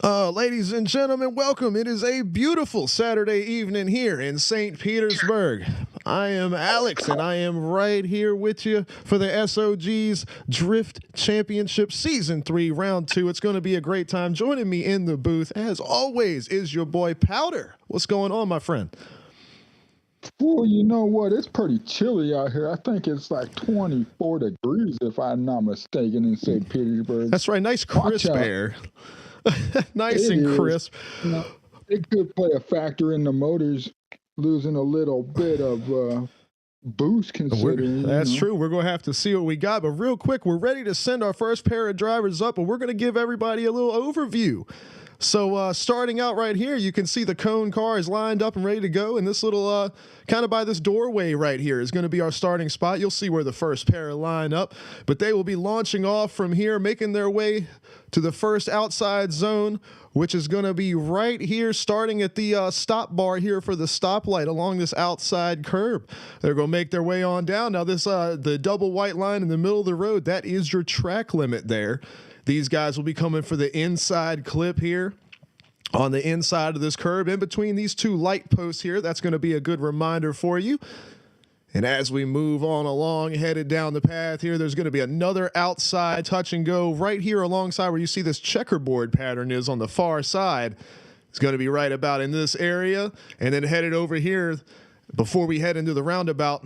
Ladies and gentlemen, welcome. It is a beautiful Saturday evening here in St. Petersburg. I am Alex, and I am right here with you for the S.O.G's Drift Championship Season 3, Round 2. It's going to be a great time. Joining me in the booth, as always, is your boy Powder. What's going on, my friend? Well, you know what? It's pretty chilly out here. I think it's like 24 degrees, if I'm not mistaken, in St. Petersburg. That's right. Nice crisp air. Nice and crisp. You know, it could play a factor in the motors losing a little bit of boost, considering. That's true. We're going to have to see what we got. But real quick, we're ready to send our first pair of drivers up, and we're going to give everybody a little overview. So starting out right here, you can see the cone car is lined up and ready to go. And this little, kind of by this doorway right here is going to be our starting spot. You'll see where the first pair line up. But they will be launching off from here, making their way to the first outside zone, which is going to be right here, starting at the stop bar here for the stoplight along this outside curb. They're going to make their way on down. Now this, the double white line in the middle of the road, that is your track limit there. These guys will be coming for the inside clip here on the inside of this curb in between these two light posts here. That's going to be a good reminder for you. And as we move on along, headed down the path here, there's going to be another outside touch and go right here alongside where you see this checkerboard pattern is on the far side. It's going to be right about in this area. And then headed over here before we head into the roundabout,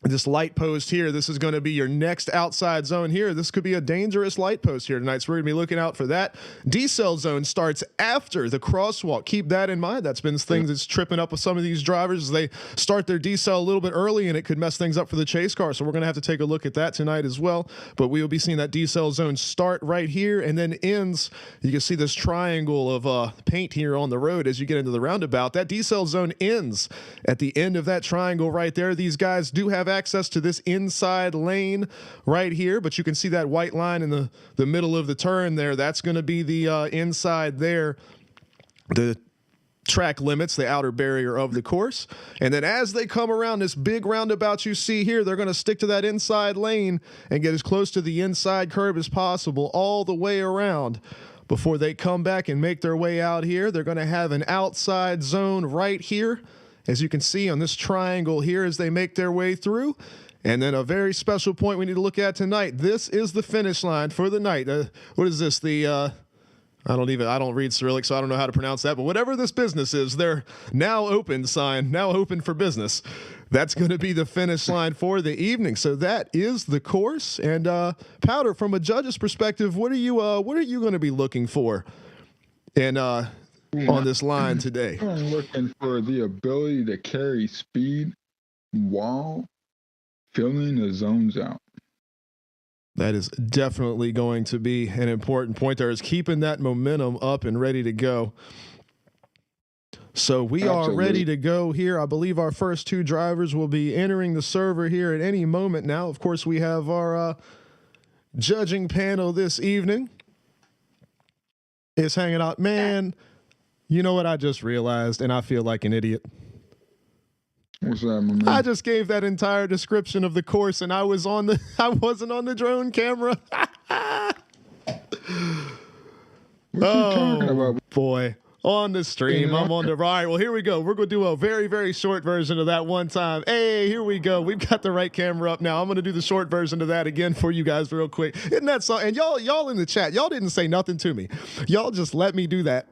this light post here, this is going to be your next outside zone here. This could be a dangerous light post here tonight, so we're going to be looking out for that. D-cell zone starts after the crosswalk. Keep that in mind. That's been things that's tripping up with some of these drivers. They start their D-cell a little bit early, and it could mess things up for the chase car, so we're going to have to take a look at that tonight as well. But we will be seeing that D-cell zone start right here and then ends. You can see this triangle of paint here on the road as you get into the roundabout. That D-cell zone ends at the end of that triangle right there. These guys do have access to this inside lane right here, but you can see that white line in the middle of the turn there. That's going to be the inside there, the track limits, the outer barrier of the course. And then as they come around this big roundabout you see here, they're going to stick to that inside lane and get as close to the inside curb as possible all the way around before they come back and make their way out here. They're going to have an outside zone right here, as you can see on this triangle here as they make their way through. And then a very special point we need to look at tonight. This is the finish line for the night. What is this? The I don't read Cyrillic, so I don't know how to pronounce that. But whatever this business is, they're now open sign, now open for business. That's going to be the finish line for the evening. So that is the course. And Powder, from a judge's perspective, what are you going to be looking for in on this line today? I'm looking for the ability to carry speed while filling the zones out. That is definitely going to be an important point there, is keeping that momentum up and ready to go. So we are ready to go here. I believe our first two drivers will be entering the server here at any moment now. Of course, we have our judging panel this evening is hanging out. Man, you know what I just realized, and I feel like an idiot. What's that, my man? I just gave that entire description of the course, and I wasn't on the drone camera. What you talking about? Boy. On the stream, I'm on the all right. Well, here we go. We're gonna do a very, very short version of that one time. Hey, here we go. We've got the right camera up now. I'm gonna do the short version of that again for you guys real quick. Isn't that so? And y'all in the chat, y'all didn't say nothing to me. Y'all just let me do that.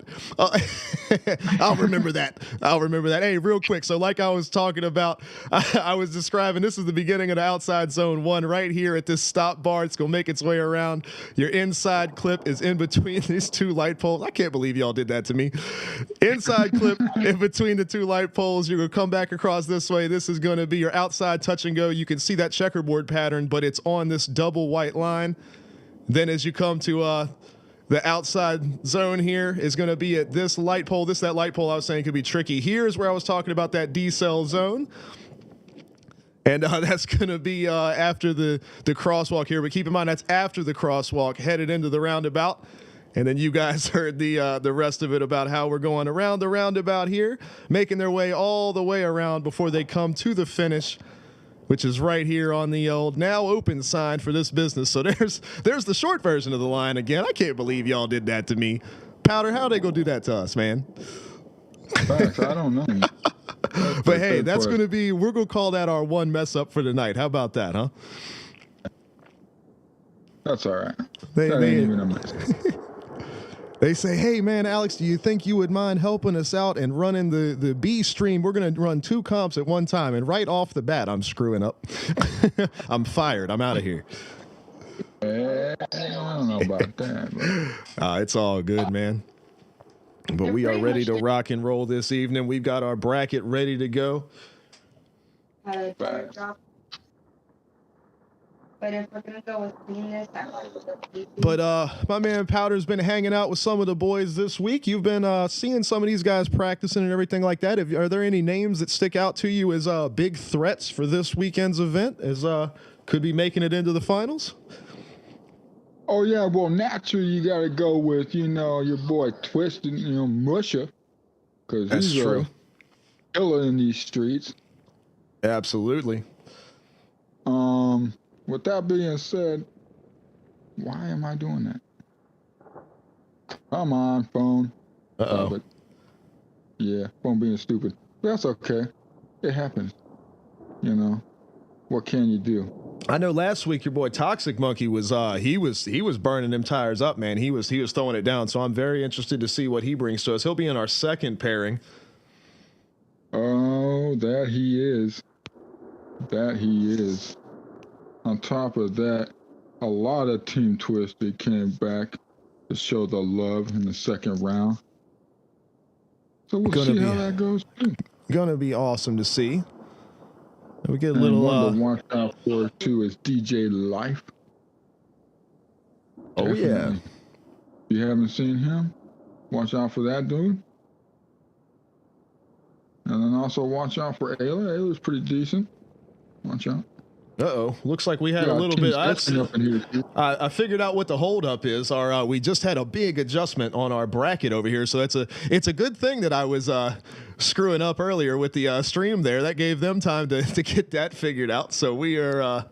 I'll remember that. I'll remember that. Hey, real quick. So, like I was talking about, I was describing. This is the beginning of the outside zone one right here at this stop bar. It's gonna make its way around. Your inside clip is in between these two light poles. I can't believe y'all did that to me. Inside clip in between the two light poles. You're going to come back across this way. This is going to be your outside touch and go. You can see that checkerboard pattern, but it's on this double white line. Then as you come to the outside zone here is going to be at this light pole. That light pole I was saying could be tricky. Here's where I was talking about that D-cell zone. And that's going to be after the crosswalk here. But keep in mind, that's after the crosswalk, headed into the roundabout. And then you guys heard the rest of it about how we're going around the roundabout here, making their way all the way around before they come to the finish, which is right here on the old now open sign for this business. So there's the short version of the line again. I can't believe y'all did that to me. Powder, how they gonna do that to us, man? Facts, I don't know. But hey, that's gonna be. We're gonna call that our one mess up for the night. How about that, huh? That's all right. They That ain't even a mess. They say, hey, man, Alex, do you think you would mind helping us out and running the B stream? We're going to run 2 comps at one time. And right off the bat, I'm screwing up. I'm fired. I'm out of here. I don't know about that. But. It's all good, man. But we are ready to rock and roll this evening. We've got our bracket ready to go. But if we're gonna go with cleanness, I like the. But my man Powder's been hanging out with some of the boys this week. You've been seeing some of these guys practicing and everything like that. Are there any names that stick out to you as big threats for this weekend's event? As could be making it into the finals? Oh yeah, well naturally you got to go with your boy Twisted, Musha, because he's a killer in these streets. Absolutely. With that being said, why am I doing that? Come on, phone. Uh-oh. Yeah, phone being stupid. That's okay. It happens. What can you do? I know last week your boy Toxic Monkey was he was burning them tires up, man. He was throwing it down. So I'm very interested to see what he brings to us. He'll be in our second pairing. Oh, that he is. That he is. On top of that, a lot of Team Twisted came back to show the love in the second round. So we'll see how that goes too. Gonna be awesome to see. We get a and little. One to watch out for too is DJ Life. Oh Definitely. yeah. If you haven't seen him, watch out for that dude. And then also watch out for Ayla. Ayla's pretty decent. Watch out. Uh-oh. Looks like we had a little bit. I figured out what the holdup is. We just had a big adjustment on our bracket over here, so it's a good thing that I was screwing up earlier with the stream there. That gave them time to get that figured out. So we're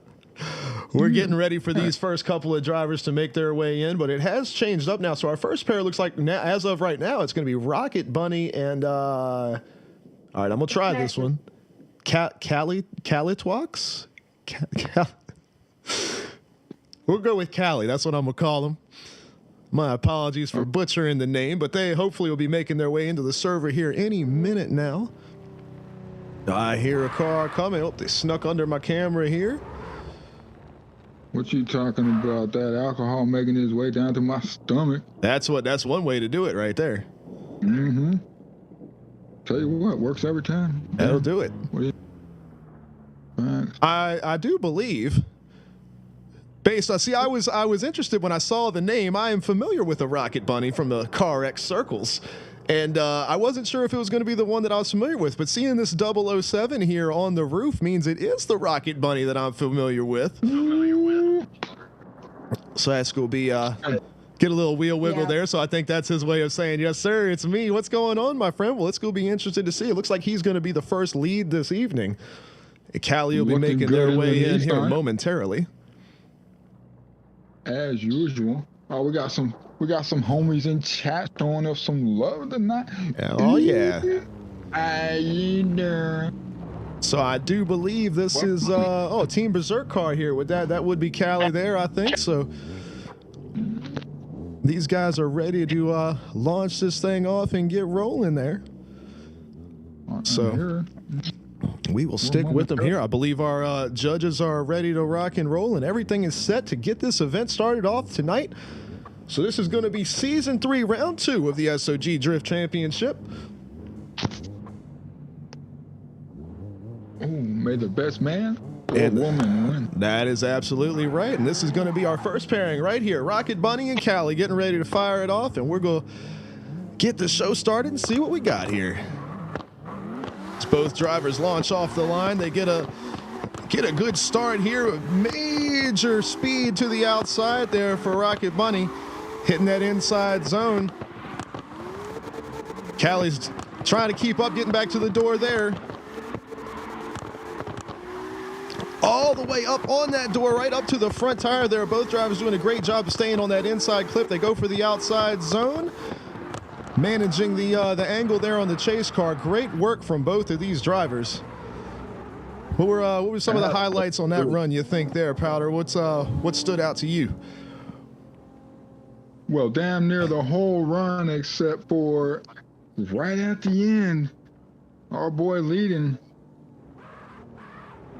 getting ready for these first couple of drivers to make their way in, but it has changed up now. So our first pair looks like, now, as of right now, it's going to be Rocket Bunny and all right, I'm gonna try this one. Calitwax. We'll go with Cali. That's what I'm gonna call him. My apologies for butchering the name, but they hopefully will be making their way into the server here any minute now. I hear a car coming. Oh, they snuck under my camera here. What you talking about? That alcohol making its way down to my stomach. That's one way to do it right there. Mm-hmm. Tell you what, works every time. That'll do it. What do you? I do believe. See, I was interested when I saw the name. I am familiar with the Rocket Bunny from the CarX circles, and I wasn't sure if it was going to be the one that I was familiar with. But seeing this 007 here on the roof means it is the Rocket Bunny that I'm familiar with. So that's going to be get a little wheel wiggle there. So I think that's his way of saying, yes, sir, it's me. What's going on, my friend? Well, it's going to be interested to see. It looks like he's going to be the first lead this evening. Cali will be making their way in here momentarily. As usual. Oh, we got some homies in chat showing us some love tonight. Oh yeah. Either. So I do believe this is Team Berserk car here with that would be Cali there, I think. So these guys are ready to launch this thing off and get rolling there. So we will stick with them here. I believe our judges are ready to rock and roll, and everything is set to get this event started off tonight. So this is going to be Season 3, Round 2 of the S.O.G Drift Championship. Oh, may the best man or woman win. That is absolutely right. And this is going to be our first pairing right here. Rocket Bunny and Cali getting ready to fire it off, and we're going to get the show started and see what we got here. Both drivers launch off the line. They get a good start here. Major speed to the outside there for Rocket Bunny, hitting that inside zone. Cali's trying to keep up, getting back to the door there. All the way up on that door, right up to the front tire there. Both drivers doing a great job of staying on that inside clip. They go for the outside zone. managing the angle there on the chase car. Great work from both of these drivers. What were some of the highlights on that run, you think, there, Powder? What stood out to you? Well, damn near the whole run except for right at the end. Our boy leading,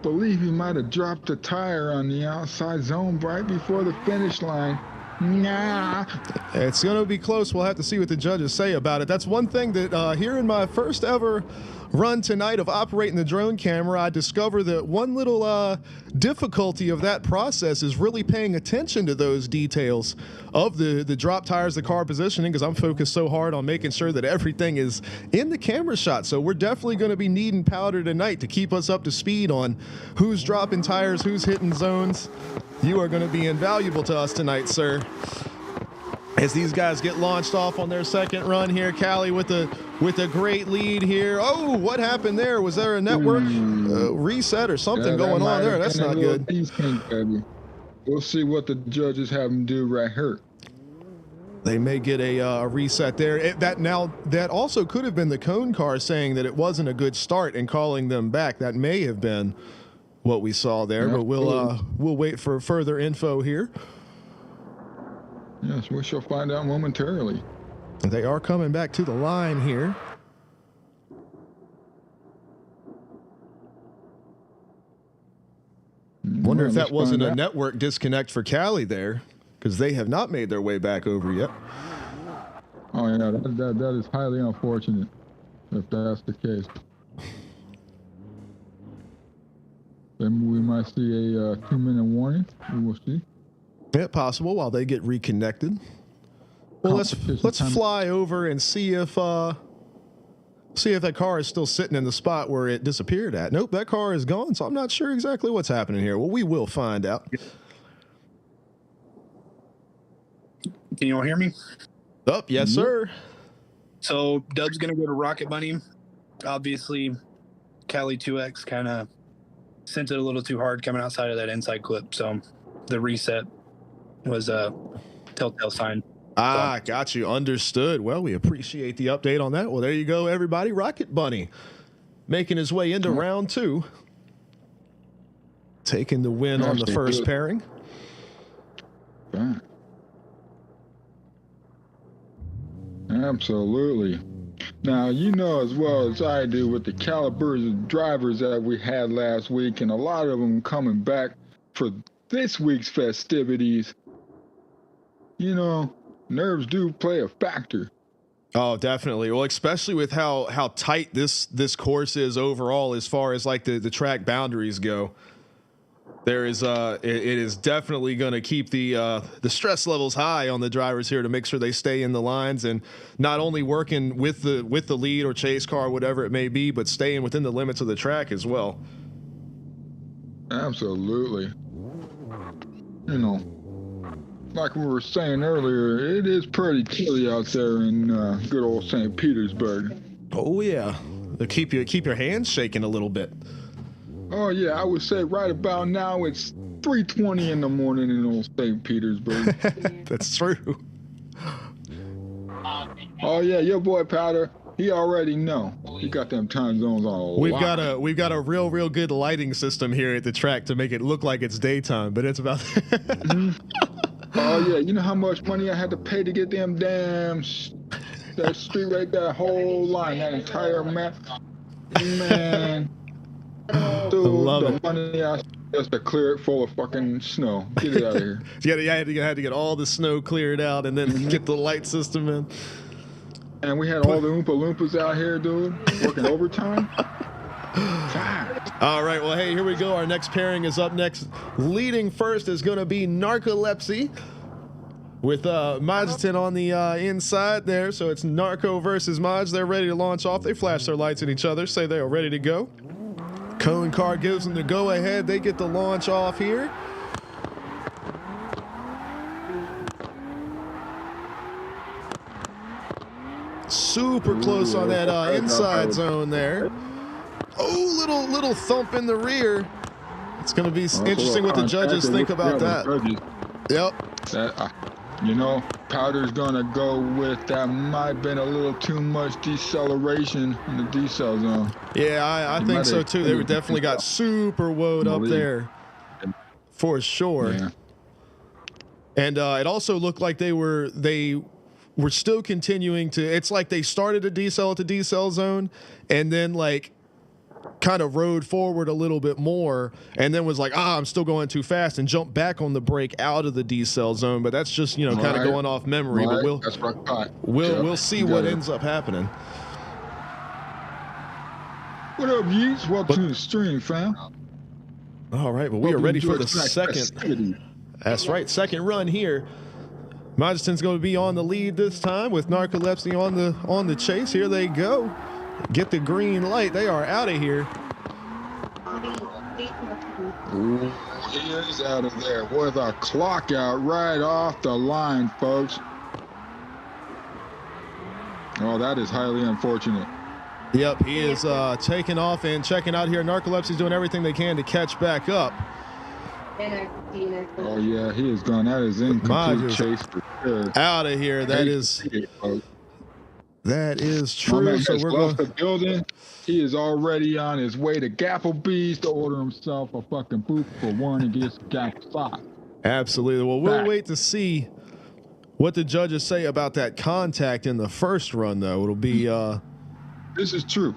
believe he might have dropped a tire on the outside zone right before the finish line. Nah. It's going to be close. We'll have to see what the judges say about it. That's one thing that here in my first ever run tonight of operating the drone camera, I discovered that one little difficulty of that process is really paying attention to those details of the drop tires, the car positioning, because I'm focused so hard on making sure that everything is in the camera shot. So we're definitely going to be needing Powder tonight to keep us up to speed on who's dropping tires, who's hitting zones. You are going to be invaluable to us tonight, sir. As these guys get launched off on their second run here, Callie with a great lead here. Oh, what happened there? Was there a network reset or something going on there? That's not good. We'll see what the judges have them do right here. They may get a reset there. That also could have been the cone car saying that it wasn't a good start and calling them back. That may have been what we saw there, but we'll wait for further info here. Yes, we shall find out momentarily. They are coming back to the line here. Wonder if that wasn't a network disconnect for Cali there, because they have not made their way back over yet. Oh yeah, that is highly unfortunate if that's the case. Then we might see a 2-minute warning. We will see. Yeah, possible while they get reconnected. Well, let's fly over and see if that car is still sitting in the spot where it disappeared at. Nope, that car is gone, so I'm not sure exactly what's happening here. Well, we will find out. Can you all hear me? Oh, yes, sir. So Dub's going to go to Rocket Bunny. Obviously, Cali 2X kind of sent it a little too hard coming outside of that inside clip. So the reset was a telltale sign. Ah, got you. Understood. Well, we appreciate the update on that. Well, there you go, everybody. Rocket Bunny making his way into round 2. Taking the win on the first pairing. Absolutely. Now, you know as well as I do with the calibers of drivers that we had last week, and a lot of them coming back for this week's festivities, you know, nerves do play a factor. Oh, definitely. Well, especially with how tight this course is overall as far as like the track boundaries go. There is it is definitely going to keep the stress levels high on the drivers here to make sure they stay in the lines and not only working with the lead or chase car, whatever it may be, but staying within the limits of the track as well. Absolutely. You know, like we were saying earlier, it is pretty chilly out there in good old St. Petersburg. Oh yeah, they keep your hands shaking a little bit. Oh yeah, I would say right about now it's 3:20 in the morning in old St. Petersburg. That's true. Oh yeah, your boy Powder, he already know. He got them time zones on. We've got a real good lighting system here at the track to make it look like it's daytime, but it's about. Oh yeah, you know how much money I had to pay to get them damn that street right there, whole line, that entire map, man. Dude, love the it. money I just to clear it full of fucking snow. Get it out of here. Yeah, I had to get all the snow cleared out and then get the light system in. And we had all the Oompa Loompas out here, dude, working overtime. All right, well, hey, here we go. Our next pairing is up next. Leading first is going to be Narcolepsy with Majton on the inside there. So it's Narco versus Maj. They're ready to launch off. They flash their lights at each other, say they are ready to go. Cone car gives them the go-ahead. They get the launch off here. Super close on that inside zone there. Oh, little thump in the rear. It's going to be interesting what the judges think about that. Yep. You know, Powder's gonna go with that might have been a little too much deceleration in the decel zone. Yeah, I think so too. They were definitely got super woed up there, for sure. Yeah. And it also looked like they were still continuing to. It's like they started a decel at the decel zone, and then like kind of rode forward a little bit more, and then was like, I'm still going too fast, and jumped back on the brake out of the decel zone. But that's just kind of going off memory. But we'll see what ends up happening. What up, Yeats? Welcome to the stream, fam. All right, but we are ready for the second. That's right, second run here. Majeston's going to be on the lead this time with Narcolepsy on the chase. Here they go. Get the green light. They are out of here. Ooh, he is out of there with a clock out right off the line, folks. Oh, that is highly unfortunate. Yep, he is taking off and checking out here. Narcolepsy's doing everything they can to catch back up. Oh, yeah, he is gone. That is incomplete chase for sure. Out of here. That is true. My man so has we're left going. the building. He is already on his way to Gapplebee's to order himself a fucking booth for one and get Gap 5. Absolutely. Well, we'll wait to see what the judges say about that contact in the first run, though. It'll be. This is true.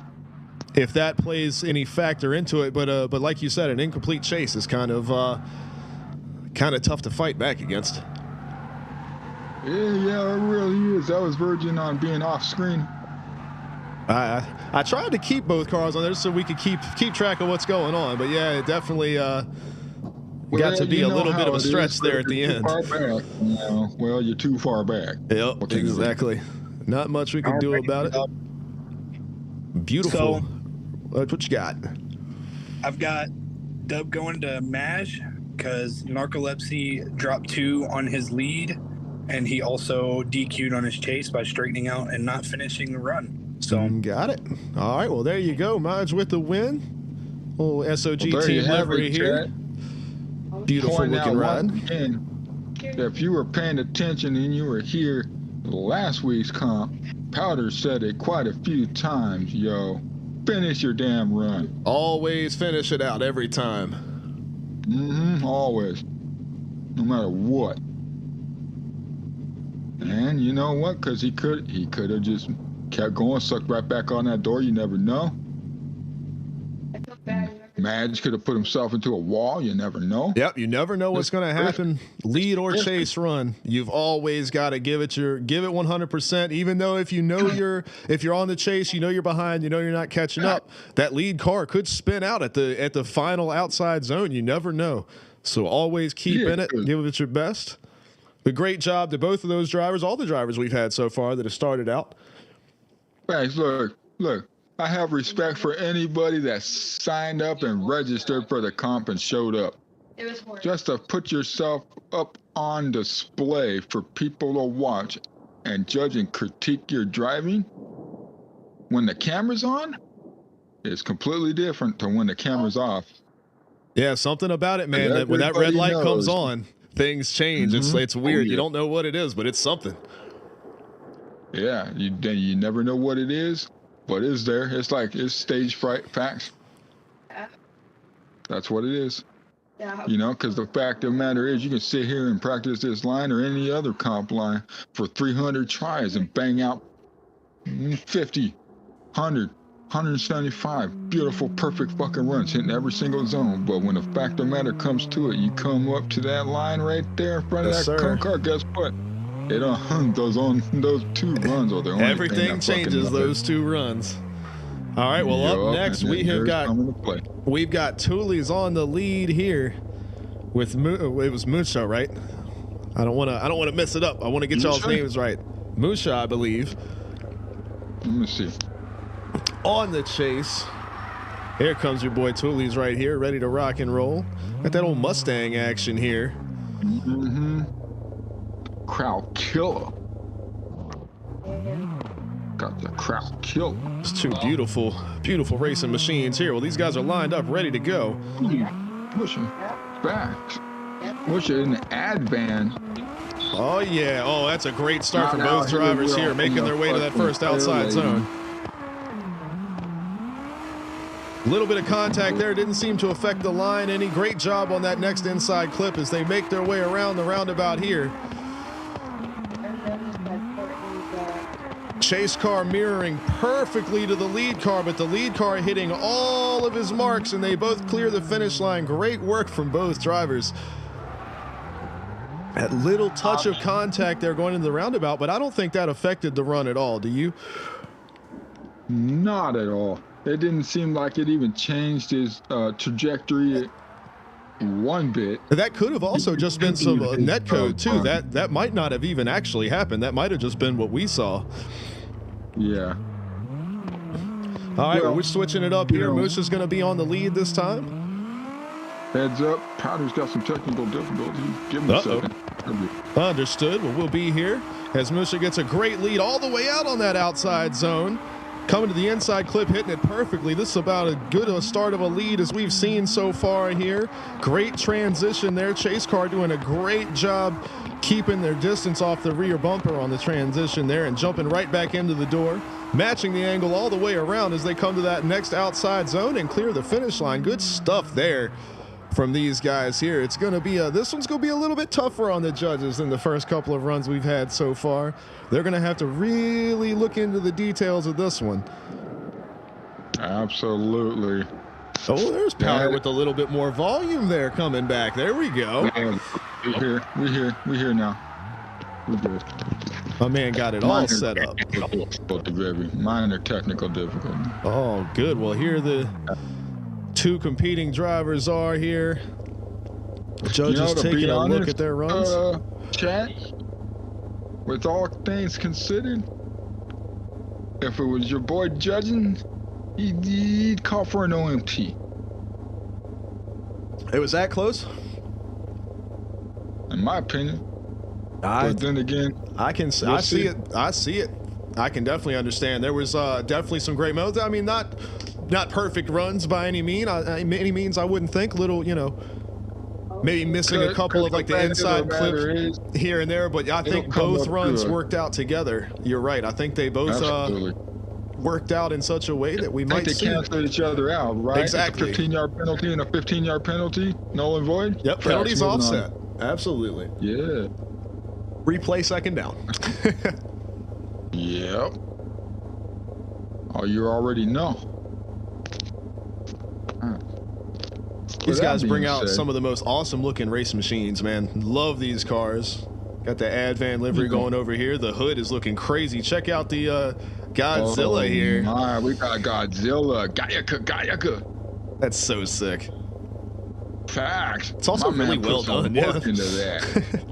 If that plays any factor into it, but like you said, an incomplete chase is kind of tough to fight back against. Yeah, it really is. I was verging on being off screen. I tried to keep both cars on there so we could keep track of what's going on, but yeah, it definitely got to be a little bit of a stretch there at the end. Far back. Well, you're too far back. Yep, exactly. Not much we can do about it. Beautiful. So, what you got? I've got Dub going to Maj because Narcolepsy dropped 2 on his lead, and he also DQ'd on his chase by straightening out and not finishing the run. So got it. All right, well, there you go. Maj with the win. Little S.O.G team livery here. Beautiful looking ride. If you were paying attention and you were here last week's comp, Powder said it quite a few times, yo. Finish your damn run. Always finish it out every time. Always. No matter what. And you know what? Because he could have just kept going, sucked right back on that door. You never know. Madge could have put himself into a wall. You never know. Yep, you never know what's going to happen. Lead or chase run. You've always got to give it 100%. Even though if you're on the chase, you're behind, you're not catching up. That lead car could spin out at the final outside zone. You never know. So always keep in it. Give it your best. But great job to both of those drivers, all the drivers we've had so far that have started out. Thanks. Look. I have respect for anybody that signed up and registered for the comp and showed up. Just to put yourself up on display for people to watch and judge and critique your driving when the camera's on is completely different to when the camera's off. Yeah, something about it, man. That when that red light comes on, things change. It's weird. You don't know what it is, but it's something. Yeah, you never know what it is. But is there? It's stage fright facts. Yeah. That's what it is. Yeah. Because the fact of the matter is you can sit here and practice this line or any other comp line for 300 tries and bang out 50, 100, 175 beautiful, perfect fucking runs hitting every single zone. But when the fact of the matter comes to it, you come up to that line right there in front of that car, guess what? They don't those 2 runs are the only everything changes those 2 runs. All right, well, up next we've got Tooley's on the lead here with it was Musha, right? I don't want to mess it up. I want to get y'all's names right. Musha, I believe. Let me see. On the chase. Here comes your boy Tooley's right here, ready to rock and roll. Got that old Mustang action here. Crowd killer. Got the crowd killer. It's 2 beautiful racing machines here. Well, these guys are lined up, ready to go. Pushing back. Pushing in the ad van. Oh, yeah. Oh, that's a great start for Now both here drivers we here, are making in their the way to that fucking first outside tail zone. A little bit of contact there didn't seem to affect the line any. Great job on that next inside clip as they make their way around the roundabout here. Chase car mirroring perfectly to the lead car, but the lead car hitting all of his marks, and they both clear the finish line. Great work from both drivers. That little touch of contact there going into the roundabout, but I don't think that affected the run at all. Do you? Not at all. It didn't seem like it even changed his trajectory one bit. That could have also just been some net code too. That might not have even actually happened. That might have just been what we saw. Yeah. All right, well, we're switching it up here. Moose is going to be on the lead this time. Heads up, Powder's got some technical difficulties. Give him a second. Understood. Well, we'll be here as Musha gets a great lead all the way out on that outside zone. Coming to the inside clip, hitting it perfectly. This is about as good a start of a lead as we've seen so far here. Great transition there. Chase car doing a great job keeping their distance off the rear bumper on the transition there and jumping right back into the door, matching the angle all the way around as they come to that next outside zone and clear the finish line. Good stuff there from these guys here. It's going to be this one's going to be a little bit tougher on the judges than the first couple of runs we've had so far. They're going to have to really look into the details of this one. Absolutely. Oh, there's Powder with a little bit more volume there coming back. There we go. We're here now. We're good. My man got it all set up. Minor technical difficulty. Oh, good. Well, here the two competing drivers are here. Judges taking a look at their runs. Chat, with all things considered, if it was your boy judging, he'd call for an OMT. It was that close? In my opinion. But then again, I see it. I see it. I can definitely understand. There was definitely some great modes. I mean, not perfect runs by any means. I wouldn't think. Little, maybe missing a couple of like the inside clips here and there. But I think both runs worked out together. You're right. I think they both worked out in such a way that we might see. They cancel each other out, right? Exactly. It's a 15-yard penalty and a 15-yard penalty, null and void. Yep. Penalties offset. Absolutely. Yeah. Replay second down. Yep. Oh, you already know. These guys bring out some of the most awesome looking race machines, man. Love these cars. Got the Advan livery going over here. The hood is looking crazy. Check out the Godzilla here. My, we got Godzilla. Gayaka. That's so sick. Facts. It's also really well done. Yeah. Into that.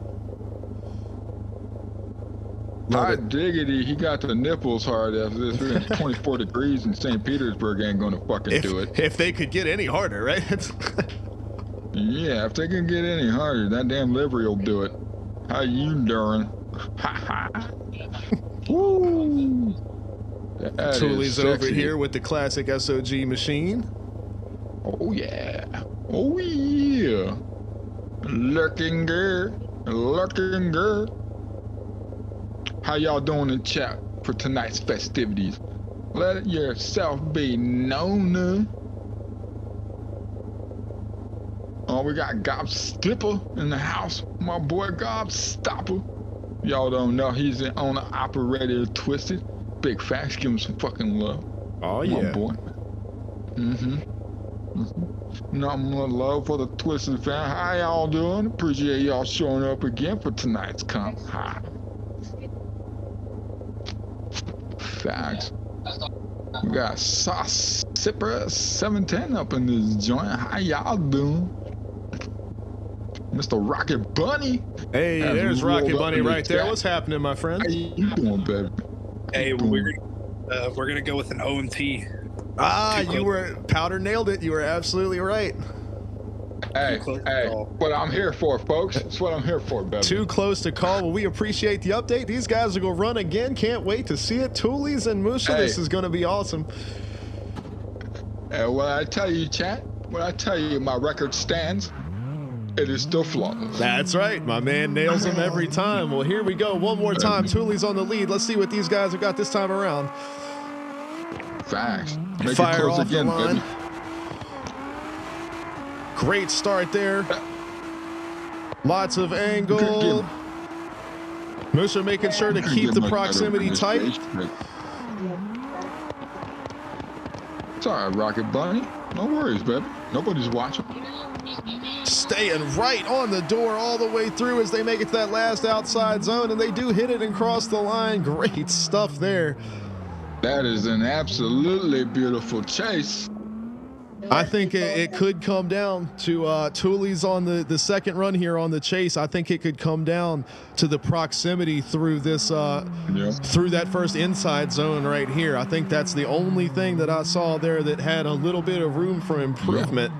Hot diggity, he got the nipples hard after this. We're in 24 degrees in St. Petersburg ain't gonna fucking do it. If they could get any harder, right? Yeah, if they can get any harder, that damn livery will do it. How you doing? Ha ha. Woo. Tooley's over here with the classic S.O.G machine. Oh yeah. Oh yeah. Looking good. Looking good. How y'all doing in chat for tonight's festivities? Let yourself be known. Oh, we got Gobstopper in the house. My boy Gobstopper. Y'all don't know he's the owner operator of Twisted. Big facts, give him some fucking love. Oh yeah. My boy. Nothing more love for the Twisted fan. How y'all doing? Appreciate y'all showing up again for tonight's comp. Hi. Facts. We got Sauce Sipper 710 up in this joint. How y'all doing? Mr. Rocket Bunny. Hey, there's Rocket Bunny right there. What's happening, my friend? How you doing, baby? Hey, we're gonna go with an OMT. You were Powder nailed it. You were absolutely right. Hey, what I'm here for, folks. That's what I'm here for, baby. Too close to call. Well, we appreciate the update. These guys are going to run again. Can't wait to see it. Toolies and Musha, this is going to be awesome. What I tell you, chat, what I tell you, my record stands. it is still flawless. That's right. My man nails them every time. Well, here we go. One more time. Tooley's on the lead. Let's see what these guys have got this time around. Facts. Make Fire it close off again, the line. baby. Great start there. Lots of angle. Musha making sure to keep the proximity tight. It's all right, Rocket Bunny. No worries, baby. Nobody's watching. Staying right on the door all the way through as they make it to that last outside zone, and they do hit it and cross the line. Great stuff there. That is an absolutely beautiful chase. I think it could come down to Tooley's on the second run here on the chase. I think it could come down to the proximity through this through that first inside zone right here. I think that's the only thing that I saw there that had a little bit of room for improvement.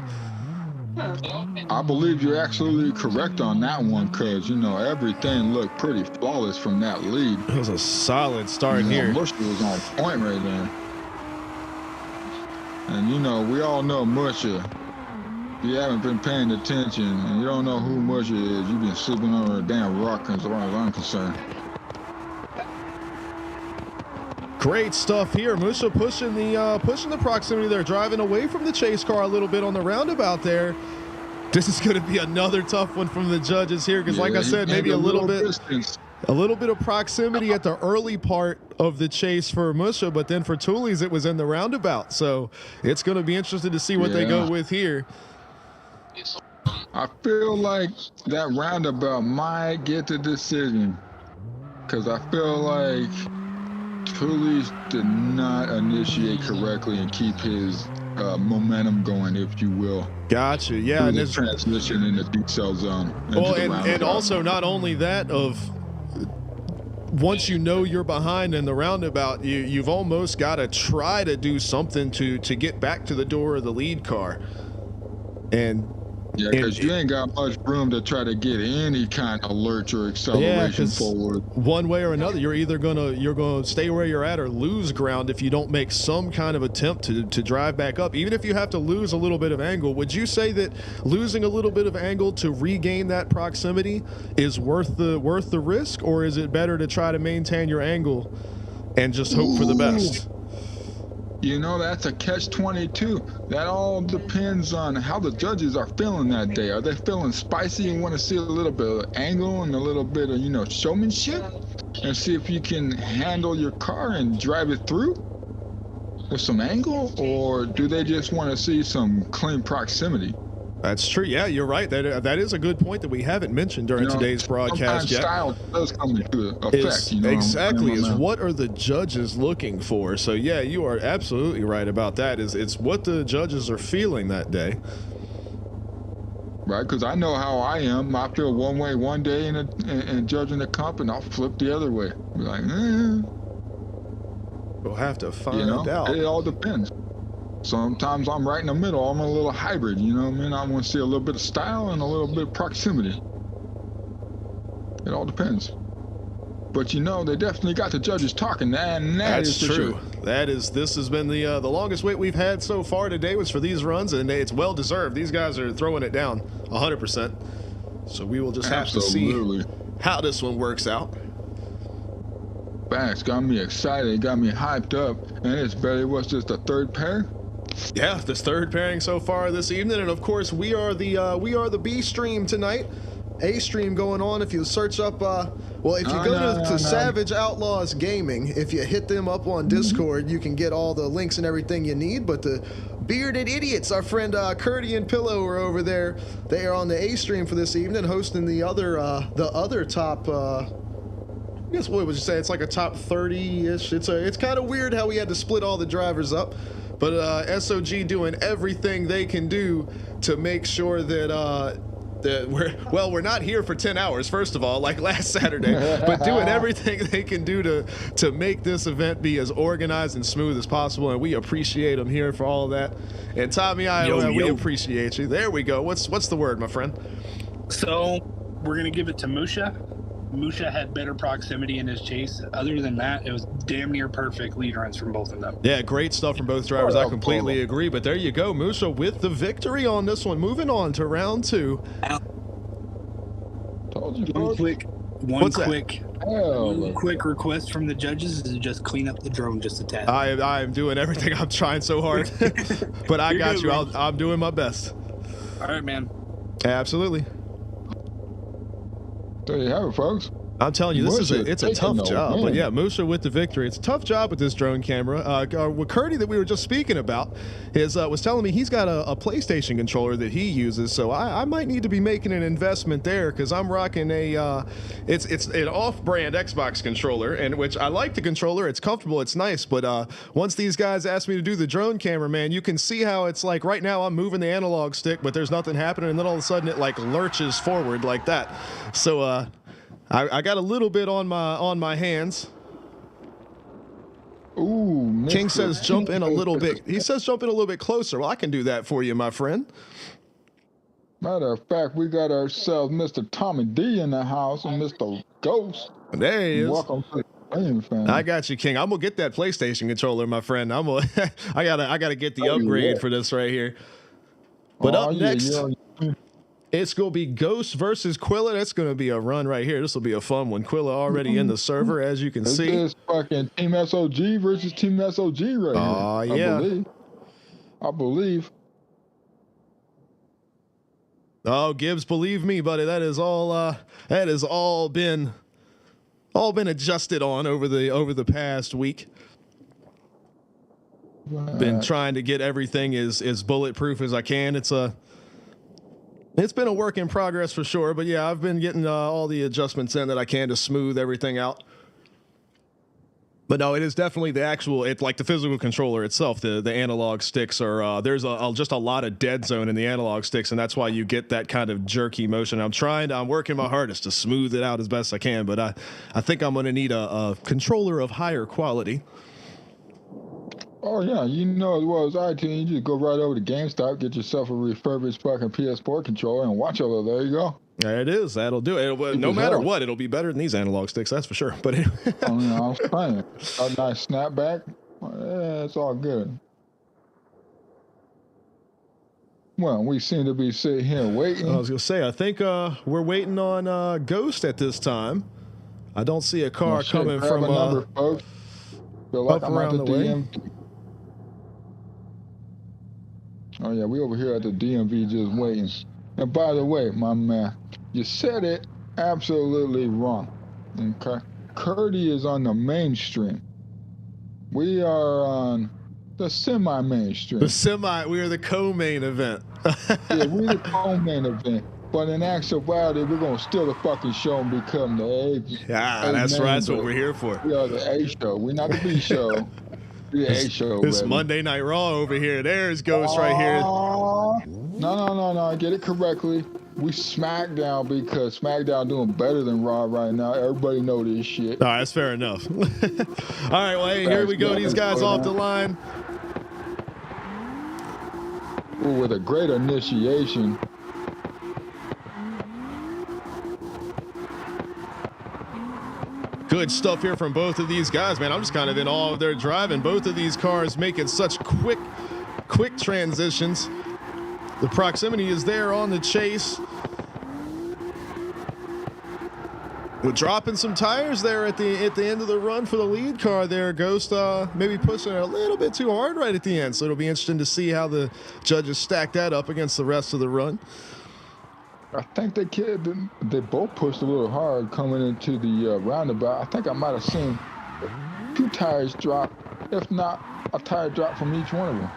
I believe you're absolutely correct on that one, because everything looked pretty flawless from that lead. It was a solid start here. Mush was on point right there. And we all know Musha. If you haven't been paying attention and you don't know who Musha is, you've been sleeping under a damn rock as far as I'm concerned. Great stuff here. Musha pushing the proximity there, driving away from the chase car a little bit on the roundabout there. This is going to be another tough one from the judges here, because like I said, maybe a little bit of proximity at the early part of the chase for Musha, but then for Tooley's it was in the roundabout. So it's going to be interesting to see what they go with here. I feel like that roundabout might get the decision, because I feel like Tooley's did not initiate correctly and keep his momentum going, if you will. Gotcha. Yeah, and this transition in the deep cell zone. Well, and also not only that, once you know you're behind in the roundabout, you've almost got to try to do something to get back to the door of the lead car. And yeah, because you ain't got much room to try to get any kind of lurch or acceleration forward. One way or another, you're either gonna stay where you're at or lose ground if you don't make some kind of attempt to drive back up. Even if you have to lose a little bit of angle, would you say that losing a little bit of angle to regain that proximity is worth the risk, or is it better to try to maintain your angle and just hope for the best? That's a catch-22. That all depends on how the judges are feeling that day. Are they feeling spicy and want to see a little bit of angle and a little bit of, showmanship? And see if you can handle your car and drive it through with some angle? Or do they just want to see some clean proximity? That's true. Yeah, you're right. That is a good point that we haven't mentioned during today's broadcast yet. Style does come into effect. Exactly. Is what are the judges looking for? So yeah, you are absolutely right about that. It's what the judges are feeling that day. Right, because I know how I am. I feel one way one day in judging the comp, and I'll flip the other way. Be like, We'll have to find out. It all depends. Sometimes I'm right in the middle. I'm a little hybrid, I want to see a little bit of style and a little bit of proximity. It all depends. But they definitely got the judges talking, and that's true. Sure. This has been the longest wait we've had so far today was for these runs, and it's well deserved. These guys are throwing it down 100%. So we will just have to see how this one works out. Facts got me excited, got me hyped up, and it's barely just the third pair. Yeah, this third pairing so far this evening, and of course we are the B stream tonight. A stream going on. If you search up, if you go to Savage Outlawz Gaming, if you hit them up on Discord, you can get all the links and everything you need. But the Bearded Idiots, our friend Curdy and Pillow are over there. They are on the A stream for this evening, hosting the other top. I guess what would you say? It's like a top 30-ish. It's kind of weird how we had to split all the drivers up. But S.O.G doing everything they can do to make sure that we're not here for 10 hours, first of all, like last Saturday, but doing everything they can do to make this event be as organized and smooth as possible, and we appreciate them here for all of that. And Tommy, we appreciate you. There we go. What's the word, my friend? So we're going to give it to Musha. Musha had better proximity in his chase. Other than that, it was damn near perfect lead runs from both of them. Yeah, great stuff from both drivers. I completely agree. But there you go, Musha with the victory on this one. Moving on to round two. George. One What's that? quick request from the judges is to just clean up the drone just a tad. I am doing everything. I'm trying so hard, but I got you. I'm doing my best. All right, man. Absolutely. There you have it, folks. I'm telling you, it's a tough job. Man. But yeah, Musa with the victory. It's a tough job with this drone camera. Curdy that we were just speaking about was telling me he's got a PlayStation controller that he uses. So I might need to be making an investment there because I'm rocking it's an off-brand Xbox controller, and which I like the controller. It's comfortable, it's nice. But once these guys asked me to do the drone camera, man, you can see how it's like right now I'm moving the analog stick, but there's nothing happening, and then all of a sudden it like lurches forward like that. So I got a little bit on my hands. Ooh, King says jump in a little bit. He says jump in a little bit closer. Well, I can do that for you, my friend. Matter of fact, we got ourselves Mr. Tommy D in the house and Mr. Ghost. There he is. Welcome to the Flame family. I got you, King. I'm gonna get that PlayStation controller, my friend. I gotta get the upgrade for this right here. But up next, it's going to be Ghost versus Quilla. That's going to be a run right here. This will be a fun one. Quilla already in the server, as you can see. This is fucking Team S.O.G versus Team S.O.G right here. Oh, yeah. I believe. Oh, Gibbs, believe me, buddy. That has all been adjusted on over the past week. Been trying to get everything as bulletproof as I can. It's been a work in progress for sure, but yeah, I've been getting all the adjustments in that I can to smooth everything out. But no, it is definitely it's like the physical controller itself. The analog sticks are there's just a lot of dead zone in the analog sticks, and that's why you get that kind of jerky motion. I'm working my hardest to smooth it out as best I can, but I think I'm going to need a controller of higher quality. Oh, yeah, you know as well as I do. You just go right over to GameStop, get yourself a refurbished fucking PS4 controller, and watch all of there you go. There it is. That'll do it. No matter what, it'll be better than these analog sticks, that's for sure. But anyway. I mean, I'm saying, a nice snapback, it's all good. Well, we seem to be sitting here waiting. I was going to say, I think we're waiting on Ghost at this time. I don't see a car coming from number, folks. Feel like up I'm around at the way. DMV. Oh, yeah, we over here at the DMV just waiting. And by the way, my man, you said it absolutely wrong. Okay? Curdy is on the mainstream. We are on the semi-mainstream. We are the co-main event. Yeah, we're the co-main event. But in actuality, we're going to steal the fucking show and become the A. Yeah, that's right. That's what we're here for. We are the A show. We're not the B show. We're the A show. This baby. Monday Night Raw over here. There's Ghost right here. No. Get it correctly. We SmackDown because SmackDown doing better than Raw right now. Everybody know this shit. All right, that's fair enough. All right, well, hey, here we go. These guys off the line. Ooh, with a great initiation. Good stuff here from both of these guys, man. I'm just kind of in awe of their driving. Both of these cars making such quick transitions. The proximity is there on the chase. We're dropping some tires there at the end of the run for the lead car there. Ghost maybe pushing it a little bit too hard right at the end. So it'll be interesting to see how the judges stack that up against the rest of the run. I think they both pushed a little hard coming into the roundabout. I think I might have seen 2 tires drop, if not a tire drop from each one of them.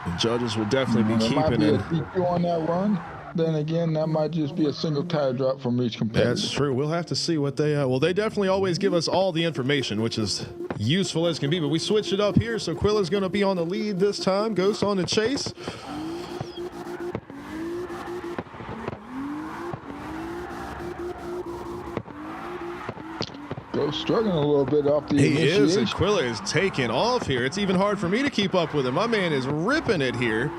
The judges will definitely be keeping it. it. Might be a DQ on that run. Then again, that might just be a single tire drop from each competitor. That's true. We'll have to see what they. They definitely always give us all the information, which is useful as can be. But we switched it up here, so Quilla's going to be on the lead this time. Ghost on the chase. Ghost struggling a little bit off the initiation. He is, and Quilla is taking off here. It's even hard for me to keep up with him. My man is ripping it here.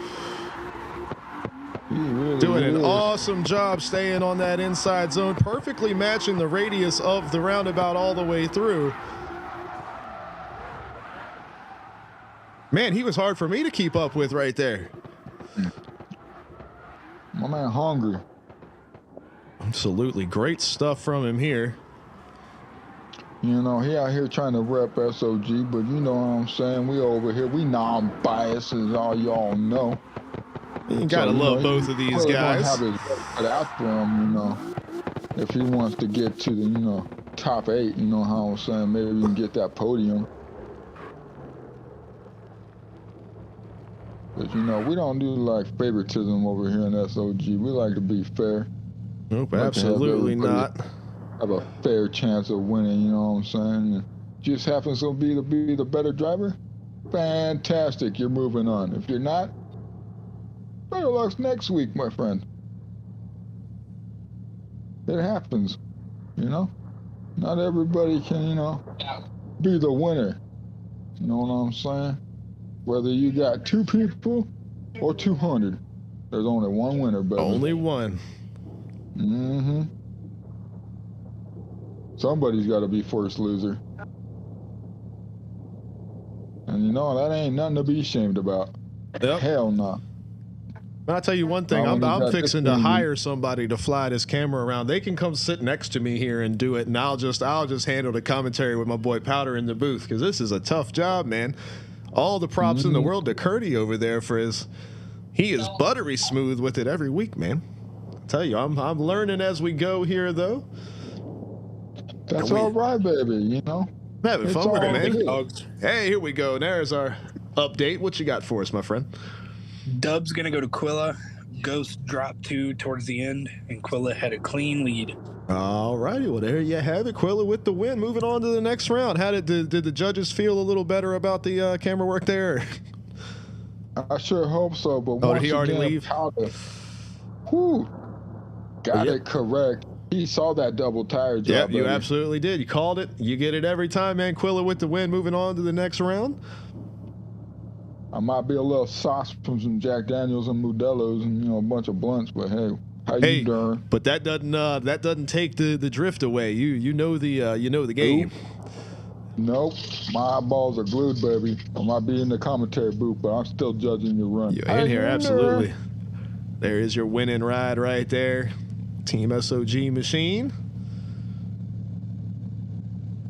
He really doing an awesome job staying on that inside zone, perfectly matching the radius of the roundabout all the way through. Man, he was hard for me to keep up with right there. My man hungry. Absolutely. Great stuff from him here. You know, he out here trying to rep S.O.G, but you know what I'm saying? We over here, we non-biased, as all y'all know. You gotta love both of these guys. Have his put out for him, you know. If he wants to get to the, you know, top 8, you know how I'm saying? Maybe we can get that podium. But you know, we don't do like favoritism over here in S.O.G. We like to be fair. Nope, absolutely not. Have a fair chance of winning, you know what I'm saying? And just happens to be the better driver. Fantastic, you're moving on. If you're not, better luck next week, my friend. It happens, you know. Not everybody can, you know, be the winner. You know what I'm saying? Whether you got 2 people or 200, there's only one winner, baby. Only one. Mm-hmm. Somebody's got to be first loser. And you know, that ain't nothing to be ashamed about. Yep. Hell no. I'll tell you one thing, I'm fixing to hire somebody to fly this camera around. They can come sit next to me here and do it, and I'll just handle the commentary with my boy Powder in the booth, because this is a tough job, man. All the props in the world to Curdy over there for he is buttery smooth with it every week, man. I'll tell you, I'm learning as we go here, though. That's all right, baby, you know. Having fun with it, man. Good. Hey, here we go. There's our update. What you got for us, my friend? Dub's going to go to Quilla. Ghost dropped 2 towards the end, and Quilla had a clean lead. All righty. Well, there you have it. Quilla with the win. Moving on to the next round. How did the judges feel a little better about the camera work there? I sure hope so, but once did he already leave? Powder, got it correct. He saw that double tire job. Yep, you baby. absolutely did. You called it. You get it every time, man. Quilla with the win. Moving on to the next round. I might be a little sauce from some Jack Daniels and Modelo's and, you know, a bunch of blunts, but hey, how you doing? But that doesn't take the drift away. You know the game. Nope, my eyeballs are glued, baby. I might be in the commentary booth, but I'm still judging your run. You're in here, absolutely. There is your winning ride right there. Team S.O.G machine.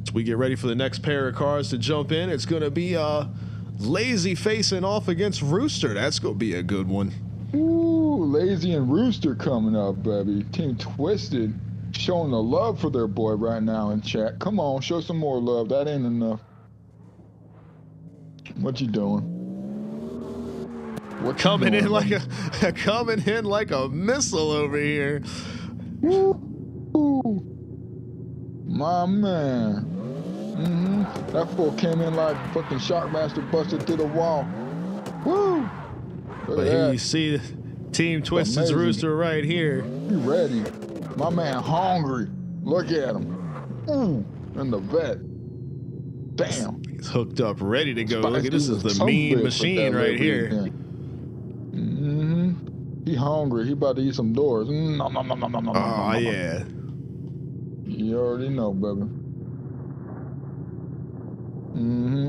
As we get ready for the next pair of cars to jump in, it's going to be Lazy facing off against Rooster. That's going to be a good one. Ooh, Lazy and Rooster coming up, baby. Team Twisted showing the love for their boy right now in chat. Come on, show some more love. That ain't enough. What you doing? Coming in like a missile over here. Ooh, my man. That fool came in like fucking Shockmaster busted through the wall. Woo! But here you see Team Twisted's Rooster right here. He ready. My man hungry. Look at him. Ooh, and the vet. Damn. He's hooked up, ready to go. Look at this is the mean machine right here. He hungry. He about to eat some doors. Oh, yeah. You already know, baby.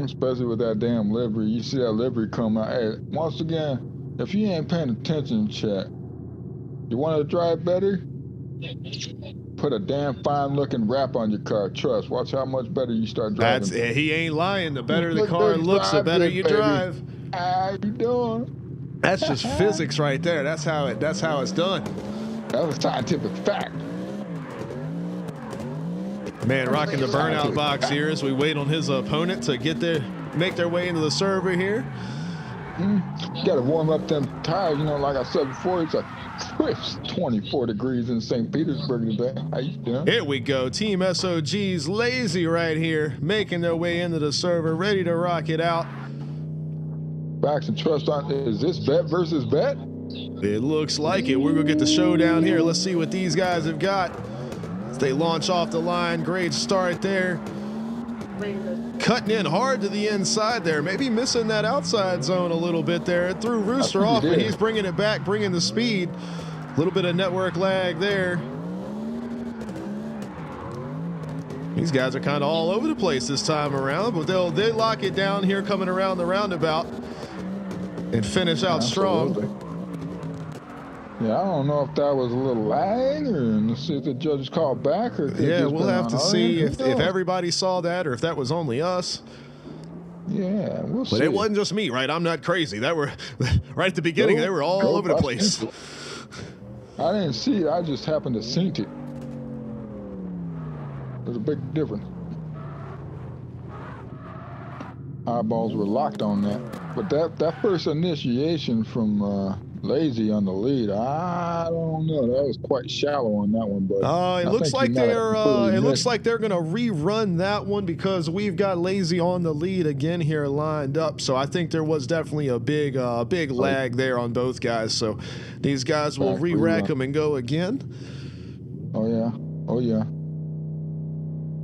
Especially with that damn livery. You see that livery come out. Hey, once again, if you ain't paying attention, chat, you want to drive better? Put a damn fine-looking wrap on your car. Trust. Watch how much better you start driving. He ain't lying. The better the car looks, the better you drive. How you doing? That's just physics right there. That's how it's done. That's a scientific fact. Man, rocking the burnout box here as we wait on his opponent to make their way into the server here. You gotta warm up them tires, you know, like I said before, it's a crisp 24 degrees in St. Petersburg today. How you doing? Here we go. Team S.O.G's Lazy right here, making their way into the server, ready to rock it out. Facts and trust on, is this bet versus bet? It looks like it. We're gonna get the showdown here. Let's see what these guys have got. As they launch off the line, great start there. Cutting in hard to the inside there. Maybe missing that outside zone a little bit there. It threw Rooster off, but he's bringing it back, bringing the speed. A little bit of network lag there. These guys are kind of all over the place this time around, but they lock it down here coming around the roundabout and finish out strong. Yeah, I don't know if that was a little lag, or let's see if the judges call back, or if they've Yeah, just we'll been have to hurrying. see Who if knows? everybody saw that or if that was only us. Yeah, we'll see. But it wasn't just me, right? I'm not crazy. That were right at the beginning. They were all over the place. I didn't see it. I just happened to see it. There's a big difference. Eyeballs were locked on that. But that first initiation from Lazy on the lead, I don't know. That was quite shallow on that one, but It looks like they're gonna rerun that one because we've got Lazy on the lead again here lined up. So I think there was definitely a big lag there on both guys. So these guys will re-rack them and go again. Oh yeah.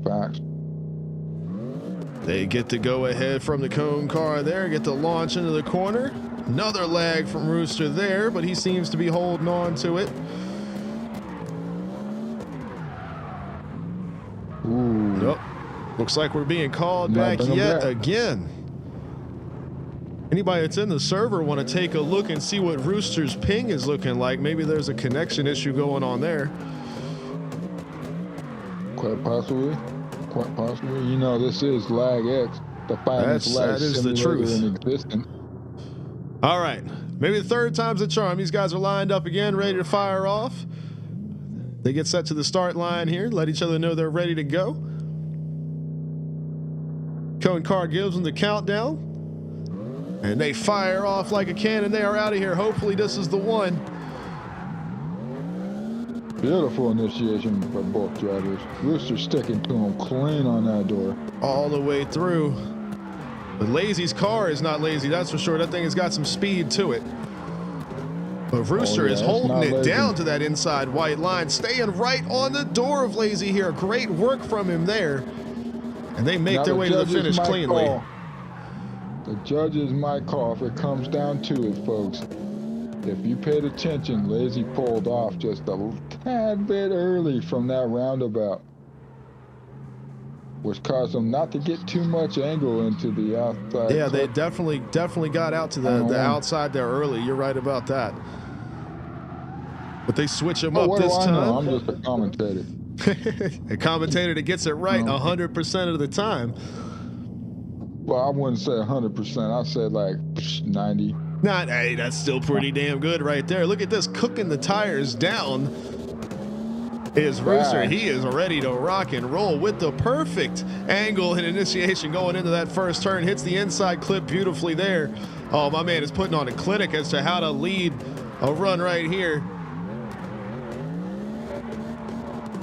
Facts. They get to go ahead from the cone car there, get to launch into the corner. Another lag from Rooster there, but he seems to be holding on to it. Ooh. Nope. Looks like we're being called back yet again. Anybody that's in the server want to take a look and see what Rooster's ping is looking like? Maybe there's a connection issue going on there. Quite possibly. You know, this is Lag X, the finest lag simulator in existence. All right. Maybe the third time's the charm. These guys are lined up again, ready to fire off. They get set to the start line here, let each other know they're ready to go. Cone car gives them the countdown. And they fire off like a cannon. They are out of here. Hopefully this is the one. Beautiful initiation by both drivers. Rooster sticking to him clean on that door. All the way through. But Lazy's car is not lazy, that's for sure. That thing has got some speed to it. But Rooster is holding it down to that inside white line, staying right on the door of Lazy here. Great work from him there. And they make their way to the finish cleanly. The judges might call if it comes down to it, folks. If you paid attention, Lazy pulled off just a tad bit early from that roundabout, which caused them not to get too much angle into the outside. Yeah, they definitely got out to the outside there early. You're right about that. But they switch them up this time. I'm just a commentator. A commentator that gets it right 100% of the time. Well, I wouldn't say 100%. I'd say like 90. Hey, that's still pretty damn good right there. Look at this, cooking the tires down is Rooster. He is ready to rock and roll with the perfect angle and initiation going into that first turn. Hits the inside clip beautifully there. Oh, my man is putting on a clinic as to how to lead a run right here.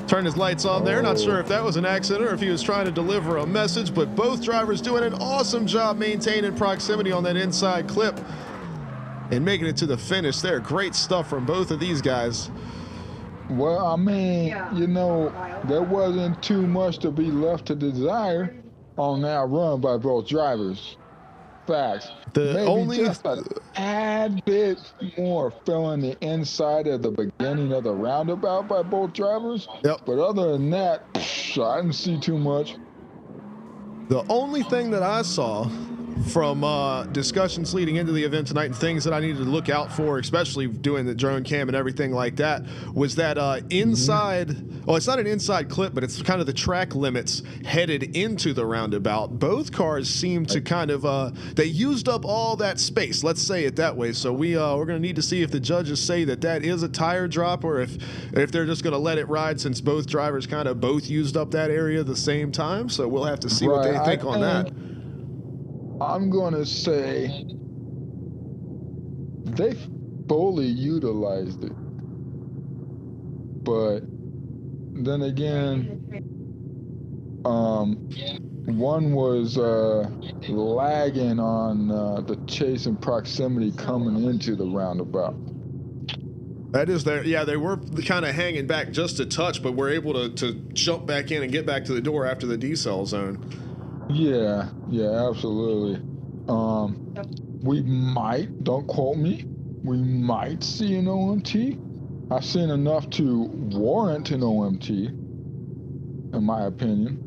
Turn his lights on there. Not sure if that was an accident or if he was trying to deliver a message, but both drivers doing an awesome job maintaining proximity on that inside clip and making it to the finish there. Great stuff from both of these guys. Well, I mean, you know, there wasn't too much to be left to desire on that run by both drivers. Facts. Maybe just a tad bit more filling the inside at the beginning of the roundabout by both drivers. Yep. But other than that, I didn't see too much. The only thing that I saw from discussions leading into the event tonight and things that I needed to look out for, especially doing the drone cam and everything like that, was that inside, well, it's not an inside clip, but it's kind of the track limits headed into the roundabout. Both cars seem to kind of, they used up all that space, let's say it that way. So we're going to need to see if the judges say that is a tire drop or if they're just going to let it ride since both drivers kind of both used up that area at the same time. So we'll have to see what they think on that. I'm going to say they fully utilized it. But then again, one was lagging on the chase and proximity coming into the roundabout. That is there. Yeah, they were kind of hanging back just a touch, but we're able to jump back in and get back to the door after the decel zone. Yeah, absolutely. We might, don't quote me, we might see an OMT. I've seen enough to warrant an OMT, in my opinion.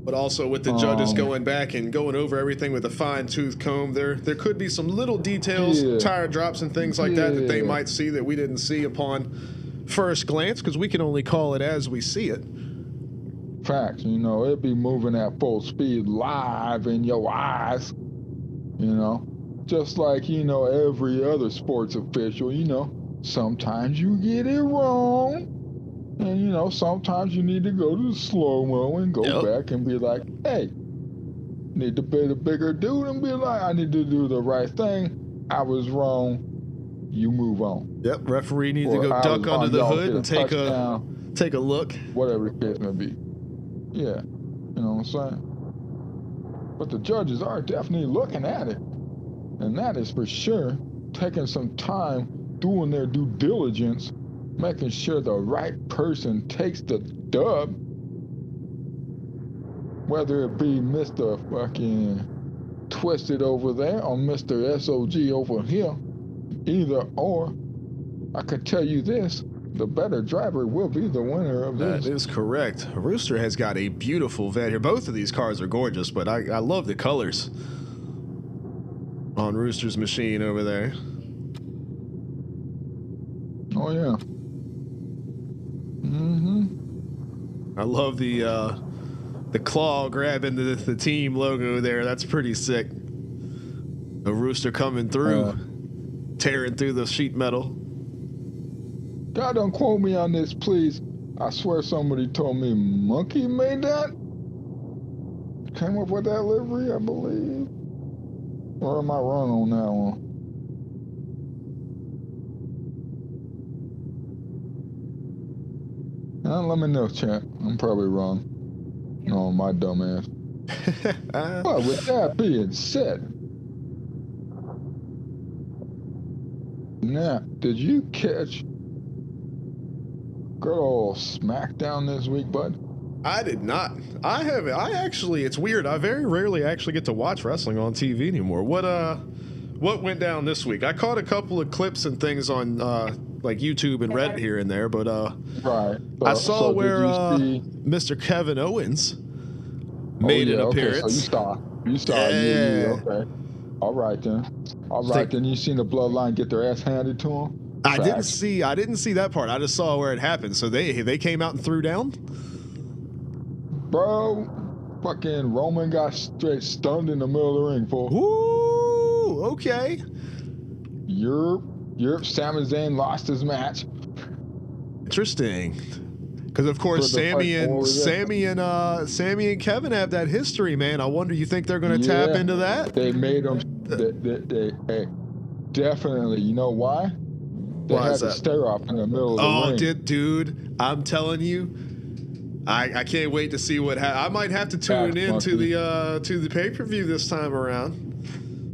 But also with the judges going back and going over everything with a fine-tooth comb, there could be some little details, tire drops and things like that they might see that we didn't see upon first glance, because we can only call it as we see it. Facts, you know, it'd be moving at full speed live in your eyes, you know, just like, you know, every other sports official, you know, sometimes you get it wrong. And, you know, sometimes you need to go to the slow-mo and go back and be like, hey, need to be the bigger dude and be like, I need to do the right thing. I was wrong. You move on. Yep, referee needs to go duck under the hood and take a look. Whatever the case may be. Yeah, you know what I'm saying? But the judges are definitely looking at it. And that is for sure taking some time doing their due diligence, making sure the right person takes the dub, whether it be Mr. fucking Twisted over there or Mr. S.O.G over here. Either or, I can tell you this, the better driver will be the winner of this. That is correct. Rooster has got a beautiful vet here. Both of these cars are gorgeous, but I love the colors on Rooster's machine over there. Oh, yeah. I love the claw grabbing the team logo there. That's pretty sick. The Rooster coming through, tearing through the sheet metal. God, don't quote me on this, please. I swear somebody told me Monkey made that. Came up with that livery, I believe. Or am I wrong on that one? Let me know, chat. I'm probably wrong. No, my dumb ass. But with that being said, now, did you catch good old SmackDown this week, bud? I did not. I haven't. I actually, it's weird. I very rarely actually get to watch wrestling on TV anymore. What went down this week? I caught a couple of clips and things on like YouTube and Reddit here and there, but right. I saw where Mr. Kevin Owens made an appearance. So you saw. Yeah. Okay. All right then. You seen the Bloodline get their ass handed to them? I didn't see that part. I just saw where it happened. So they came out and threw down. Bro, fucking Roman got straight stunned in the middle of the ring, fool. Ooh, okay. Europe, Sami Zayn lost his match. Interesting. Because of course Sammy and Kevin have that history, man. I wonder, you think they're going to tap into that? They made them. They definitely. You know why? They had to stare off in the middle of the ring. Dude, I'm telling you, I can't wait to see what happens. I might have to tune in to the pay-per-view this time around.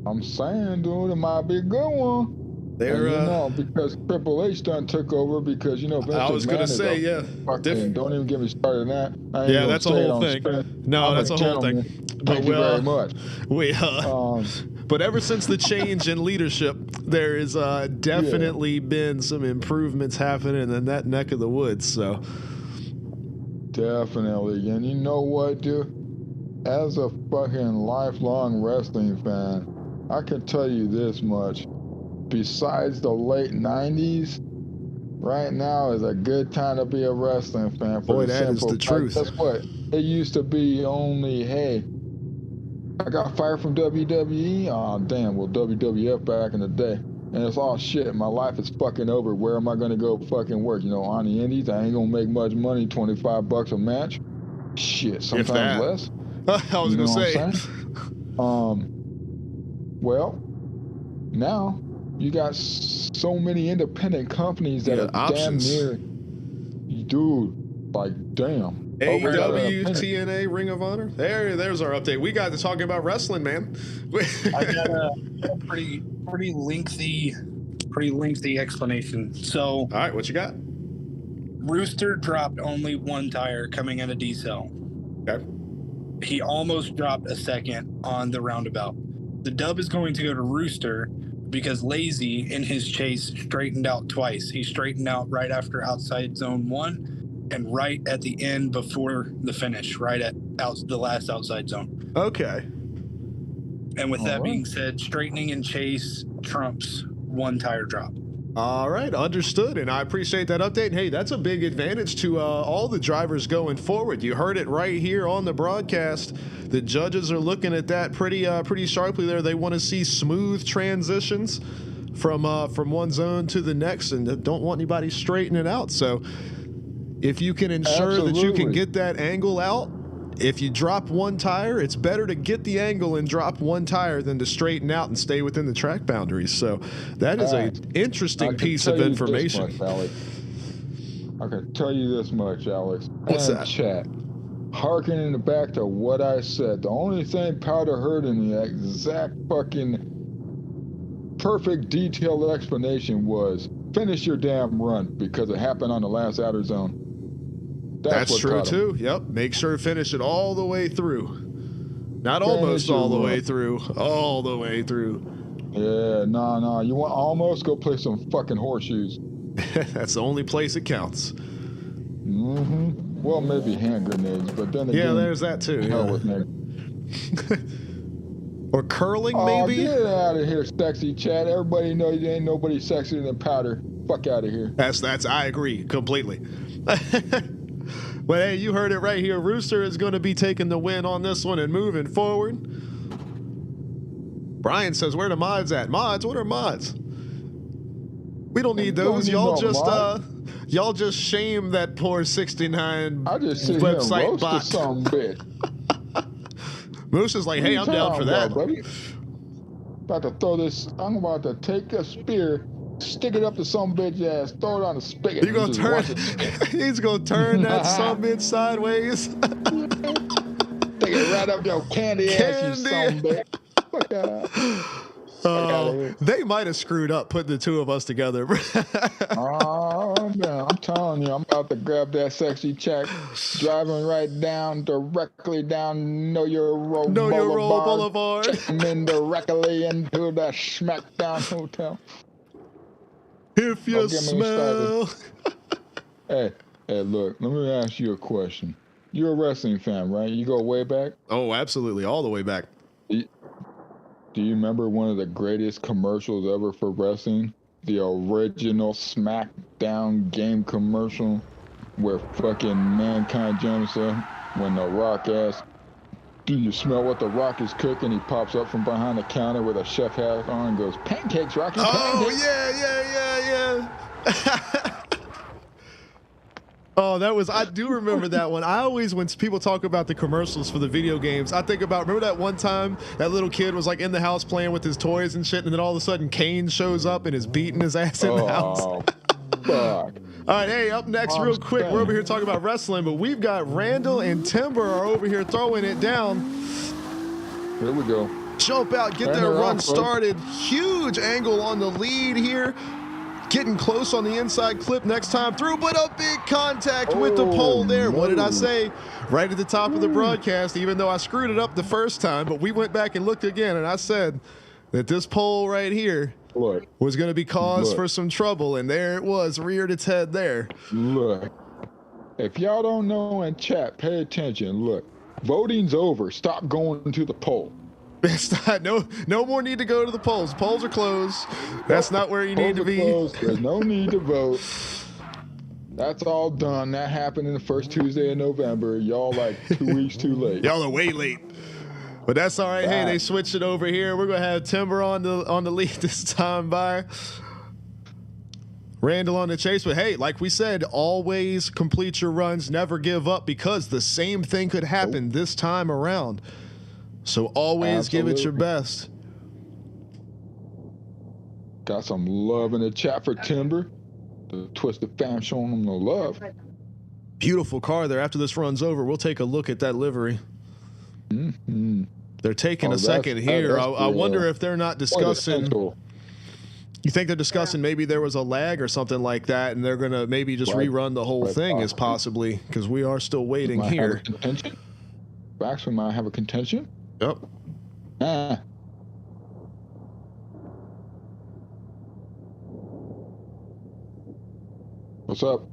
I'm saying, dude, it might be a good one. Because Triple H done took over because, you know, Vince I was going to say, don't even get me started on that. Yeah, that's a whole thing. No, that's a whole thing. Thank you very much. But ever since the change in leadership, there has definitely been some improvements happening in that neck of the woods. So definitely. And you know what, dude? As a fucking lifelong wrestling fan, I can tell you this much. Besides the late 90s, right now is a good time to be a wrestling fan. Boy, that is the truth. That's what it used to be. Only, hey, I got fired from WWE. Oh, damn. Well, WWF back in the day. And it's all shit. My life is fucking over. Where am I going to go fucking work? You know, on the indies, I ain't going to make much money. $25 a match. Shit, sometimes less. I was going to say. Well, now you got so many independent companies that are options. Damn near, dude, like, damn. AEW, TNA, Ring of Honor. There's our update. We got to talking about wrestling, man. I got a pretty lengthy explanation. So, all right, what you got? Rooster dropped only one tire coming out of D-Cell. Okay. He almost dropped a second on the roundabout. The dub is going to go to Rooster because Lazy in his chase straightened out twice. He straightened out right after outside zone 1 and right at the end before the finish, right at the last outside zone. Okay. And with that All being right. said, straightening and chase trumps one tire drop. All right, understood, and I appreciate that update. And hey, that's a big advantage to all the drivers going forward. You heard it right here on the broadcast. The judges are looking at that pretty sharply there. They want to see smooth transitions from one zone to the next, and don't want anybody straightening it out. So if you can ensure that you can Absolutely. get that angle out, if you drop one tire, it's better to get the angle and drop one tire than to straighten out and stay within the track boundaries. So that is an interesting I can piece tell of you information. This much, Alex. I can tell you this much, Alex. What's and that? Chat. Harkening back to what I said, the only thing Powder heard in the exact fucking perfect detailed explanation was finish your damn run because it happened on the last outer zone. That's what true caught him. too. Yep. Make sure to finish it all the way through. Not Finish almost your all the run. way through. All the way through. Yeah, no. You want almost go play some fucking horseshoes. That's the only place it counts. Mm-hmm. Well, maybe hand grenades, but then again, Yeah, there's that too. hell Yeah. with me. Or curling, Oh, maybe? get out of here, sexy Chad. Everybody knows you ain't nobody sexier than Powder. Fuck out of here. That's I agree completely. But hey, you heard it right here. Rooster is going to be taking the win on this one and moving forward. Brian says, where the mods at? Mods? What are mods? We don't need those. Y'all just shame that poor 69 I just sit here and website roast bot. some bitch. Moose is like, hey, I'm down for that. Buddy? About to throw this. I'm about to take a spear, stick it up to some bitch ass, throw it on the spigot. You gonna and just turn? watch it spin. He's gonna turn that summit sideways. Take it right up your candy ass, you some bitch. Fuck out. They might have screwed up putting the two of us together. Oh, man, I'm telling you, I'm about to grab that sexy check, driving right down, directly down Know Your Roll Boulevard. Check them in directly into the Smackdown Hotel. If you Don't get me smell. Hey, look, let me ask you a question. You're a wrestling fan, right? You go way back? Oh, absolutely. All the way back. Do you remember one of the greatest commercials ever for wrestling? The original SmackDown game commercial where fucking Mankind jumps up when The Rock asks, do you smell what The Rock is cooking? He pops up from behind the counter with a chef hat on and goes, pancakes, Rocky, pancakes. Oh, yeah. Oh, I do remember that one. I always, when people talk about the commercials for the video games, I think about, remember that one time that little kid was like in the house playing with his toys and shit, and then all of a sudden Kane shows up and is beating his ass in the house. Oh, fuck. All right, hey, up next, real quick, we're over here talking about wrestling, but we've got Randall and Timber are over here throwing it down. Here we go. Jump out, get their run started. Huge angle on the lead here. Getting close on the inside clip next time through, but a big contact with the pole there. No. What did I say? Right at the top of the broadcast, even though I screwed it up the first time, but we went back and looked again, and I said that this pole right here was going to be cause for some trouble, and there it was, reared its head there. Look, if y'all don't know in chat, pay attention. Look, voting's over. Stop going to the poll. No more need to go to the polls. Polls are closed. That's not where you need to be. There's no need to vote. That's all done. That happened in the first Tuesday of November. Y'all like 2 weeks too late. Y'all are way late. But that's all right. Hey, they switched it over here. We're gonna have Timber on the lead this time by Randall on the chase. But hey, like we said, always complete your runs. Never give up, because the same thing could happen this time around. So always give it your best. Got some love in the chat for Timber. The Twisted fam showing them the love. Beautiful car there. After this runs over, we'll take a look at that livery. Mm-hmm. They're taking a second here. I wonder if they're not discussing. You think they're discussing maybe there was a lag or something like that, and they're going to maybe just rerun the whole thing as possibly, because we are still waiting here. Actually, might have a contention. Yep. What's up?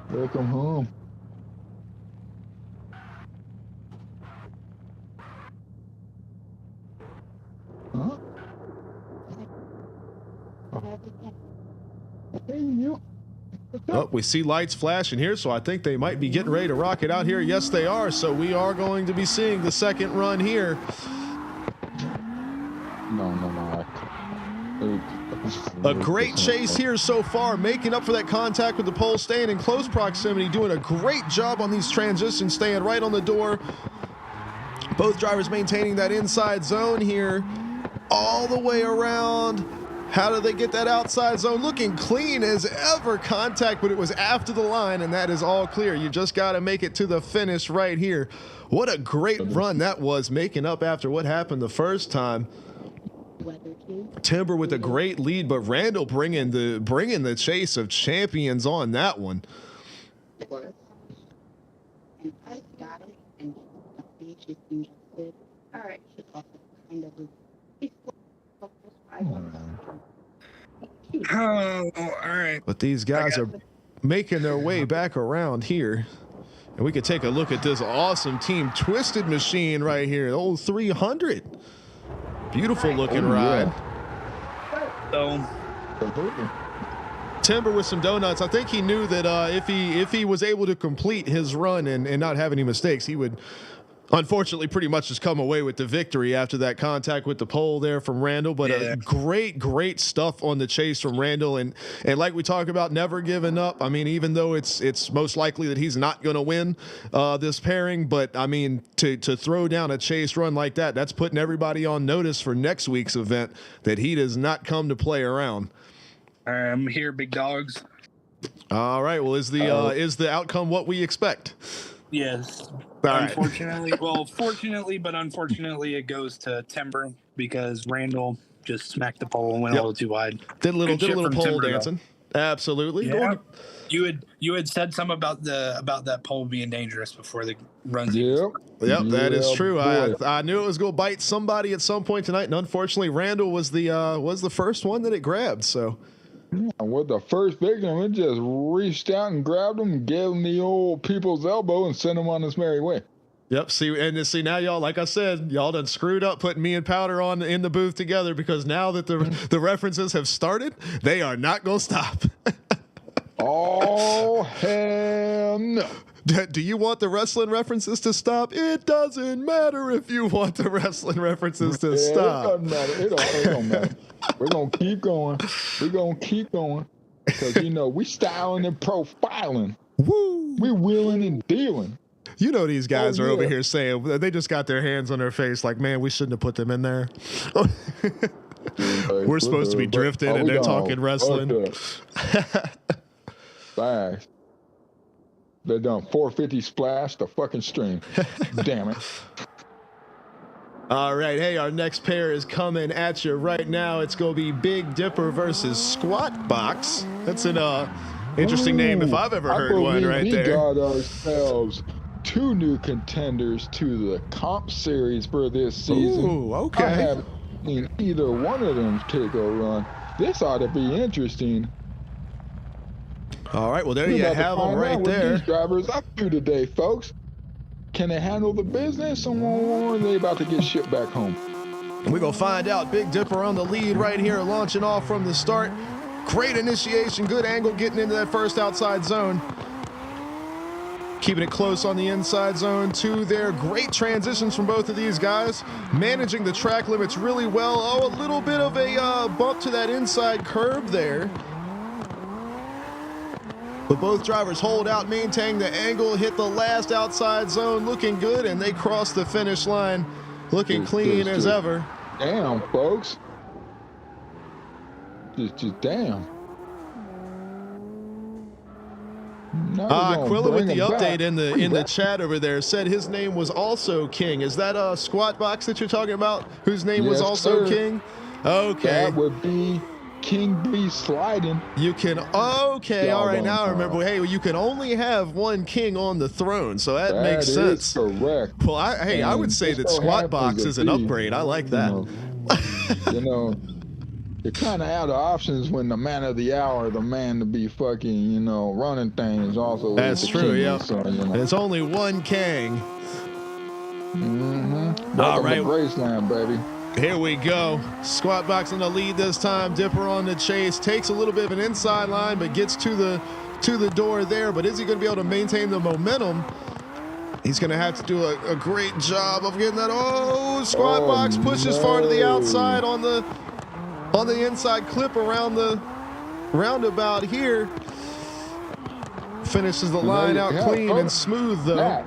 Welcome home. Oh, we see lights flashing here, so I think they might be getting ready to rock it out here. Yes, they are. So we are going to be seeing the second run here. No. A great chase here so far, making up for that contact with the pole, staying in close proximity, doing a great job on these transitions, staying right on the door. Both drivers maintaining that inside zone here all the way around. How do they get that outside zone? Looking clean as ever. Contact, but it was after the line, and that is all clear. You just got to make it to the finish right here. What a great run that was, making up after what happened the first time. Timber with a great lead, but Randall bringing the chase of champions on that one. Oh, all right. But these guys are making their way back around here. And we could take a look at this awesome team twisted machine right here. The old 300. Beautiful looking ride. So Timber with some donuts. I think he knew that if he was able to complete his run and not have any mistakes, he would unfortunately pretty much just come away with the victory after that contact with the pole there from Randall. But great stuff on the chase from Randall, and like we talk about, never giving up. I mean, even though it's most likely that he's not going to win this pairing, but I mean, to throw down a chase run like that, that's putting everybody on notice for next week's event that he does not come to play around. I'm here, big dogs. All right. Well, is the outcome what we expect? Yes. Right. Unfortunately, well, fortunately, but unfortunately, it goes to Timber because Randall just smacked the pole and went a little too wide. Did a little from pole Timber, dancing. Absolutely. Yeah. You had said something about that pole being dangerous before the runs. Yep, that is true. I knew it was going to bite somebody at some point tonight, and unfortunately, Randall was the first one that it grabbed. So. Yeah, with the first victim, it just reached out and grabbed him, gave him the old people's elbow, and sent him on his merry way. Yep. See now, y'all. Like I said, y'all done screwed up putting me and Powder on in the booth together, because now that the references have started, they are not gonna stop. Oh hell no! Do you want the wrestling references to stop? It doesn't matter if you want the wrestling references to stop. It doesn't matter. It don't matter. We're going to keep going. We're going to keep going. Because, we styling and profiling. Woo! We wheeling and dealing. These guys are over here saying, they just got their hands on their face like, man, we shouldn't have put them in there. We're supposed to be drifting and they're talking wrestling. Fast. They done 450 splash the fucking stream. Damn it. All right, hey, our next pair is coming at you right now. It's going to be Big Dipper versus Squat Box. That's an interesting name if I've ever heard one right there. We got ourselves 2 new contenders to the comp series for this season. Ooh, okay. I haven't seen either one of them take a run. This ought to be interesting. All right, well, there you have them right there. These drivers up to today, folks. Can they handle the business, or are they about to get shipped back home? We're going to find out. Big Dipper on the lead right here, launching off from the start. Great initiation, good angle getting into that first outside zone. Keeping it close on the inside zone too there. Great transitions from both of these guys. Managing the track limits really well. Oh, a little bit of a bump to that inside curb there. But both drivers hold out, maintain the angle, hit the last outside zone, looking good, and they cross the finish line looking clean as ever. Damn, folks. Just damn. Quilla with the update in the chat over there said his name was also King. Is that a Squat Box that you're talking about, whose name was also King? Okay. That would be King B sliding. You can, okay, all right, now I remember. Hey, you can only have one king on the throne, so that makes sense. That is correct. Well, I would say that Squat Box is an upgrade. I like that. You're kind of out of options when the man of the hour, the man to be fucking, running things also. That's true, king, yeah. So, There's only one king. Mm-hmm. All right. Graceland, baby. Here we go. Squat Box on the lead this time. Dipper on the chase. Takes a little bit of an inside line, but gets to the door there. But is he going to be able to maintain the momentum? He's going to have to do a great job of getting that. Oh, Squat Box pushes far to the outside on the inside clip around the roundabout here. Finishes the line out clean and smooth, though. That,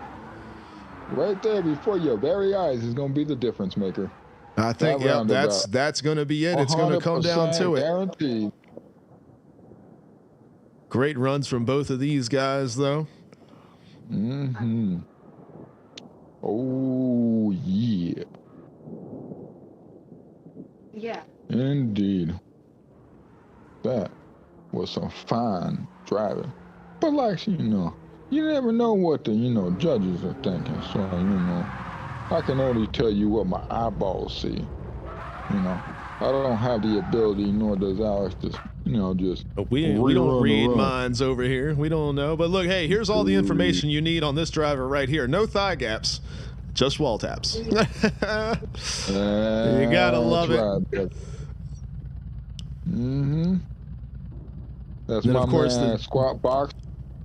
right there before your very eyes is going to be the difference maker. I think, yeah, that's going to be it. It's going to come down to it. Guaranteed. Great runs from both of these guys, though. Mm-hmm. Oh, yeah. Yeah. Indeed. That was some fine driving. But like, you never know what the, judges are thinking. So, I can only tell you what my eyeballs see. I don't have the ability, nor does Alex, just we don't read minds over here. We don't know. But look, hey, here's all the information you need on this driver right here. No thigh gaps, just wall taps. You gotta love it. Mm-hmm. That's then my of course man, the Squat Box.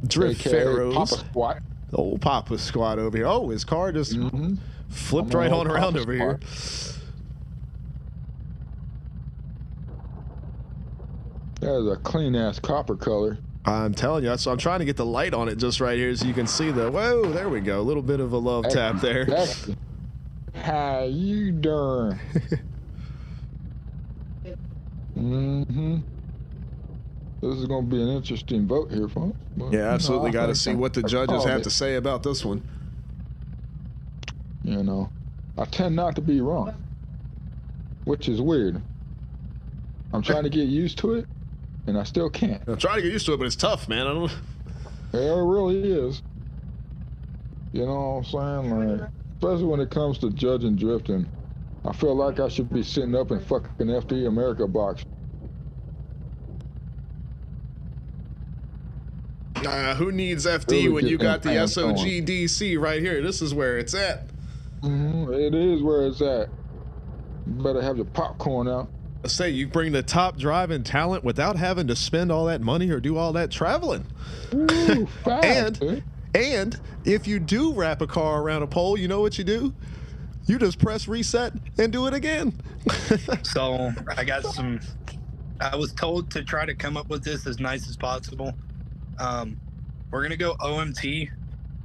Drift AKA Pharaohs. Papa Squat. The old Papa Squat over here. Oh, his car just flipped right on around over here. That is a clean ass copper color. I'm telling you, so I'm trying to get the light on it just right here so you can see the, whoa, there we go. A little bit of a love tap there. How you doing? This is going to be an interesting vote here, folks. But, yeah, absolutely. Got to see what the judges have to say about this one. I tend not to be wrong, which is weird. I'm trying to get used to it, and I still can't. I'm trying to get used to it, but it's tough, man. I don't. Yeah, it really is. You know what I'm saying? Like, especially when it comes to judging drifting, I feel like I should be sitting up in fucking FD America box. Who needs FD when you got the S.O.G DC right here? This is where it's at. It is where it's at. You better have your popcorn out. I say you bring the top driving talent without having to spend all that money or do all that traveling. Ooh, fast, and if you do wrap a car around a pole, you know what you do? You just press reset and do it again. So I was told to try to come up with this as nice as possible. We're going to go OMT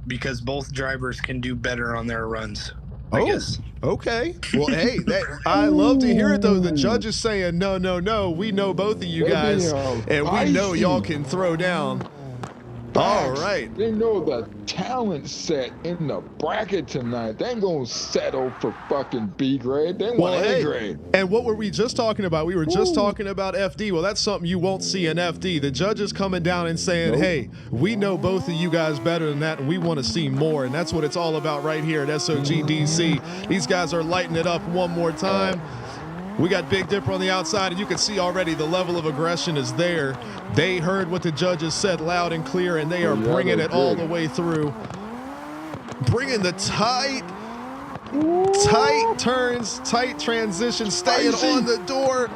because both drivers can do better on their runs. I guess. Okay. Well, hey, I love to hear it, though. The judge is saying, no, we know both of you guys, and we know y'all can throw down. All right. They know the talent set in the bracket tonight. They ain't gonna settle for fucking B grade. They want A grade. And what were we just talking about? We were just talking about FD. Well, that's something you won't see in FD. The judge is coming down and saying, hey, we know both of you guys better than that, and we want to see more. And that's what it's all about right here at S.O.G DC. These guys are lighting it up one more time. We got Big Dipper on the outside, and you can see already the level of aggression is there. They heard what the judges said loud and clear, and they are bringing it all the way through. Bringing the tight turns, tight transition, staying on the door,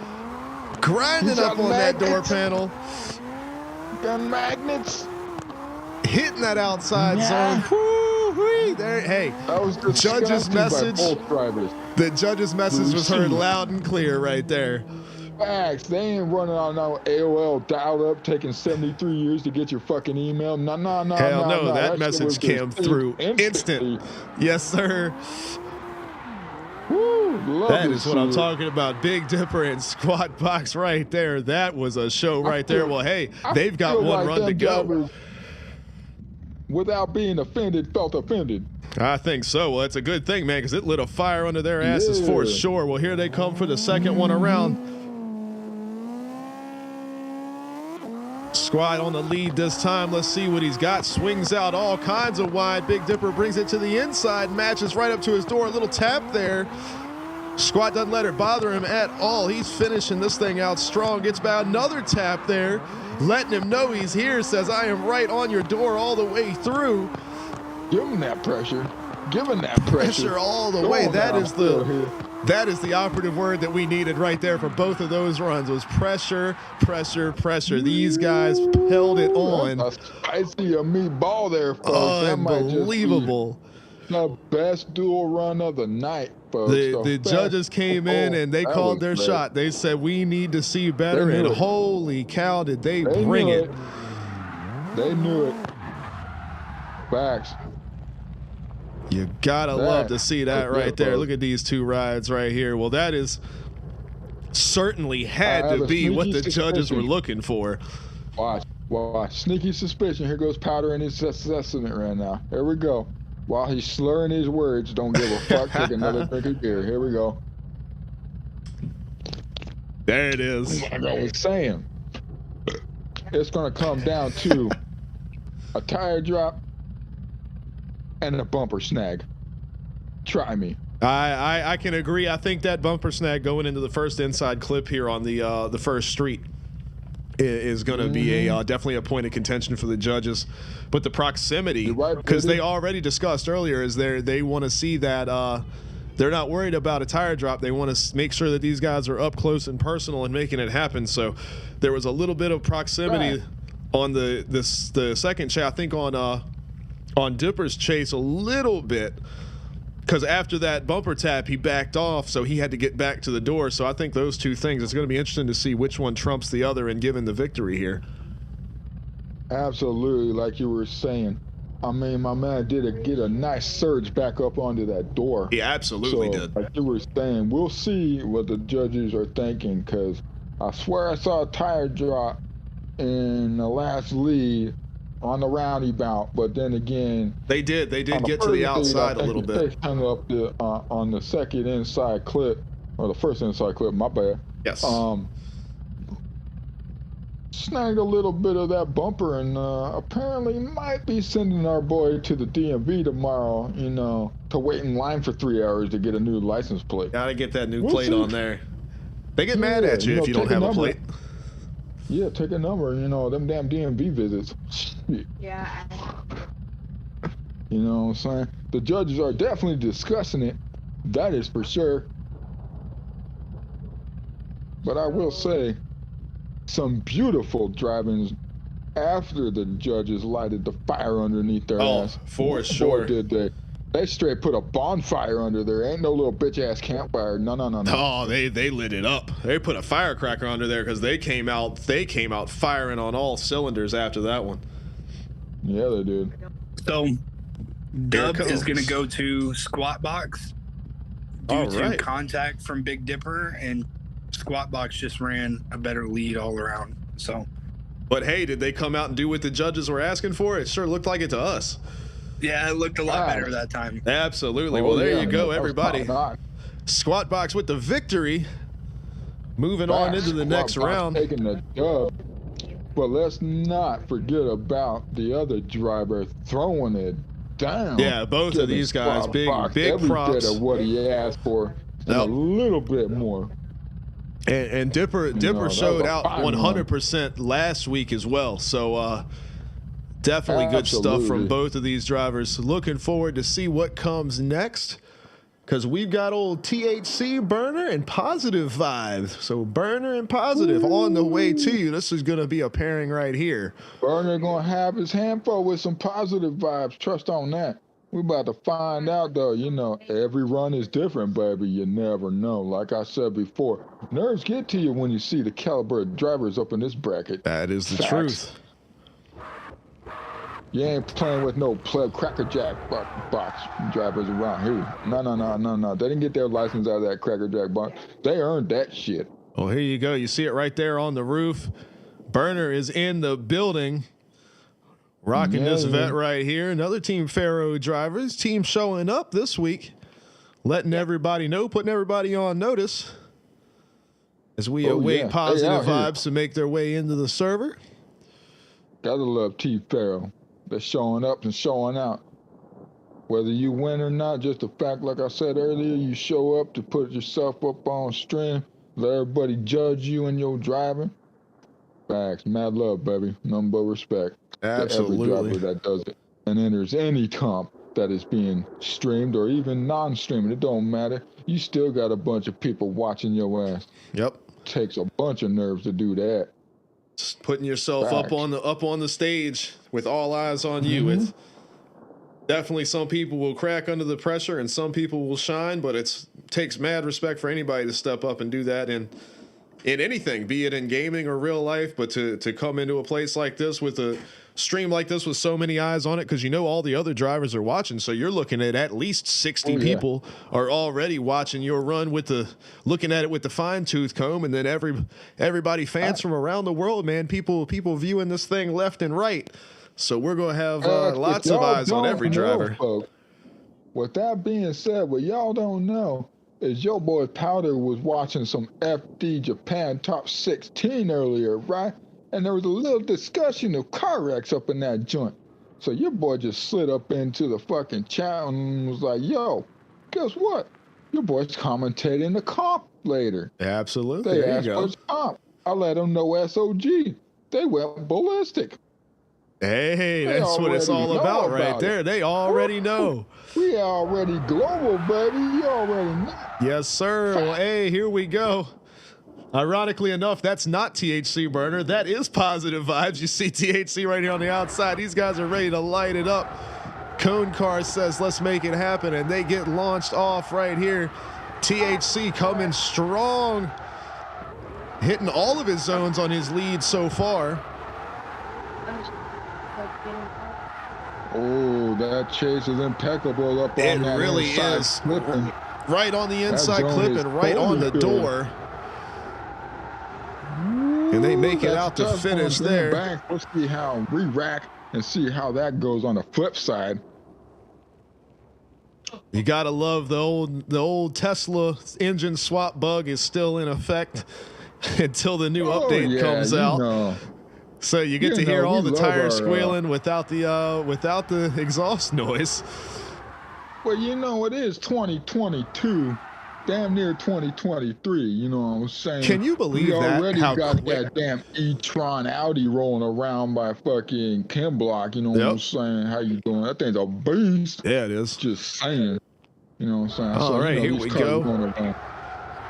grinding up on that door panel. Got magnets. Hitting that outside zone. Woo-wee. There, hey, that was the judge's message. The judge's message was heard loud and clear right there. Facts. They ain't running on no AOL dial up taking 73 years to get your fucking email. No. Hell no, that message came through instant. Yes, sir. Woo, that is what I'm talking about. Big Dipper and Squat Box right there. That was a show right there. Well, hey, they've got one run to go. Without being offended, felt offended. I think so. Well, it's a good thing, man, because it lit a fire under their asses for sure. Well, here they come for the second one around. Squad on the lead this time. Let's see what he's got. Swings out all kinds of wide. Big Dipper brings it to the inside. Matches right up to his door. A little tap there. Squad doesn't let it bother him at all. He's finishing this thing out strong. Gets about another tap there. Letting him know he's here. Says, I am right on your door all the way through. Give him that pressure. giving that pressure all the Come way. on That now, is still here. that is the operative word that we needed right there for both of those runs. Was pressure, pressure, pressure. These guys held it on. That's a spicy meatball there, folks. That might just be Unbelievable. the best dual run of the night, folks. The judges came in and they that called was their great. shot. They said, we need to see better. They knew And it. holy cow, did they They bring knew it. They knew it. Facts. You gotta love to see that right there. Look at these two rides right here. Well, that is certainly had to be what the judges were looking for. Watch. Sneaky suspicion. Here goes Powder in his assessment right now. Here we go. While he's slurring his words, don't give a fuck. Take another drink of beer. Here we go. There it is. Like I was saying, it's going to come down to a tire drop and a bumper snag. Try me. I can agree. I think that bumper snag going into the first inside clip here on the first street is going to be a definitely a point of contention for the judges. But the proximity, because they already discussed earlier, is they want to see that they're not worried about a tire drop. They want to make sure that these guys are up close and personal and making it happen. So there was a little bit of proximity on the second chase. I think on Dipper's chase a little bit, because after that bumper tap, he backed off, so he had to get back to the door. So I think those two things, it's going to be interesting to see which one trumps the other and given the victory here. Absolutely, like you were saying. I mean, my man did get a nice surge back up onto that door. He absolutely did. Like you were saying, we'll see what the judges are thinking, because I swear I saw a tire drop in the last lead on the roundabout, but then again, they did get to the outside a little bit. They hung up on the second inside clip, or the first inside clip, my bad. Yes. Snagged a little bit of that bumper, and apparently might be sending our boy to the DMV tomorrow, to wait in line for 3 hours to get a new license plate. Gotta get that new plate on there. They get mad at you if you don't have a plate. Yeah, take a number, them damn DMV visits. Yeah. You know what I'm saying? The judges are definitely discussing it. That is for sure. But I will say, some beautiful driving after the judges lighted the fire underneath their ass. For sure. Boy, did they. They straight put a bonfire under there. Ain't no little bitch ass campfire. No. Oh, they lit it up. They put a firecracker under there because they came out firing on all cylinders after that one. Yeah, they did. So Dub is going to go to Squat Box due to contact from Big Dipper, and Squat Box just ran a better lead all around. So, but hey, did they come out and do what the judges were asking for? It sure looked like it to us. Yeah, it looked a lot better that time. Absolutely. Well, there you go, everybody. Squat Box with the victory. Moving on into the next round. Taking the dub. But let's not forget about the other driver throwing it down. Yeah, both of these guys, big props. Every bit of what he asked for, and a little bit more. And Dipper showed out 100% last week as well. So definitely good stuff from both of these drivers. Looking forward to see what comes next, because we've got old THC Burner and Positive Vibes. So Burner and Positive on the way to you. This is going to be a pairing right here. Burner going to have his handful with some positive vibes. Trust on that. We about to find out, though. Every run is different, baby. You never know. Like I said before, nerves get to you when you see the caliber of drivers up in this bracket. That is the truth. You ain't playing with no pleb crackerjack box drivers around here. No. They didn't get their license out of that crackerjack box. They earned that shit. Well, here you go. You see it right there on the roof. Burner is in the building. Rocking this vet right here. Another Team Pharaoh drivers. Team showing up this week. Letting everybody know. Putting everybody on notice. As we await Positive Vibes to make their way into the server. Gotta love Team Pharaoh. They're showing up and showing out. Whether you win or not, just the fact, like I said earlier, you show up to put yourself up on stream. Let everybody judge you and your driving. Facts. Mad love, baby. Nothing but respect. Absolutely. To every driver that does it and enters any comp that is being streamed or even non-streaming. It don't matter. You still got a bunch of people watching your ass. Yep. Takes a bunch of nerves to do that. Just putting yourself up on the stage with all eyes on you. It's definitely, some people will crack under the pressure and some people will shine, but it takes mad respect for anybody to step up and do that in anything, be it in gaming or real life. But to come into a place like this with a stream like this with so many eyes on it, because you know all the other drivers are watching, so you're looking at least 60 people are already watching your run looking at it with the fine-tooth comb, and then everybody, fans from around the world, man, people viewing this thing left and right. So we're gonna have lots of eyes on every driver. Folks, with that being said, what y'all don't know is your boy Powder was watching some FD Japan Top 16 earlier, right? And there was a little discussion of CarX up in that joint. So your boy just slid up into the fucking chat and was like, yo, guess what? Your boy's commentating the comp later. Absolutely. They asked for his comp. I let them know S.O.G. They went ballistic. Hey, that's what it's all about right there. They already know. We already global, baby. You already know. Yes, sir. Well, hey, here we go. Ironically enough, that's not THC Burner. That is Positive Vibes. You see THC right here on the outside. These guys are ready to light it up. Cone Car says, let's make it happen. And they get launched off right here. THC coming strong. Hitting all of his zones on his lead so far. Oh, that chase is impeccable up on that really inside is. clipping. Right on the inside clipping, right on the door. And they make it out to finish there. Back. Let's see how re-rack and see how that goes on the flip side. You gotta love the old Tesla engine swap bug is still in effect until the new update comes out. Know. So you get to hear all the tires squealing without the exhaust noise. Well, you know, it is 2022. Damn near 2023, you know what I'm saying? Can you believe that? We already got that damn e-tron Audi rolling around by fucking Kim Block, you know what I'm saying? How you doing? That thing's a beast. Yeah, it is. Just saying. You know what I'm saying? All right, here we go.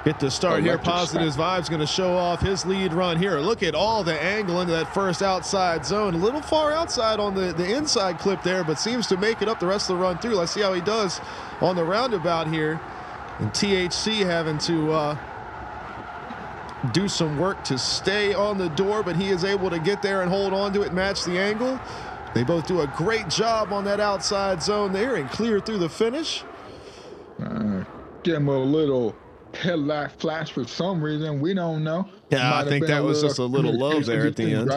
Get the start here. Positive Vibes going to show off his lead run here. Look at all the angle into that first outside zone. A little far outside on the inside clip there, but seems to make it up the rest of the run through. Let's see how he does on the roundabout here. And THC having to do some work to stay on the door, but he is able to get there and hold on to it, match the angle. They both do a great job on that outside zone there and clear through the finish. Give him a little headlight flash for some reason. We don't know. Yeah, I think that was just a little love there at the end.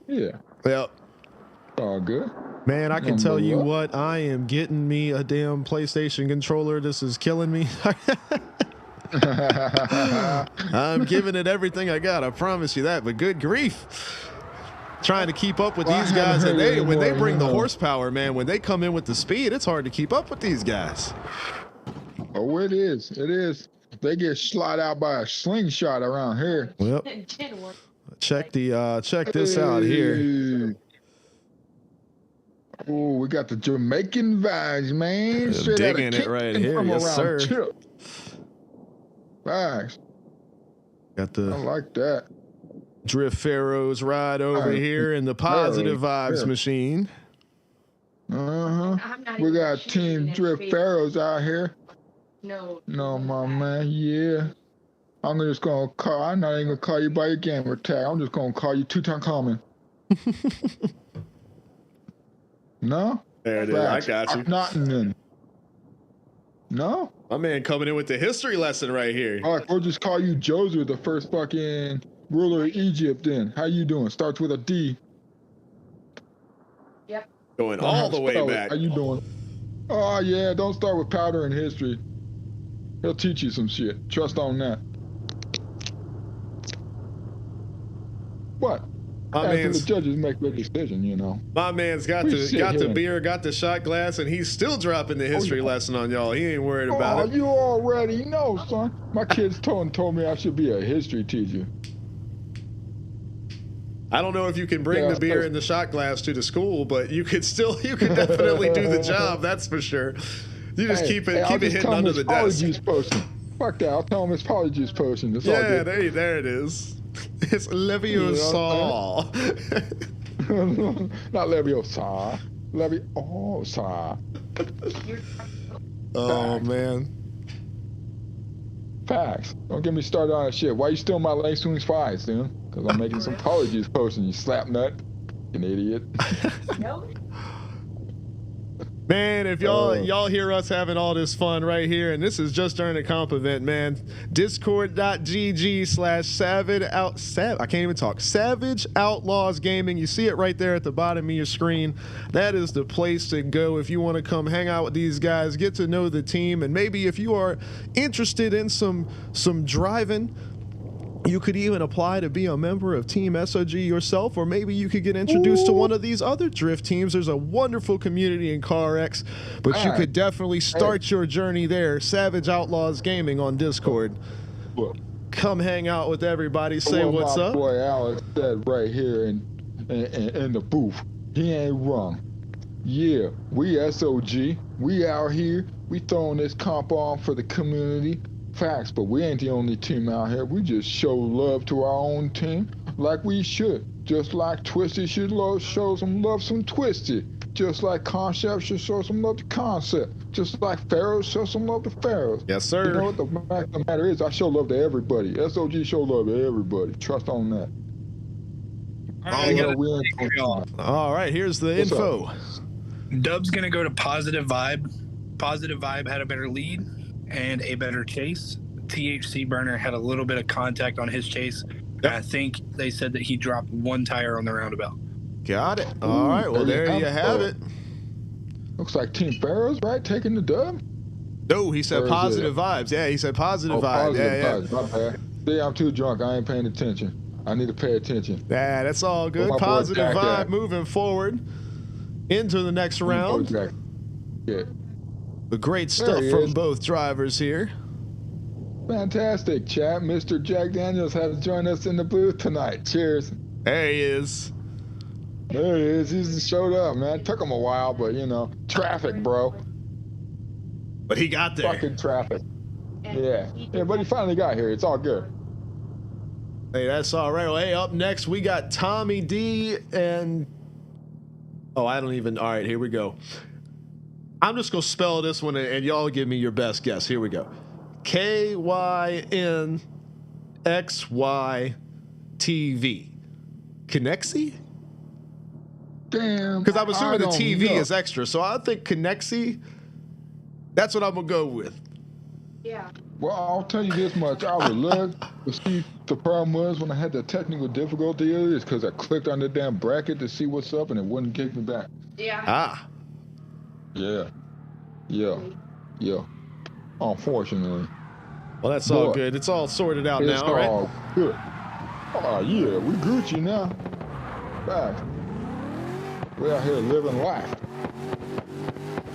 Yeah. Yep. All good. Man, I can tell you what, I am getting me a damn PlayStation controller. This is killing me. I'm giving it everything I got. I promise you that. But good grief. Trying to keep up with these guys. And when they bring the horsepower, man, when they come in with the speed, it's hard to keep up with these guys. Oh, it is. It is. They get slid out by a slingshot around here. Yep. Check this out here. Oh, we got the Jamaican vibes, man. Digging it right here, yes, sir. Vibes. Got the I like that. Drift Pharaohs ride over here in the Positive Vibes machine. We got Team Drift Pharaohs out here. No, my man. Yeah. I'm just gonna call. I'm not even gonna call you by your gamer tag. I'm just gonna call you Tutankhamun. No? There it is. I got you. Nothing. No? My man coming in with the history lesson right here. All right, we'll just call you Djoser, the first fucking ruler of Egypt then. How you doing? Starts with a D. Yep. Going all the way back. How you doing? Oh, yeah, don't start with powder in history. He'll teach you some shit. Trust on that. What? After the judges make their decision, you know. My man's got the beer, got the shot glass, and he's still dropping the history lesson on y'all. He ain't worried about it. You already know, son. My kids told me I should be a history teacher. I don't know if you can bring the beer in the shot glass to the school, but you could definitely do the job. That's for sure. You just keep it hidden under the desk. Juice potion. Fuck that. I'll tell him it's polyjuice potion. It's all Yeah, good. there it is. It's Leviosa. Not Leviosa. Leviosa. Oh, man. Facts. Don't get me started on that shit. Why you stealing my Lane Swings 5s, dude? Because I'm making some polyjuice potion, you slap nut. You idiot. Man, if y'all hear us having all this fun right here, and this is just during the comp event, man, Savage Outlawz Gaming. You see it right there at the bottom of your screen. That is the place to go if you want to come hang out with these guys, get to know the team, and maybe if you are interested in some driving, you could even apply to be a member of Team S.O.G yourself, or maybe you could get introduced to one of these other drift teams. There's a wonderful community in CarX, but you could definitely start your journey there. Savage Outlawz Gaming on Discord. Come hang out with everybody. Say what's up. Boy Alex said right here in the booth. He ain't wrong. Yeah, we S.O.G. We out here. We throwing this comp on for the community. Facts, but we ain't the only team out here. We just show love to our own team like we should. Just like Twisted should show some love some Twisted. Just like Concept should show some love to Concept. Just like Pharaohs show some love to Pharaohs. Yes, sir. You know what the fact of the matter is? I show love to everybody. S.O.G. show love to everybody. Trust on that. All right, here's the info. Dub's going to go to Positive Vibe. Positive Vibe had a better lead and a better chase. THC Burner had a little bit of contact on his chase. Yep. I think they said that he dropped one tire on the roundabout. Got it. All right, well, there you have it. Looks like Team Pharaohs, right? Taking the dub? No, he said Positive Vibes. Yeah, he said Positive Vibes. Vibes. My bad. See, I'm too drunk. I ain't paying attention. I need to pay attention. Yeah, that's all good. Positive Vibe moving forward into the next round. Yeah. The great stuff from both drivers here. Fantastic, chat. Mr. Jack Daniels has joined us in the booth tonight. Cheers. There he is. There he is. He's showed up, man. Took him a while, but you know, traffic, bro. But he got there. Fucking traffic. Yeah, but he finally got here. It's all good. Hey, that's all right. Well, hey, up next we got Tommy D and all right, here we go. I'm just gonna spell this one and y'all give me your best guess. Here we go. KYNXYTV. Connexy? Damn. Because I'm assuming the TV is extra, so I think Connexy. That's what I'm gonna go with. Yeah. Well, I'll tell you this much. I would love to see the problem was when I had the technical difficulty is because I clicked on the damn bracket to see what's up and it wouldn't kick me back. Yeah. Ah. Yeah. Unfortunately. Well, that's all good. It's all sorted out now, right? It's all good. Oh, yeah. We Gucci now. Back. We're out here living life.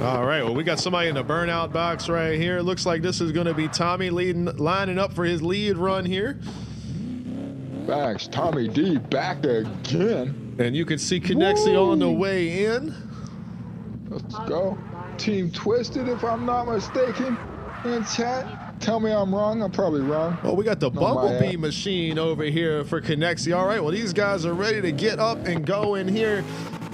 All right. Well, we got somebody in the burnout box right here. Looks like this is going to be Tommy lining up for his lead run here. Facts. Tommy D back again. And you can see Connexy on the way in. Let's go. Team Twisted, if I'm not mistaken, in chat. Tell me I'm wrong. I'm probably wrong. Well, we got the Bumblebee machine over here for Connexy. All right, well, these guys are ready to get up and go in here.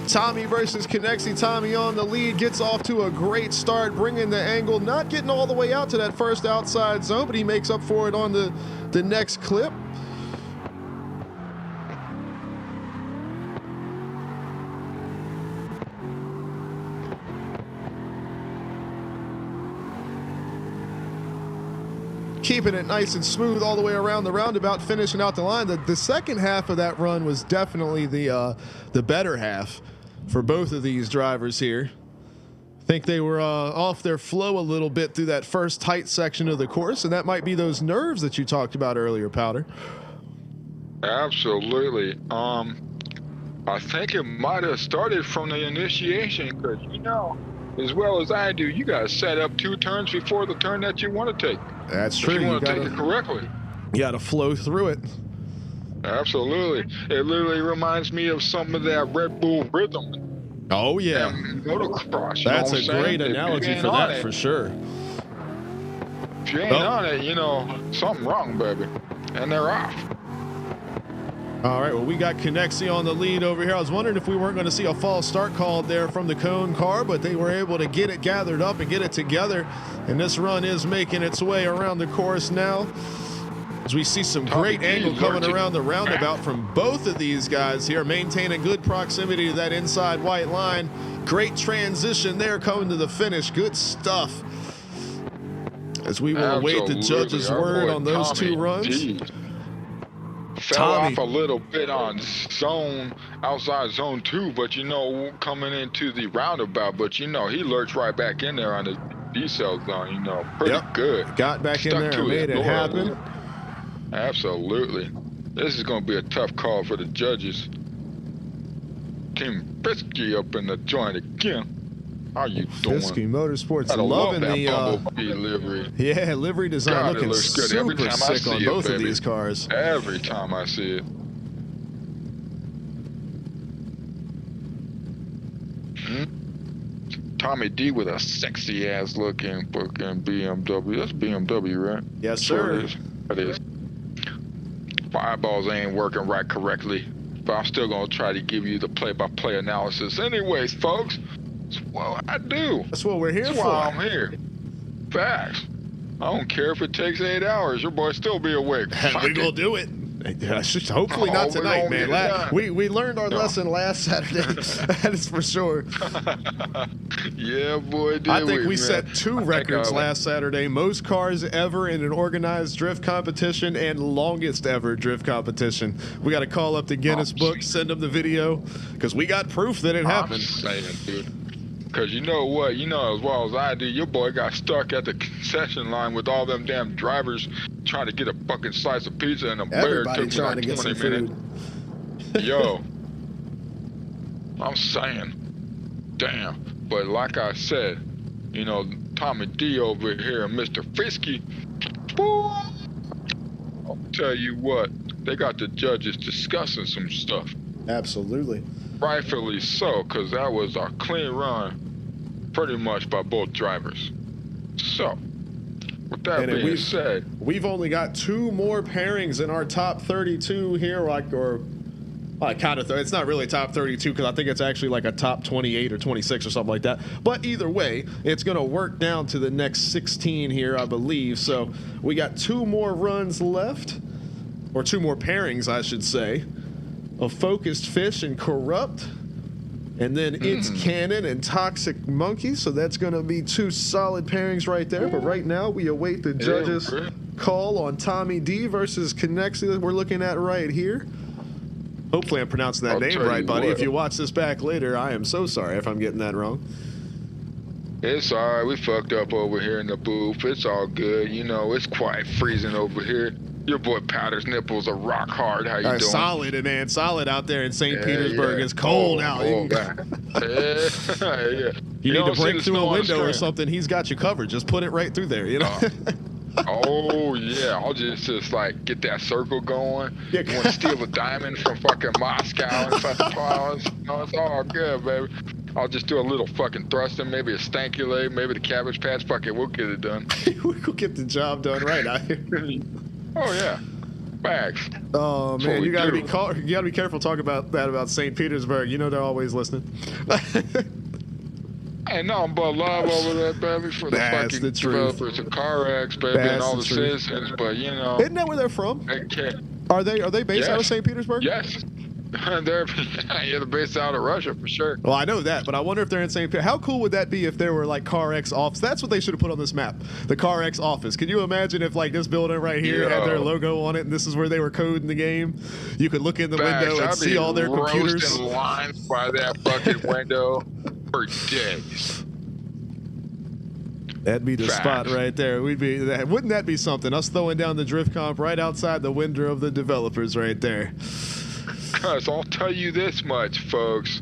Tommy versus Connexy. Tommy on the lead, gets off to a great start, bringing the angle, not getting all the way out to that first outside zone, but he makes up for it on the next clip. Keeping it nice and smooth all the way around the roundabout, finishing out the line. The second half of that run was definitely the better half for both of these drivers here. I think they were off their flow a little bit through that first tight section of the course, and that might be those nerves that you talked about earlier, Powder. Absolutely. I think it might have started from the initiation because, you know, as well as I do, you got to set up 2 turns before the turn that you want to take. That's true. You want to take it correctly. You got to flow through it. Absolutely. It literally reminds me of some of that Red Bull rhythm Oh yeah, and motocross. You know that's what a I'm saying? great If you analogy ain't for on that it, for sure. if you ain't Well, on it, you know, something wrong, baby. And they're off. all right, well, we got Connexi on the lead over here. I was wondering if we weren't going to see a false start called there from the Cone car, but they were able to get it gathered up and get it together. And this run is making its way around the course now, as we see some great angle coming around the roundabout from both of these guys here, maintaining good proximity to that inside white line. Great transition there coming to the finish. Good stuff. As we will await the judge's word on those two runs. Fell off a little bit on outside zone 2, but you know, coming into the roundabout, but you know, he lurched right back in there on the D-cell zone, you know, pretty good. Got back in there and made it happen. Absolutely. This is going to be a tough call for the judges. Team Fisky up in the joint again. How you doing? Fisky Motorsports loving the Bumblebee livery. Yeah, livery design. God, looking super sick on both of these cars. Every time I see it. Tommy D with a sexy ass looking fucking BMW. That's BMW, right? Yes, sir. It is. My eyeballs ain't working right correctly, but I'm still gonna try to give you the play-by-play analysis. Anyways, folks, that's what I do. That's what we're here that's for. Why I'm here. Facts. I don't care if it takes 8 hours. Your boy still be awake. We're gonna do it. Hopefully not tonight, man. We learned our lesson last Saturday. That is for sure. Yeah, boy. I think we set 2 records last Saturday: most cars ever in an organized drift competition and longest ever drift competition. We got to call up the Guinness book, send them the video, because we got proof that it happened. I'm saying, dude. Because you know what? You know as well as I do, your boy got stuck at the concession line with all them damn drivers trying to get a fucking slice of pizza, and a bear took me like 20 minutes. Yo. I'm saying. Damn. But like I said, you know, Tommy D over here and Mr. Fisky, I'll tell you what, they got the judges discussing some stuff. Absolutely. Rightfully so, because that was a clean run pretty much by both drivers. So, with that being said, we've only got 2 more pairings in our top 32 here, it's not really top 32 because I think it's actually like a top 28 or 26 or something like that. But either way, it's going to work down to the next 16 here, I believe. So we got 2 more runs left, or 2 more pairings, I should say, of Focused Fish and Corrupt. And then It's Cannon and Toxic Monkey. So that's going to be 2 solid pairings right there. But right now, we await the judges' call on Tommy D versus Connexi that we're looking at right here. Hopefully I'm pronouncing that name right, buddy. If you watch this back later, I am so sorry if I'm getting that wrong. It's all right. We fucked up over here in the booth. It's all good. You know, it's quite freezing over here. Your boy Powder's nipples are rock hard. How you doing? Solid, man. Solid out there in St. Petersburg. It's cold out. Yeah. You need to break through a window or something. He's got you covered. Just put it right through there, you know? Oh, yeah. I'll just like get that circle going. You want to steal a diamond from fucking Moscow and fucking flowers? No, it's all good, baby. I'll just do a little fucking thrusting, maybe a stankulate, maybe the cabbage patch. Fuck it, we'll get it done. We'll get the job done right out here. Oh yeah, bags. Oh man, you gotta be careful talking about that about St. Petersburg. You know they're always listening. Ain't nothing but love over there, baby, for the fucking developers of CarX, baby, and all the citizens. But you know, isn't that where they're from? Are they based out of St. Petersburg? Yes. They're based out of Russia for sure. Well, I know that, but I wonder if they're in St. Petersburg. How cool would that be if there were like CarX office? That's what they should have put on this map. The CarX office. Can you imagine if like this building right here had their logo on it, and this is where they were coding the game? You could look in the window and see all their computers. Roasting lines by that fucking window for days. That'd be the spot right there. Wouldn't that be something? Us throwing down the drift comp right outside the window of the developers right there. Because I'll tell you this much, folks.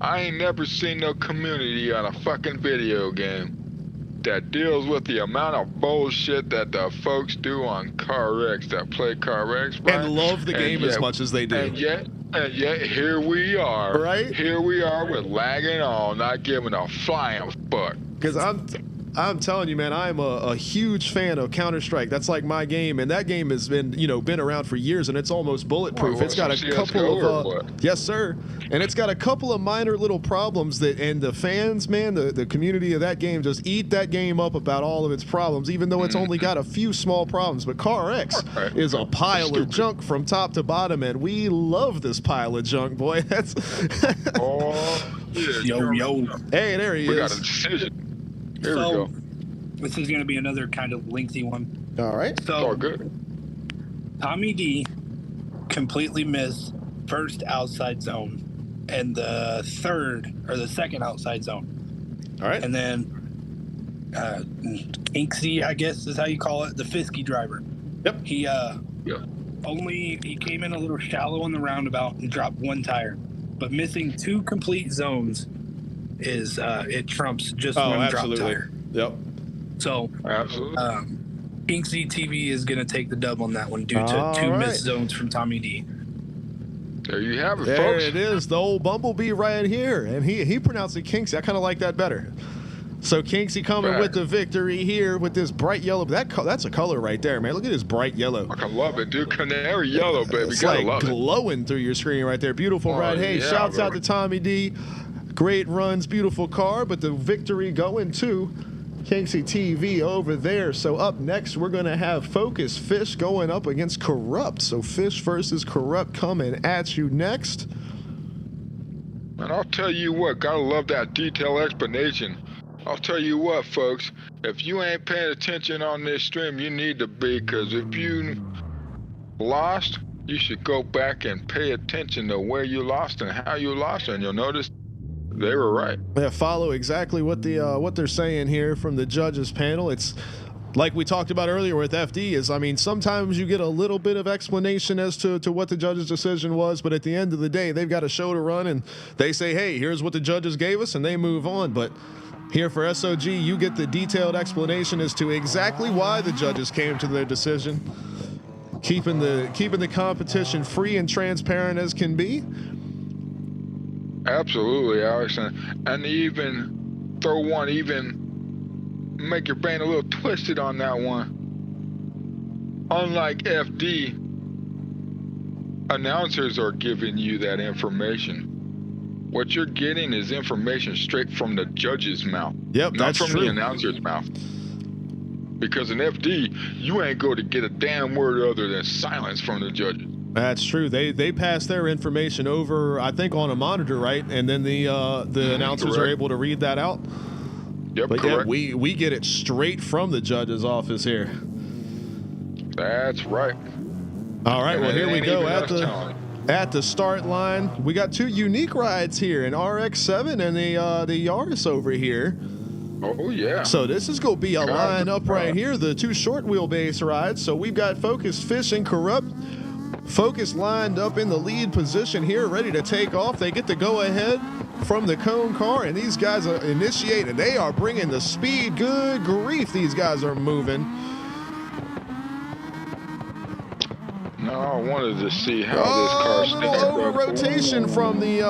I ain't never seen no community on a fucking video game that deals with the amount of bullshit that the folks do on CarX that play CarX, Brian, And love the game as much as they do. And yet here we are. Right? Here we are with lagging on, not giving a flying fuck. Because I'm telling you, man, I'm a huge fan of Counter-Strike. That's like my game, and that game has been around for years, and it's almost bulletproof. It's got a couple of yes, sir, and it's got a couple of minor little problems and the fans, man, the community of that game just eat that game up about all of its problems, even though it's only got a few small problems. But CarX is a pile of junk from top to bottom, and we love this pile of junk, boy. That's oh yeah, yo. Hey, there he is. We got a decision. Here we go. This is going to be another kind of lengthy one. All right. It's all good. Tommy D completely missed first outside zone and the second outside zone. All right. And then Inksy, I guess is how you call it, the Fisky driver. Yep. He came in a little shallow on the roundabout and dropped one tire, but missing two complete zones is it trumps just one drop tire. Yep. So absolutely. Inksy TV is going to take the dub on that one due to two missed zones from Tommy D. There you have it, there folks. There it is, the old Bumblebee right here, and he pronounced it Kinksy. I kind of like that better. So Kinksy coming with the victory here with this bright yellow. That's a color right there, man. Look at this bright yellow. I can love it, dude. Canary yellow, baby. It's Gotta like love glowing through your screen right there. Beautiful ride. Hey, yeah, shouts out to Tommy D. Great runs, beautiful car, but the victory going to Kinksy TV over there. So up next, we're going to have Focus Fish going up against Corrupt. So Fish versus Corrupt coming at you next. And I'll tell you what, gotta love that detailed explanation. I'll tell you what, folks, if you ain't paying attention on this stream, you need to be, because if you lost, you should go back and pay attention to where you lost and how you lost, and you'll notice they were right. Yeah, follow exactly what they're saying here from the judges panel. It's like we talked about earlier with FD is, I mean, sometimes you get a little bit of explanation as to what the judge's decision was, but at the end of the day, they've got a show to run, and they say, hey, here's what the judges gave us, and they move on. But here for S.O.G, you get the detailed explanation as to exactly why the judges came to their decision, keeping the competition free and transparent as can be. Absolutely, Alex, and even throw one, even make your brain a little twisted on that one. Unlike FD, announcers are giving you that information. What you're getting is information straight from the judge's mouth. Yep, not that's from true. The announcer's mouth. Because in FD, you ain't going to get a damn word other than silence from the judges. That's true. They pass their information over, I think, on a monitor, right? And then the announcers are able to read that out. Yep, but correct. Yeah, we get it straight from the judge's office here. That's right. All right, well, here we go at the start line. We got two unique rides here, an RX-7 and the Yaris over here. Oh, yeah. So this is going to be a lineup right here, the two short wheelbase rides. So we've got Focus, Fish, and Corrupt. Focus lined up in the lead position here, ready to take off. They get the go-ahead from the cone car, and these guys are initiating. They are bringing the speed. Good grief, these guys are moving. No, I wanted to see how this car stands up. A little over-rotation from the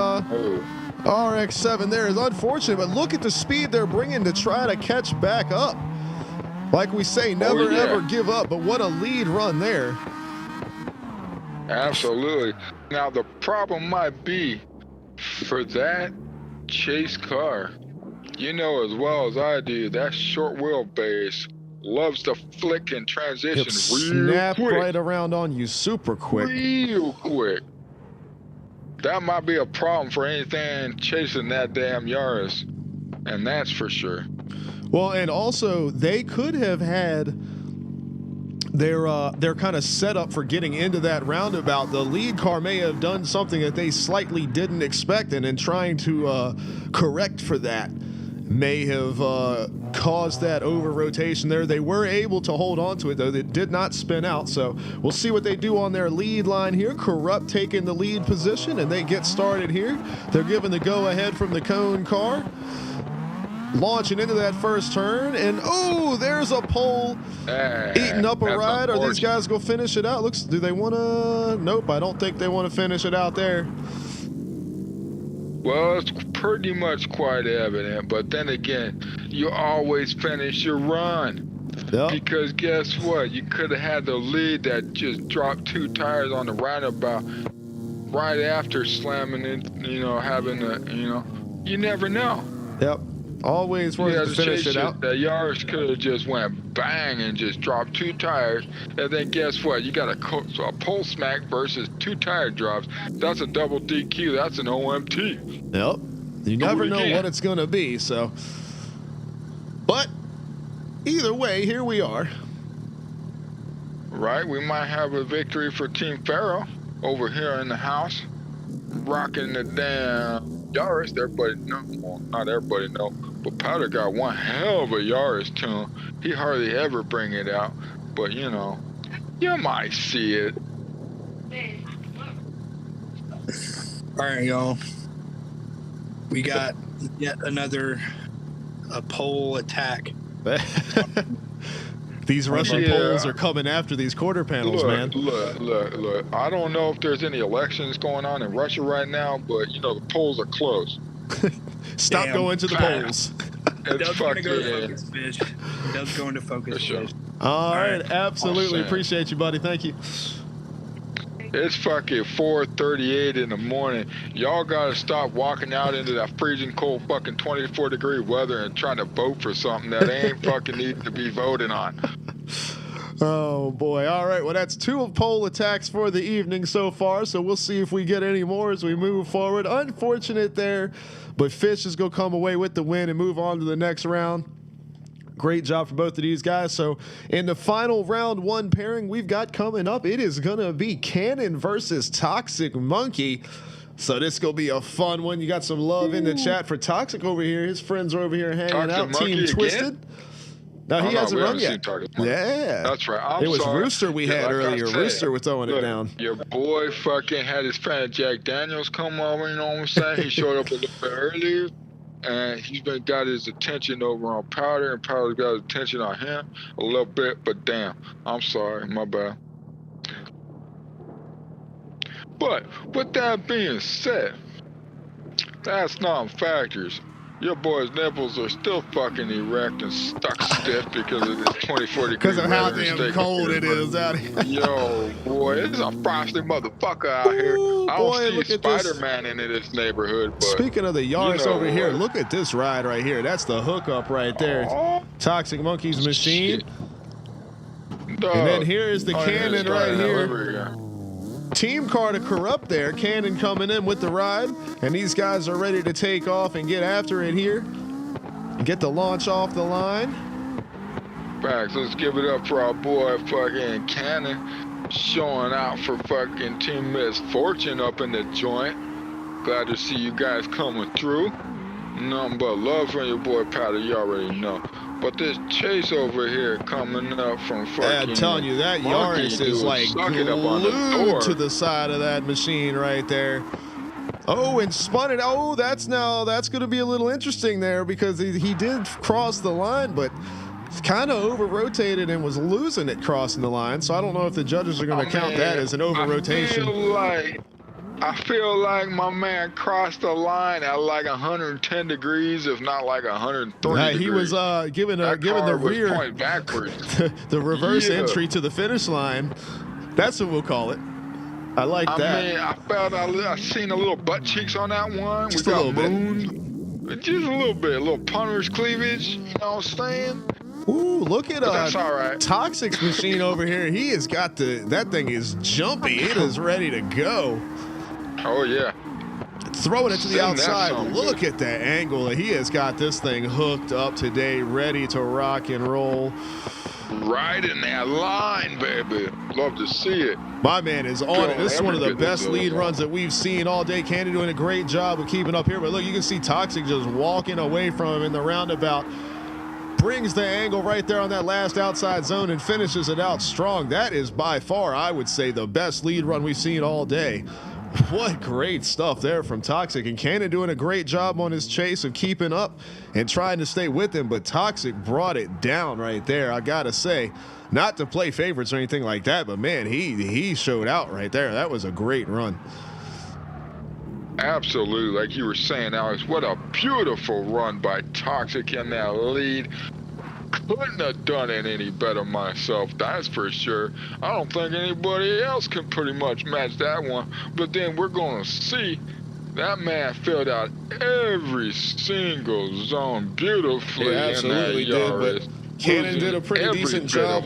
RX-7 there is unfortunate, but look at the speed they're bringing to try to catch back up. Like we say, never ever give up, but what a lead run there. Absolutely. Now, the problem might be for that chase car, you know as well as I do, that short wheelbase loves to flick and transition real quick. Right around on you super quick. Real quick. That might be a problem for anything chasing that damn Yaris, and that's for sure. Well, and also they could have had their kind of setup for getting into that roundabout. The lead car may have done something that they slightly didn't expect, and in trying to correct for that may have caused that over rotation there. They were able to hold on to it, though. They did not spin out, so we'll see what they do on their lead line here. Corrupt taking the lead position, and they get started here. They're given the go-ahead from the cone car. launching into that first turn, and oh, there's a pole eating up a ride. Are these guys gonna finish it out? Do they want to? Nope, I don't think they want to finish it out there. Well, it's pretty much quite evident, but then again, you always finish your run. Yep. Because guess what? You could have had the lead that just dropped 2 tires on the roundabout right after slamming it, having a, you never know. Yep. Always worth to finish it out. The Yaris could have just went bang and just dropped 2 tires, and then guess what? You got a pole smack versus 2 tire drops. That's a double DQ. That's an OMT. Yep. You never know what it's gonna be. So, but either way, here we are. Right. We might have a victory for Team Pharaoh over here in the house, rocking the damn Yaris. Everybody know, well, not everybody know, but Powder got one hell of a Yaris tune. He hardly ever bring it out, but you might see it. All right, y'all. We got yet another pole attack. These Russian poles are coming after these quarter panels, man. Look. I don't know if there's any elections going on in Russia right now, but the polls are closed. Stop going to the polls. Dub's going to go to Focus Fish. Dub's going to Focus Fish. All right, absolutely. Appreciate you, buddy. Thank you. It's fucking 4:38 in the morning. Y'all gotta stop walking out into that freezing cold fucking 24-degree weather and trying to vote for something that ain't fucking need to be voted on. Oh boy. All right. Well, that's 2 pole attacks for the evening so far. So we'll see if we get any more as we move forward. Unfortunate there, but Fish is gonna come away with the win and move on to the next round. Great job for both of these guys. So in the final round 1 pairing we've got coming up, it is going to be Cannon versus Toxic Monkey. So this going to be a fun one. You got some love in the chat for Toxic over here. His friends are over here hanging out. Team Twisted. No, he hasn't run yet. Yeah. That's right. It was Rooster we had earlier. Rooster was throwing it down. Your boy fucking had his friend Jack Daniels come over, you know what I'm saying? He showed up a little bit earlier. And he's got his attention over on Powder, and Powder's got his attention on him a little bit, but damn, I'm sorry, my bad. But with that being said, that's non-factors. Your boy's nipples are still fucking erect and stuck stiff because of this 24 degree because of how damn cold it is out here. Yo, boy, it's a frosty motherfucker out here. I don't see Spider-Man in this neighborhood. But, speaking of the Yaris over here, look at this ride right here. That's the hookup right there. Toxic Monkey's machine. And then here is the Cannon right here. Team car to corrupt there. Cannon coming in with the ride, and these guys are ready to take off and get after it here. Get the launch off the line. Facts. Let's give it up for our boy fucking Cannon, showing out for fucking Team Misfortune up in the joint. Glad to see you guys coming through. Nothing but love from your boy Powder, you already know. But this chase over here coming up from fucking... Yeah, I'm telling you, that Yaris is like glued to the side of that machine right there. Oh, and spun it. Oh, that's going to be a little interesting there because he did cross the line, but kind of over-rotated and was losing it crossing the line. So I don't know if the judges are going to count that as an over-rotation. I feel like my man crossed the line at like 110 degrees, if not like 130 degrees. He was giving the rear point backwards. the reverse entry to the finish line. That's what we'll call it. I like that. I mean, I seen a little butt cheeks on that one. Just a little bit. Just a little bit. A little punter's cleavage, you know what I'm saying? Ooh, look at that's all right. Toxic's machine over here. He has got that thing is jumpy. It is ready to go. Oh, yeah. Throwing it to the outside. Look at that angle. He has got this thing hooked up today, ready to rock and roll. Right in that line, baby. Love to see it. My man is on it. This is one of the best lead runs that we've seen all day. Candy doing a great job of keeping up here. But look, you can see Toxic just walking away from him in the roundabout. Brings the angle right there on that last outside zone and finishes it out strong. That is by far, I would say, the best lead run we've seen all day What great stuff there from Toxic, and Cannon doing a great job on his chase of keeping up and trying to stay with him, but Toxic brought it down right there. I gotta say, not to play favorites or anything like that, but man, he showed out right there. That was a great run. Absolutely, like you were saying, Alex, what a beautiful run by Toxic in that lead. Couldn't have done it any better myself, that's for sure. I don't think anybody else can pretty much match that one. But then we're going to see that man filled out every single zone beautifully. Yeah, absolutely in that did. But Cannon did a pretty decent job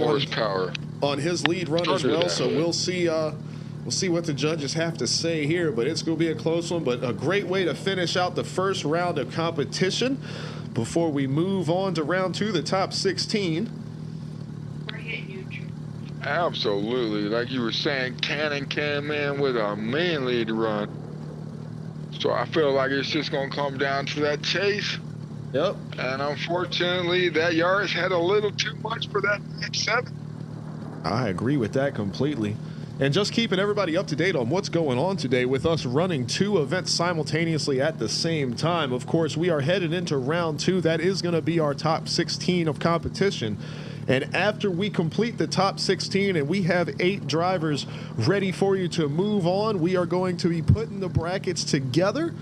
on his lead run as well. So we'll see. We'll see what the judges have to say here, but it's going to be a close one. But a great way to finish out the first round of competition before we move on to round 2, the top 16. We're hitting you, Drew. Absolutely. Like you were saying, Cannon came in with a mean lead run. So I feel like it's just going to come down to that chase. Yep. And unfortunately, that Yaris had a little too much for that next 7. I agree with that completely. And just keeping everybody up to date on what's going on today with us running 2 events simultaneously at the same time. Of course, we are headed into round 2. That is going to be our top 16 of competition. And after we complete the top 16 and we have 8 drivers ready for you to move on, we are going to be putting the brackets together.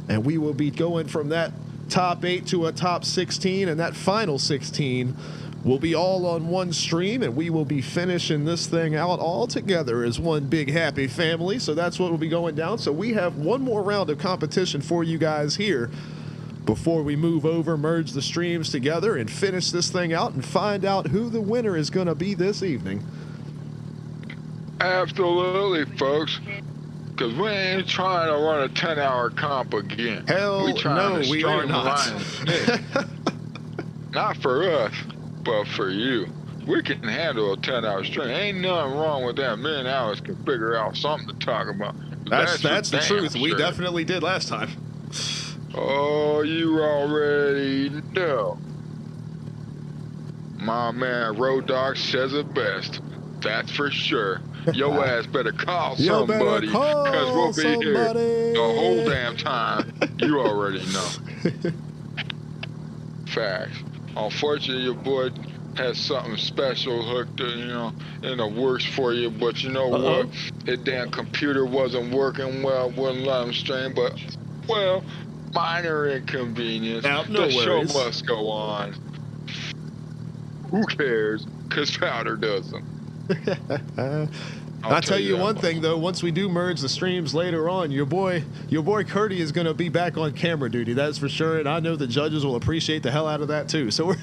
And we will be going from that top 8 to a top 16. And that final 16 will be all on one stream, and we will be finishing this thing out all together as one big happy family. So that's what will be going down. So we have one more round of competition for you guys here before we move over, merge the streams together, and finish this thing out and find out who the winner is going to be this evening. Absolutely, folks. Because we ain't trying to run a 10-hour comp again. Hell no, we are not. Not for us. But for you, we can handle a 10-hour stream. Ain't nothing wrong with that. Me and Alex can figure out something to talk about. That's the truth. We definitely did last time. Oh, you already know. My man Road Dogg says it best. That's for sure. Your ass better call somebody, because we'll be here the whole damn time. You already know. Facts. Unfortunately, your boy has something special hooked, in the works for you. But you know what? His damn computer wasn't working well, wouldn't let him stream. But, well, minor inconvenience. The show must go on. Who cares? Because Powder doesn't. I'll tell you one thing though, once we do merge the streams later on, your boy Curdy is going to be back on camera duty, that's for sure, and I know the judges will appreciate the hell out of that too. So we're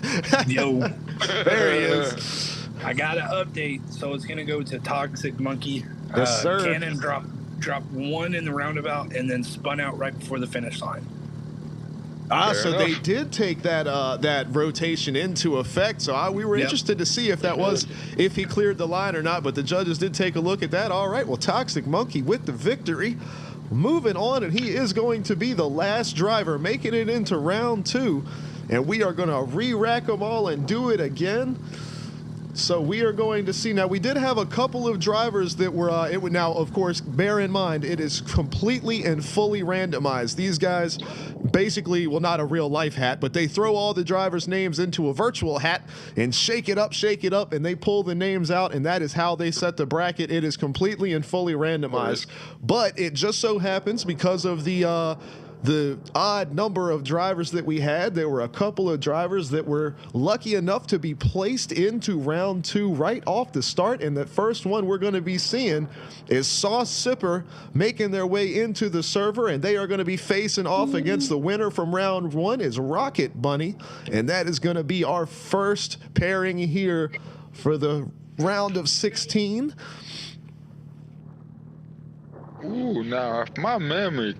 yo, there he is. I got an update, so it's going to go to Toxic Monkey. Yes, sir. Cannon dropped 1 in the roundabout and then spun out right before the finish line. So they did take that rotation into effect. So we were interested to see if if he cleared the line or not. But the judges did take a look at that. All right, well, Toxic Monkey with the victory. Moving on, and he is going to be the last driver making it into round 2. And we are going to re-rack them all and do it again. So we are going to see. Now, we did have a couple of drivers that were, now, of course, bear in mind, it is completely and fully randomized. These guys basically, well, not a real life hat, but they throw all the drivers' names into a virtual hat and shake it up, and they pull the names out, and that is how they set the bracket. It is completely and fully randomized. But it just so happens because of the odd number of drivers that we had, there were a couple of drivers that were lucky enough to be placed into round 2 right off the start. And the first one we're going to be seeing is Sauce Sipper making their way into the server, and they are going to be facing off against the winner from round 1 is Rocket Bunny. And that is going to be our first pairing here for the round of 16. Ooh, now, if my memory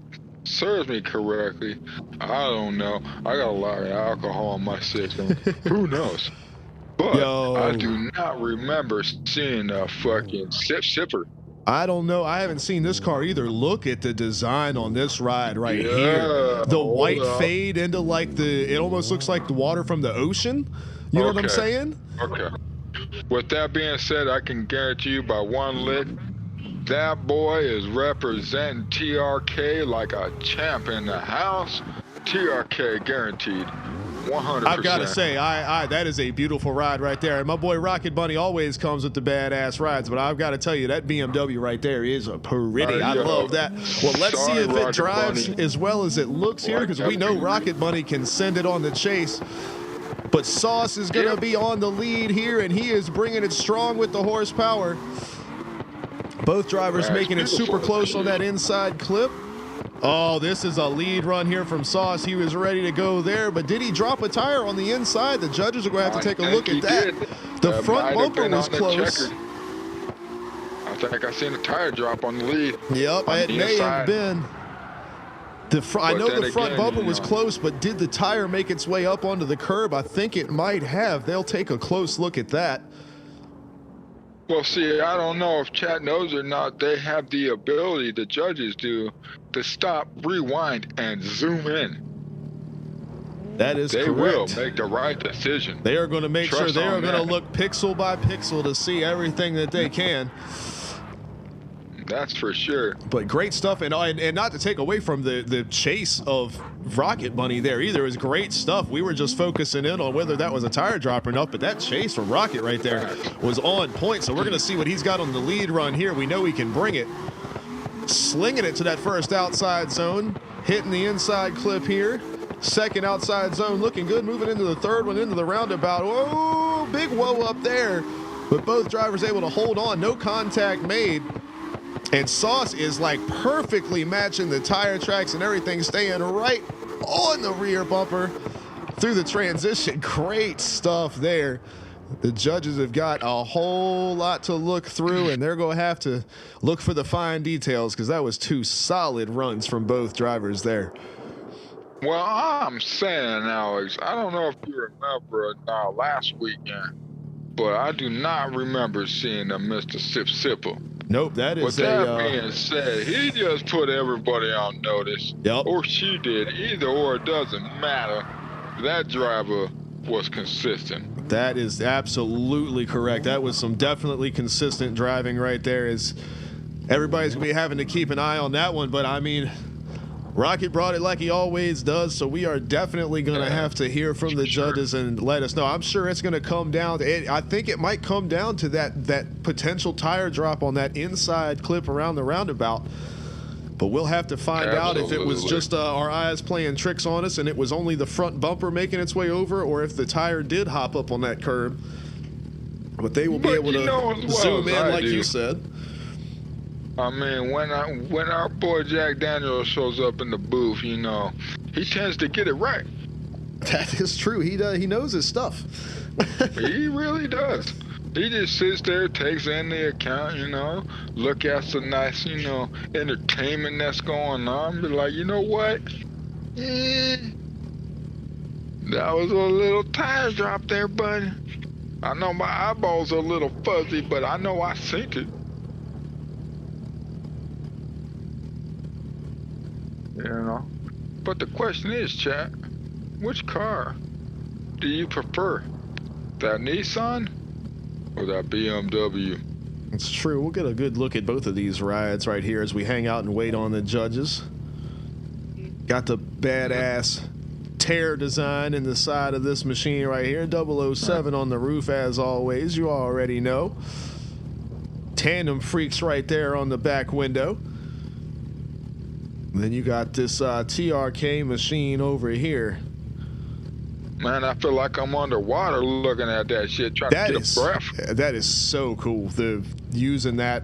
serves me correctly, I don't know. I got a lot of alcohol in my system. Who knows? But I do not remember seeing a fucking sipper. I don't know. I haven't seen this car either. Look at the design on this ride right here. The white fade into it almost looks like the water from the ocean. You know what I'm saying? Okay. With that being said, I can guarantee you by one lick, That boy is representing TRK like a champ in the house. TRK guaranteed. 100%. I've got to say, that is a beautiful ride right there. And my boy Rocket Bunny always comes with the badass rides, but I've got to tell you, that BMW right there is a pretty. I love that. Well, let's see if it drives as well as it looks here, because we know Rocket Bunny can send it on the chase. But Sauce is going to be on the lead here, and he is bringing it strong with the horsepower. Both drivers making it super close on that inside clip. Oh, this is a lead run here from Sauce. He was ready to go there, but did he drop a tire on the inside? The judges are going to have to take a look at that. The front bumper was close. I think I seen a tire drop on the lead. Yep, it may have been. I know the front bumper was close, but did the tire make its way up onto the curb? I think it might have. They'll take a close look at that. Well, see, I don't know if chat knows or not. They have the ability, the judges do, to stop, rewind, and zoom in. That is correct. They will make the right decision. They are going to make sure they are going to look pixel by pixel to see everything that they can. That's for sure. But great stuff, and not to take away from the chase of Rocket Bunny there either. It was great stuff. We were just focusing in on whether that was a tire drop or not, but that chase from Rocket right there was on point. So we're going to see what he's got on the lead run here. We know he can bring it. Slinging it to that first outside zone, hitting the inside clip here. Second outside zone looking good, moving into the third one, into the roundabout. Whoa, big whoa up there. But both drivers able to hold on, no contact made. And Sauce is like perfectly matching the tire tracks and everything, staying right on the rear bumper through the transition. Great stuff there. The judges have got a whole lot to look through, and they're going to have to look for the fine details, because that was two solid runs from both drivers there. Well, I'm saying, Alex, I don't know if you remember last weekend, but I do not remember seeing a Mr. Sip Sipper. Nope, that is that being said, he just put everybody on notice. Yep. Or she did. Either or, it doesn't matter. That driver was consistent. That is absolutely correct. That was some definitely consistent driving right there. Is everybody's going to be having to keep an eye on that one. But, I mean, Rocket brought it like he always does, so we are definitely going to have to hear from the judges and let us know. I'm sure it's going to come down to it. I think it might come down to that potential tire drop on that inside clip around the roundabout. But we'll have to find out if it was just our eyes playing tricks on us and it was only the front bumper making its way over, or if the tire did hop up on that curb. But they will be able to zoom in like you said. I mean, when our boy Jack Daniels shows up in the booth, you know, he tends to get it right. That is true. He knows his stuff. He really does. He just sits there, takes in the account, you know, look at some nice, you know, entertainment that's going on. Be like, you know what? That was a little tire drop there, buddy. I know my eyeballs are a little fuzzy, but I know I seen it. You know, but the question is, chat, which car do you prefer? That Nissan or that BMW? It's true. We'll get a good look at both of these rides right here as we hang out and wait on the judges. Got the badass tear design in the side of this machine right here. 007 on the roof as always. You already know. Tandem Freaks right there on the back window. Then you got this TRK machine over here. Man, I feel like I'm underwater looking at that shit, trying to get a breath. That is so cool. Using that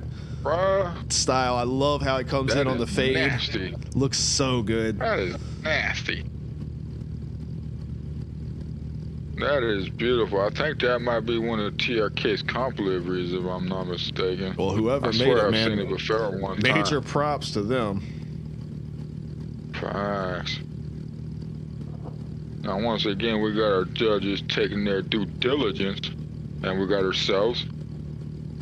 style. I love how it comes in on the fade. Nasty. Looks so good. That is nasty. That is beautiful. I think that might be one of TRK's comp liveries, if I'm not mistaken. Well, whoever made it, man. I've seen it before one time. Major props to them. Facts. Now, once again, we got our judges taking their due diligence, and we got ourselves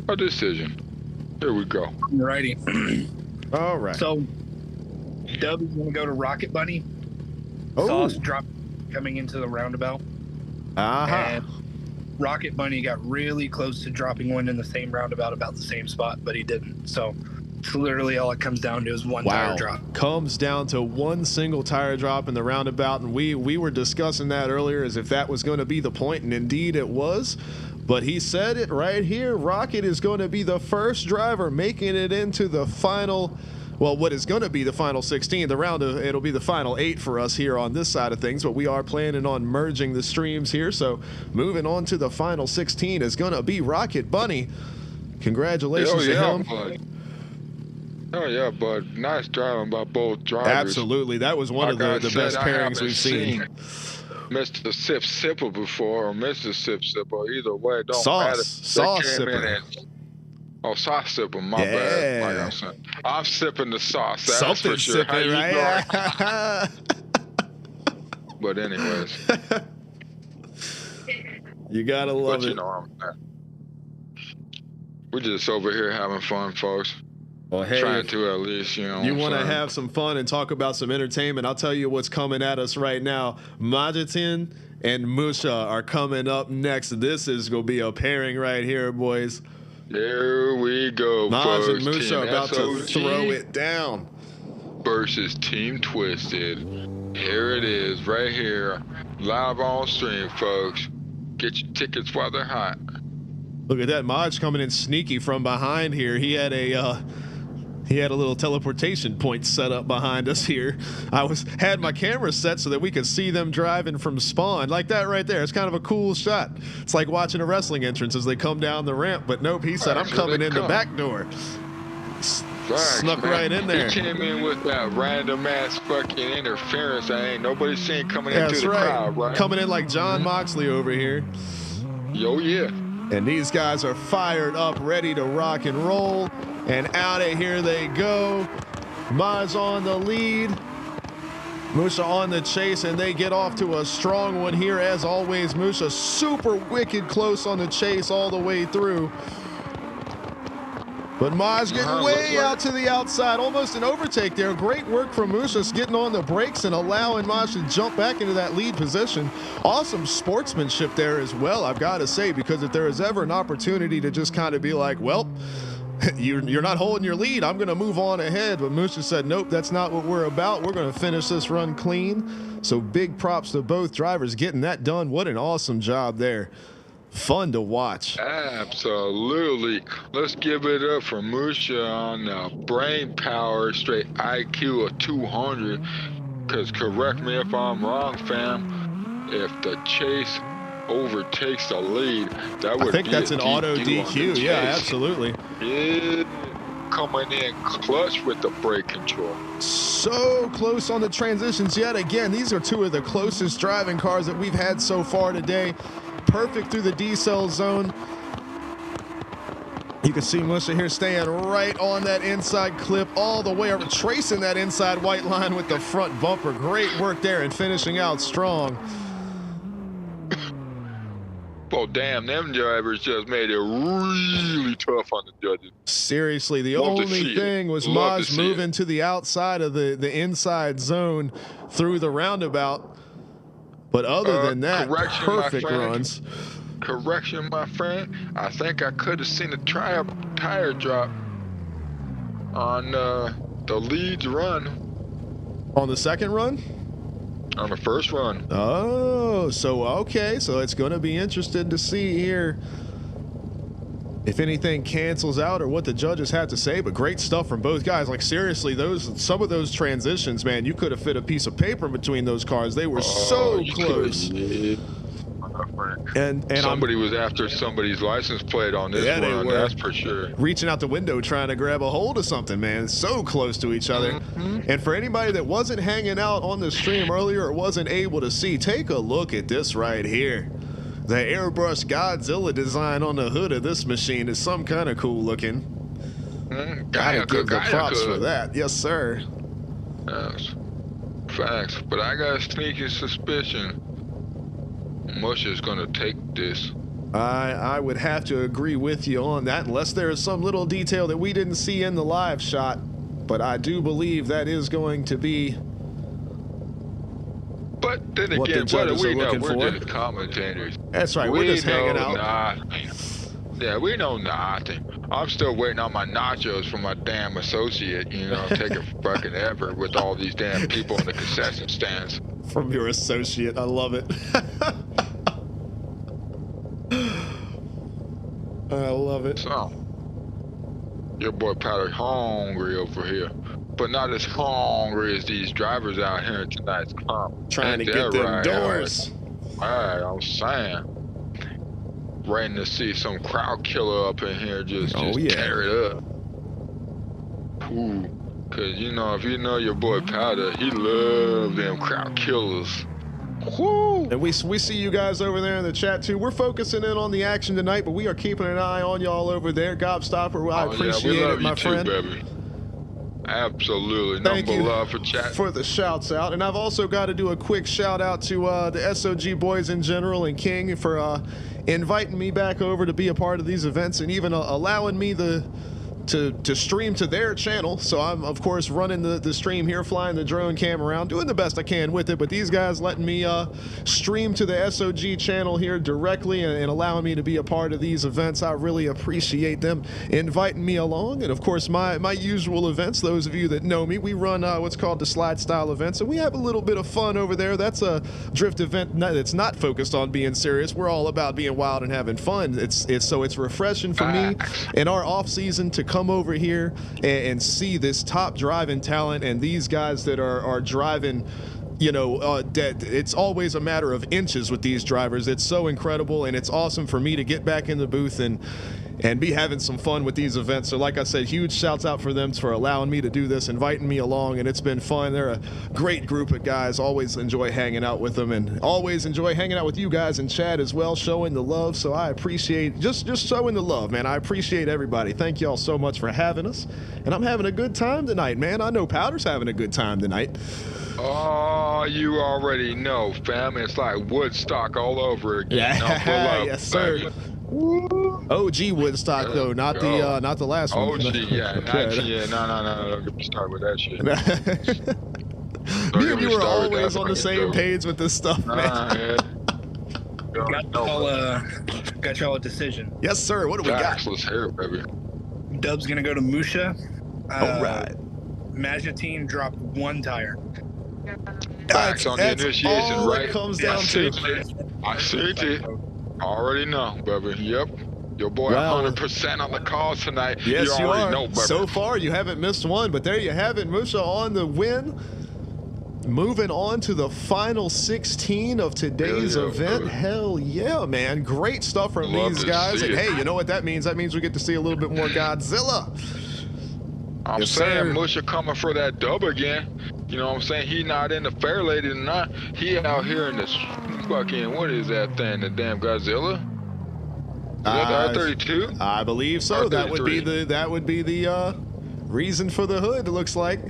a decision. Here we go. Alrighty. All right. So, Dub is going to go to Rocket Bunny. Oh. Sauce drop coming into the roundabout. And Rocket Bunny got really close to dropping one in the same roundabout, about the same spot, but he didn't. So, It's literally all it comes down to is one tire drop. Comes down to one single tire drop in the roundabout, and we were discussing that earlier as if that was going to be the point, and indeed it was. But he said it right here. Rocket is going to be the first driver making it into the final, well, what is going to be the final 16. The round of it'll be the final 8 for us here on this side of things, but we are planning on merging the streams here. So moving on to the final 16 is going to be Rocket Bunny. Congratulations to him. Bud. Oh yeah, bud. Nice driving by both drivers. Absolutely. That was one of the best pairings we've seen. Mr. Sip Sipper before, or Mr. Sip Sipper, either way, don't matter. Sauce Sipper. Oh, sauce sipper, my bad. Like I'm saying, I'm sipping the sauce. That's something for sure. Sipping, right? But anyways, you gotta love but it. You know, we're just over here having fun, folks. Well, hey, trying to at least, you know. You want to have some fun and talk about some entertainment? I'll tell you what's coming at us right now. Majitin and Musha are coming up next. This is gonna be a pairing right here, boys. There we go. Maj and folks. Musha Team about S.O.G to throw it down. Versus Team Twisted. Here it is, right here, live on stream, folks. Get your tickets while they're hot. Look at that, Maj coming in sneaky from behind here. He had a little teleportation point set up behind us here. I had my camera set so that we could see them driving from spawn. Like that right there. It's kind of a cool shot. It's like watching a wrestling entrance as they come down the ramp. But nope, he said, I'm coming in the back door. Snuck right in there. He came in with that random ass fucking interference that ain't nobody seen coming into the crowd, right? Coming in like John Moxley over here. Yo, yeah. And these guys are fired up, ready to rock and roll. And out of here they go. Maz on the lead. Musha on the chase, and they get off to a strong one here. As always, Musha super wicked close on the chase all the way through. But Maz getting way out to the outside. Almost an overtake there. Great work from Musha getting on the brakes and allowing Maz to jump back into that lead position. Awesome sportsmanship there as well, I've got to say, because if there is ever an opportunity to just kind of be like, well, you're not holding your lead, I'm going to move on ahead. But Musha said, nope, that's not what we're about. We're going to finish this run clean. So big props to both drivers getting that done. What an awesome job there. Fun to watch. Absolutely. Let's give it up for Musha on the brain power, straight IQ of 200. Because correct me if I'm wrong, fam, if the chase overtakes the lead, that would be I think that's an auto DQ. Yeah, absolutely. Yeah, coming in clutch with the brake control. So close on the transitions yet again. These are two of the closest driving cars that we've had so far today. Perfect through the D-cell zone. You can see Musha here staying right on that inside clip all the way over, tracing that inside white line with the front bumper. Great work there and finishing out strong. Oh, damn, them drivers just made it really tough on the judges. Seriously, the only thing was Maj moving to the outside of the inside zone through the roundabout. But other than that, perfect runs. Correction, my friend. I think I could have seen a tire drop on the lead run. On the second run? On the first run. Oh, so okay. So it's going to be interesting to see here if anything cancels out or what the judges had to say. But great stuff from both guys. Like seriously, some of those transitions, man, you could have fit a piece of paper between those cars. They were so close. And somebody was after somebody's license plate on this run, that's for sure. Reaching out the window trying to grab a hold of something, man. So close to each other. And for anybody that wasn't hanging out on the stream earlier or wasn't able to see, take a look at this right here. The airbrush Godzilla design on the hood of this machine is some kind of cool looking. Gotta give the props for that. Yes, sir. Yes. Facts. But I got a sneaky suspicion Musha's gonna take this. I would have to agree with you on that, unless there is some little detail that we didn't see in the live shot. But I do believe that is going to be But then what again, the judges are looking for. We're just commentators. That's right. We're just hanging out. Nothing. Yeah, we know nothing. I'm still waiting on my nachos from my damn associate. You know, taking fucking ever with all these damn people in the concession stands. From your associate, I love it. I love it. So, your boy Powder hungry over here, but not as hungry as these drivers out here in tonight's comp. Trying to Ain't get that them right? doors. All right, I'm saying. Waiting to see some crowd killer up in here just tear it up. Ooh, cause you know, if you know your boy Powder, he love them crowd killers. Woo! And we see you guys over there in the chat too. We're focusing in on the action tonight, but we are keeping an eye on y'all over there. Gobstopper, I appreciate we love it, my you friend. too, baby. Absolutely. Thank Number you love for chat. for the shouts out. And I've also got to do a quick shout out to the S.O.G boys in general and King for inviting me back over to be a part of these events and even allowing me to stream to their channel. So I'm of course running the stream here, flying the drone cam around, doing the best I can with it, but these guys letting me stream to the S.O.G channel here directly and allowing me to be a part of these events. I really appreciate them inviting me along. And of course my usual events, those of you that know me, we run what's called the slide style events, and we have a little bit of fun over there. That's a drift event that's not focused on being serious. We're all about being wild and having fun. It's refreshing for me in our off season to come over here and see this top driving talent and these guys that are driving, you know, it's always a matter of inches with these drivers. It's so incredible, and it's awesome for me to get back in the booth and be having some fun with these events. So like I said, huge shouts out for them for allowing me to do this, inviting me along, and it's been fun. They're a great group of guys. Always enjoy hanging out with them, and always enjoy hanging out with you guys in chat as well, showing the love. So I appreciate just showing the love, man. I appreciate everybody. Thank y'all so much for having us, and I'm having a good time tonight, man. I know Powder's having a good time tonight. Oh, you already know, fam. It's like Woodstock all over again. Yeah, yes, sir. Baby. OG Woodstock though, not the last one. OG, yeah, no. Don't get me started with that shit. Me and you were always on the same page with this stuff, man. Got y'all a decision. Yes, sir. What do we got? Let's hear it, baby. Dub's gonna go to Musha. All right. Majatine dropped one tire. Facts on the initiation, all right? It comes down to. I see it. Already know, baby. Yep. Your boy 100% on the calls tonight. Yes, you already are. know, baby. So far, you haven't missed one, but there you have it. Musha on the win. Moving on to the final 16 of today's event. Baby. Hell yeah, man. Great stuff from these guys. And hey, you know what that means? That means we get to see a little bit more Godzilla. I'm saying Musha coming for that dub again. You know what I'm saying? He not in the fair lady tonight. He out here in this fucking, what is that thing? The damn Godzilla? Is that the R32? I believe so. R33. That would be the reason for the hood, it looks like.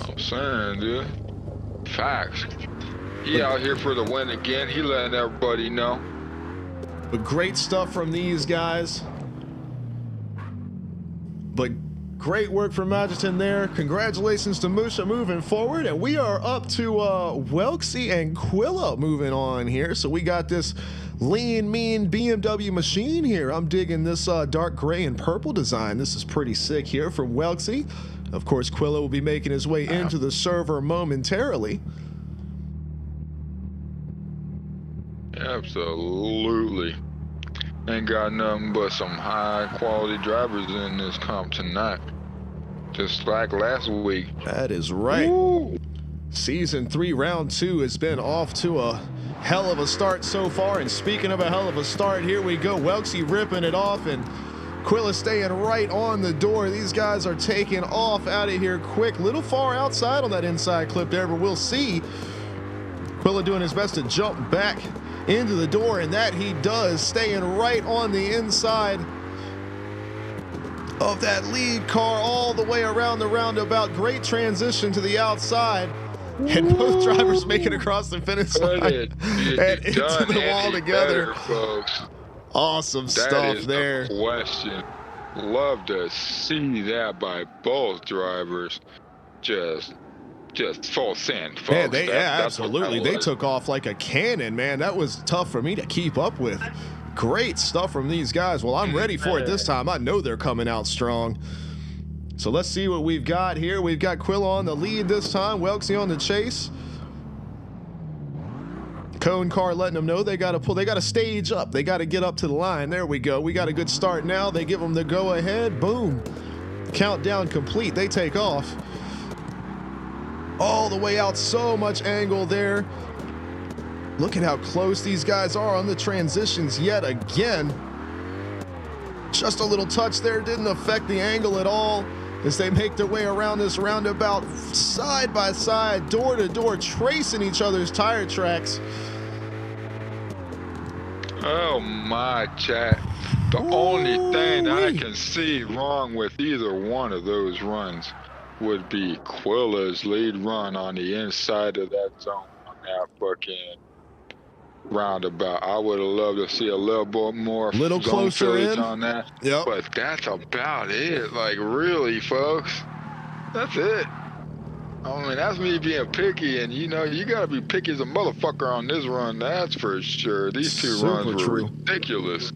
I'm saying, dude. Facts. He out here for the win again. He letting everybody know. But great stuff from these guys. But great work from Magiton there. Congratulations to Musha moving forward. And we are up to Welksy and Quilla moving on here. So we got this lean, mean BMW machine here. I'm digging this dark gray and purple design. This is pretty sick here from Welksy. Of course, Quilla will be making his way into the server momentarily. Absolutely. Ain't got nothing but some high quality drivers in this comp tonight. Just like last week. That is right. Woo! Season 3, round 2 has been off to a hell of a start so far. And speaking of a hell of a start, here we go. Welksy ripping it off and Quilla staying right on the door. These guys are taking off out of here quick. Little far outside on that inside clip there, but we'll see. Quilla doing his best to jump back into the door, and that he does, staying right on the inside of that lead car all the way around the roundabout. Great transition to the outside, and both drivers make it across the finish line and into the wall together. Folks. Awesome stuff there. The question. Love to see that by both drivers. Just full send, folks. Man, absolutely. They took off like a cannon, man. That was tough for me to keep up with. Great stuff from these guys. Well, I'm ready for it this time. I know they're coming out strong. So let's see what we've got here. We've got Quilla on the lead this time. Welksy on the chase. Cone car letting them know they got to pull. They got to stage up. They got to get up to the line. There we go. We got a good start now. They give them the go ahead. Boom. Countdown complete. They take off. All the way out. So much angle there. Look at how close these guys are on the transitions yet again. Just a little touch there didn't affect the angle at all as they make their way around this roundabout side by side, door to door, tracing each other's tire tracks. Oh my chat. The only thing I can see wrong with either one of those runs would be Quilla's lead run on the inside of that zone on that fucking roundabout. I would have loved to see a little bit more little zone closer footage in on that. Yep. But that's about it. Like, really, folks, that's it. I mean, that's me being picky, and you know, you gotta be picky as a motherfucker on this run, that's for sure. These two Super runs were true. ridiculous.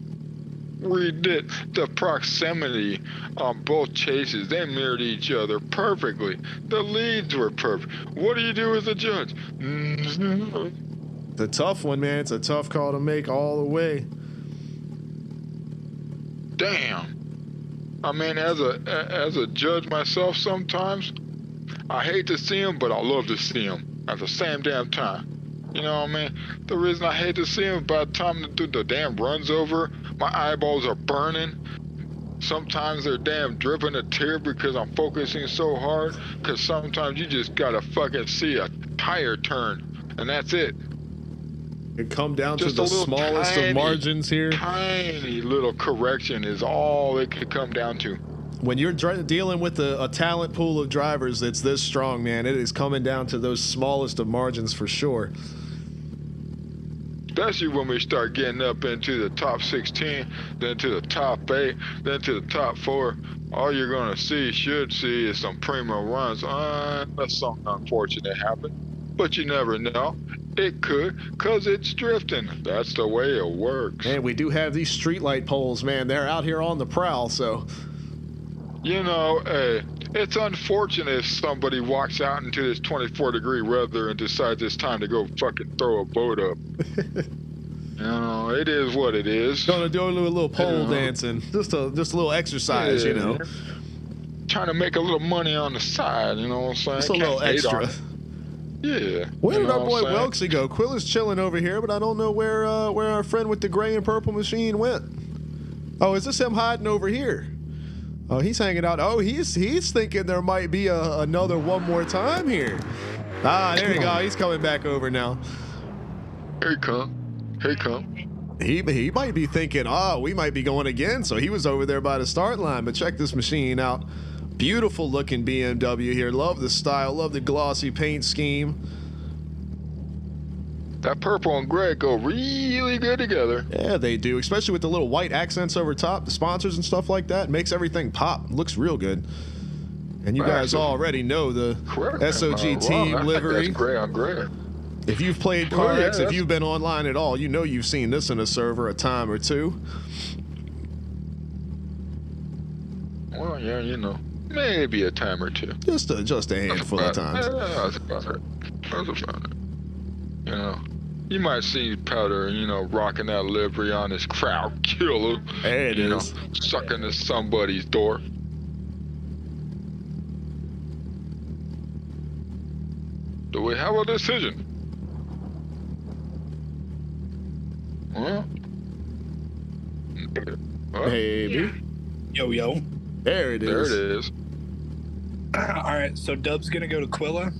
We did the proximity on both chases. They mirrored each other perfectly. The leads were perfect. What do you do as a judge? It's a tough one, man. It's a tough call to make all the way. Damn. I mean, as a judge myself, sometimes I hate to see him, but I love to see him at the same damn time. You know what I mean? The reason I hate to see him, by the time the damn run's over, my eyeballs are burning. Sometimes they're damn dripping a tear because I'm focusing so hard. Because sometimes you just gotta fucking see a tire turn, and that's it. It come down Just to a the little smallest tiny, of margins here. Tiny little correction is all it could come down to. When you're dealing with a talent pool of drivers that's this strong, man, it is coming down to those smallest of margins for sure. Especially when we start getting up into the top 16, then to the top 8, then to the top 4. All you're gonna should see is some primo runs. Unless something unfortunate happened. But you never know. It could, cause it's drifting. That's the way it works. And we do have these streetlight poles, man. They're out here on the prowl, so. You know, hey, it's unfortunate if somebody walks out into this 24-degree weather and decides it's time to go fucking throw a boat up. You know, it is what it is. Gonna do a little pole dancing. Just a little exercise, you know. Trying to make a little money on the side, you know what I'm saying? Just a little extra. Yeah. Where did our boy Welksy go? Quilla's chilling over here, but I don't know where our friend with the gray and purple machine went. Oh, is this him hiding over here? Oh, he's hanging out. Oh, he's thinking there might be another one more time here. Ah, there you go. He's coming back over now. Here he come. Here he come. He might be thinking, we might be going again. So he was over there by the start line. But check this machine out. Beautiful looking BMW here. Love the style. Love the glossy paint scheme. That purple and gray go really good together. Yeah, they do. Especially with the little white accents over top, the sponsors and stuff like that. Makes everything pop. Looks real good. And you guys already know the S.O.G team livery. That's gray on gray. If you've played CarX, if you've been online at all, you know you've seen this in a server a time or two. Well, yeah, you know. Maybe a time or two. Just a handful of times. Yeah, that's about it. That's about it. You know, you might see Powder, you know, rocking that livery on his crowd killer. There it you is. Know, sucking at somebody's door. Do we have a decision? Well, Maybe. Yo. There it is. There it is. All right, so Dub's gonna go to Quilla.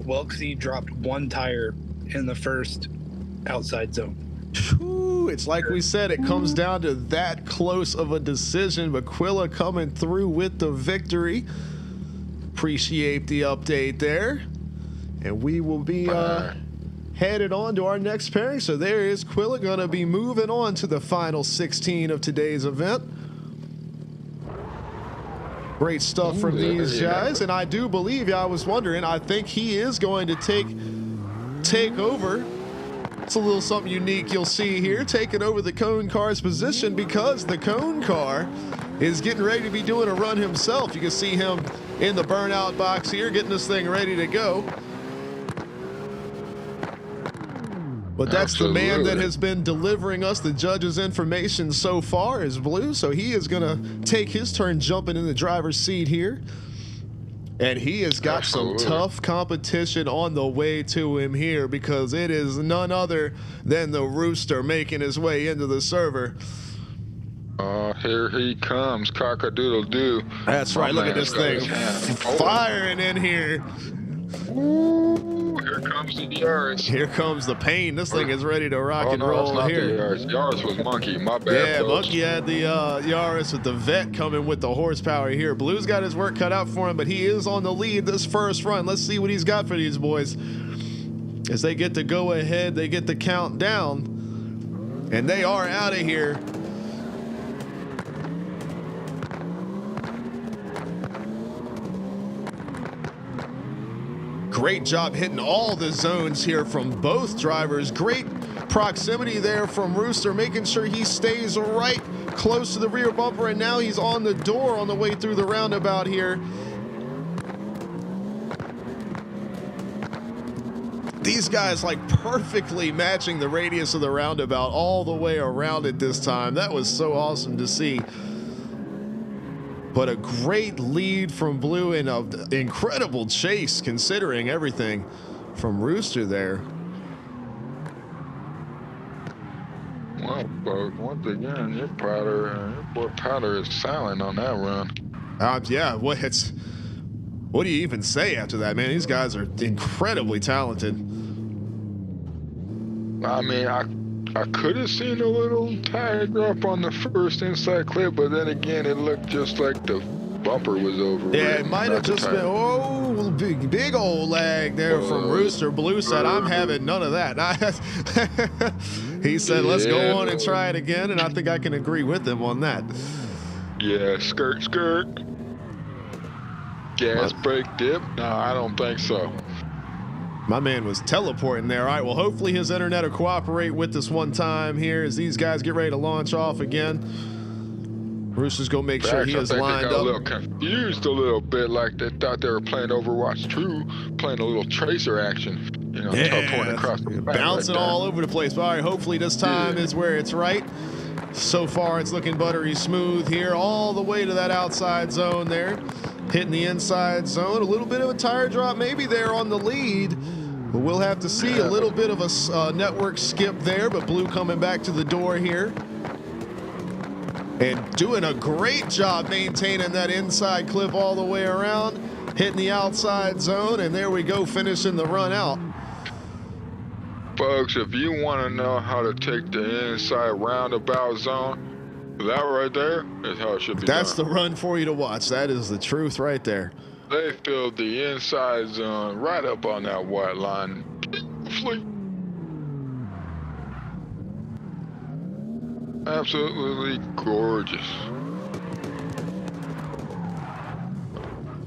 Welksy dropped one tire in the first outside zone. Whew, it's like we said, it comes down to that close of a decision, but Quilla coming through with the victory. Appreciate the update there. And we will be headed on to our next pairing. So there is Quilla gonna be moving on to the final 16 of today's event. Great stuff from these guys, and I do believe, I was wondering, I think he is going to take over It's a little something unique you'll see here, taking over the Cone Car's position because the Cone Car is getting ready to be doing a run himself. You can see him in the burnout box here, getting this thing ready to go. But that's the man that has been delivering us the judges' information so far is Blue. So he is going to take his turn jumping in the driver's seat here. And he has got some tough competition on the way to him here because it is none other than the Rooster making his way into the server. Here he comes, cock-a-doodle-doo. That's right. Look at this thing firing in here. Ooh, here comes the Yaris. Here comes the pain. This thing is ready to rock and roll not here. The Yaris. Yaris was Monkey. My bad. Yeah, folks. Monkey had the Yaris with the Vet coming with the horsepower here. Blue's got his work cut out for him, but he is on the lead this first run. Let's see what he's got for these boys. As they get to go ahead, they get the count down, and they are out of here. Great job hitting all the zones here from both drivers. Great proximity there from Rooster, making sure he stays right close to the rear bumper, and now he's on the door on the way through the roundabout here. These guys like perfectly matching the radius of the roundabout all the way around it this time. That was so awesome to see. But a great lead from Blue and an incredible chase considering everything from Rooster there. Well, folks, once again, your boy Powder is silent on that run. Yeah, what do you even say after that, man? These guys are incredibly talented. I mean, I could have seen a little tire drop on the first inside clip, but then again, it looked just like the bumper was over. Yeah, it might have just been, big old lag there from Rooster. Blue said, I'm having none of that. He said, let's go on and try it again, and I think I can agree with him on that. Yeah, skirt. Gas brake dip? No, I don't think so. My man was teleporting there. All right, well, hopefully his internet will cooperate with this one time here as these guys get ready to launch off again. Rooster's going to make sure he is lined up. They got a little confused a little bit, like they thought they were playing Overwatch 2, playing a little tracer action. You know, teleporting across the back bouncing all over the place. But all right, hopefully this time is where it's right. So far, it's looking buttery smooth here, all the way to that outside zone there. Hitting the inside zone. A little bit of a tire drop maybe there on the lead. But we'll have to see. A little bit of a network skip there, but Blue coming back to the door here. And doing a great job maintaining that inside clip all the way around. Hitting the outside zone, and there we go, finishing the run out. Folks, if you want to know how to take the inside roundabout zone, that right there is how it should be That's done. the run for you to watch. That is the truth right there. They filled the inside zone right up on that white line. Fleet. Absolutely gorgeous.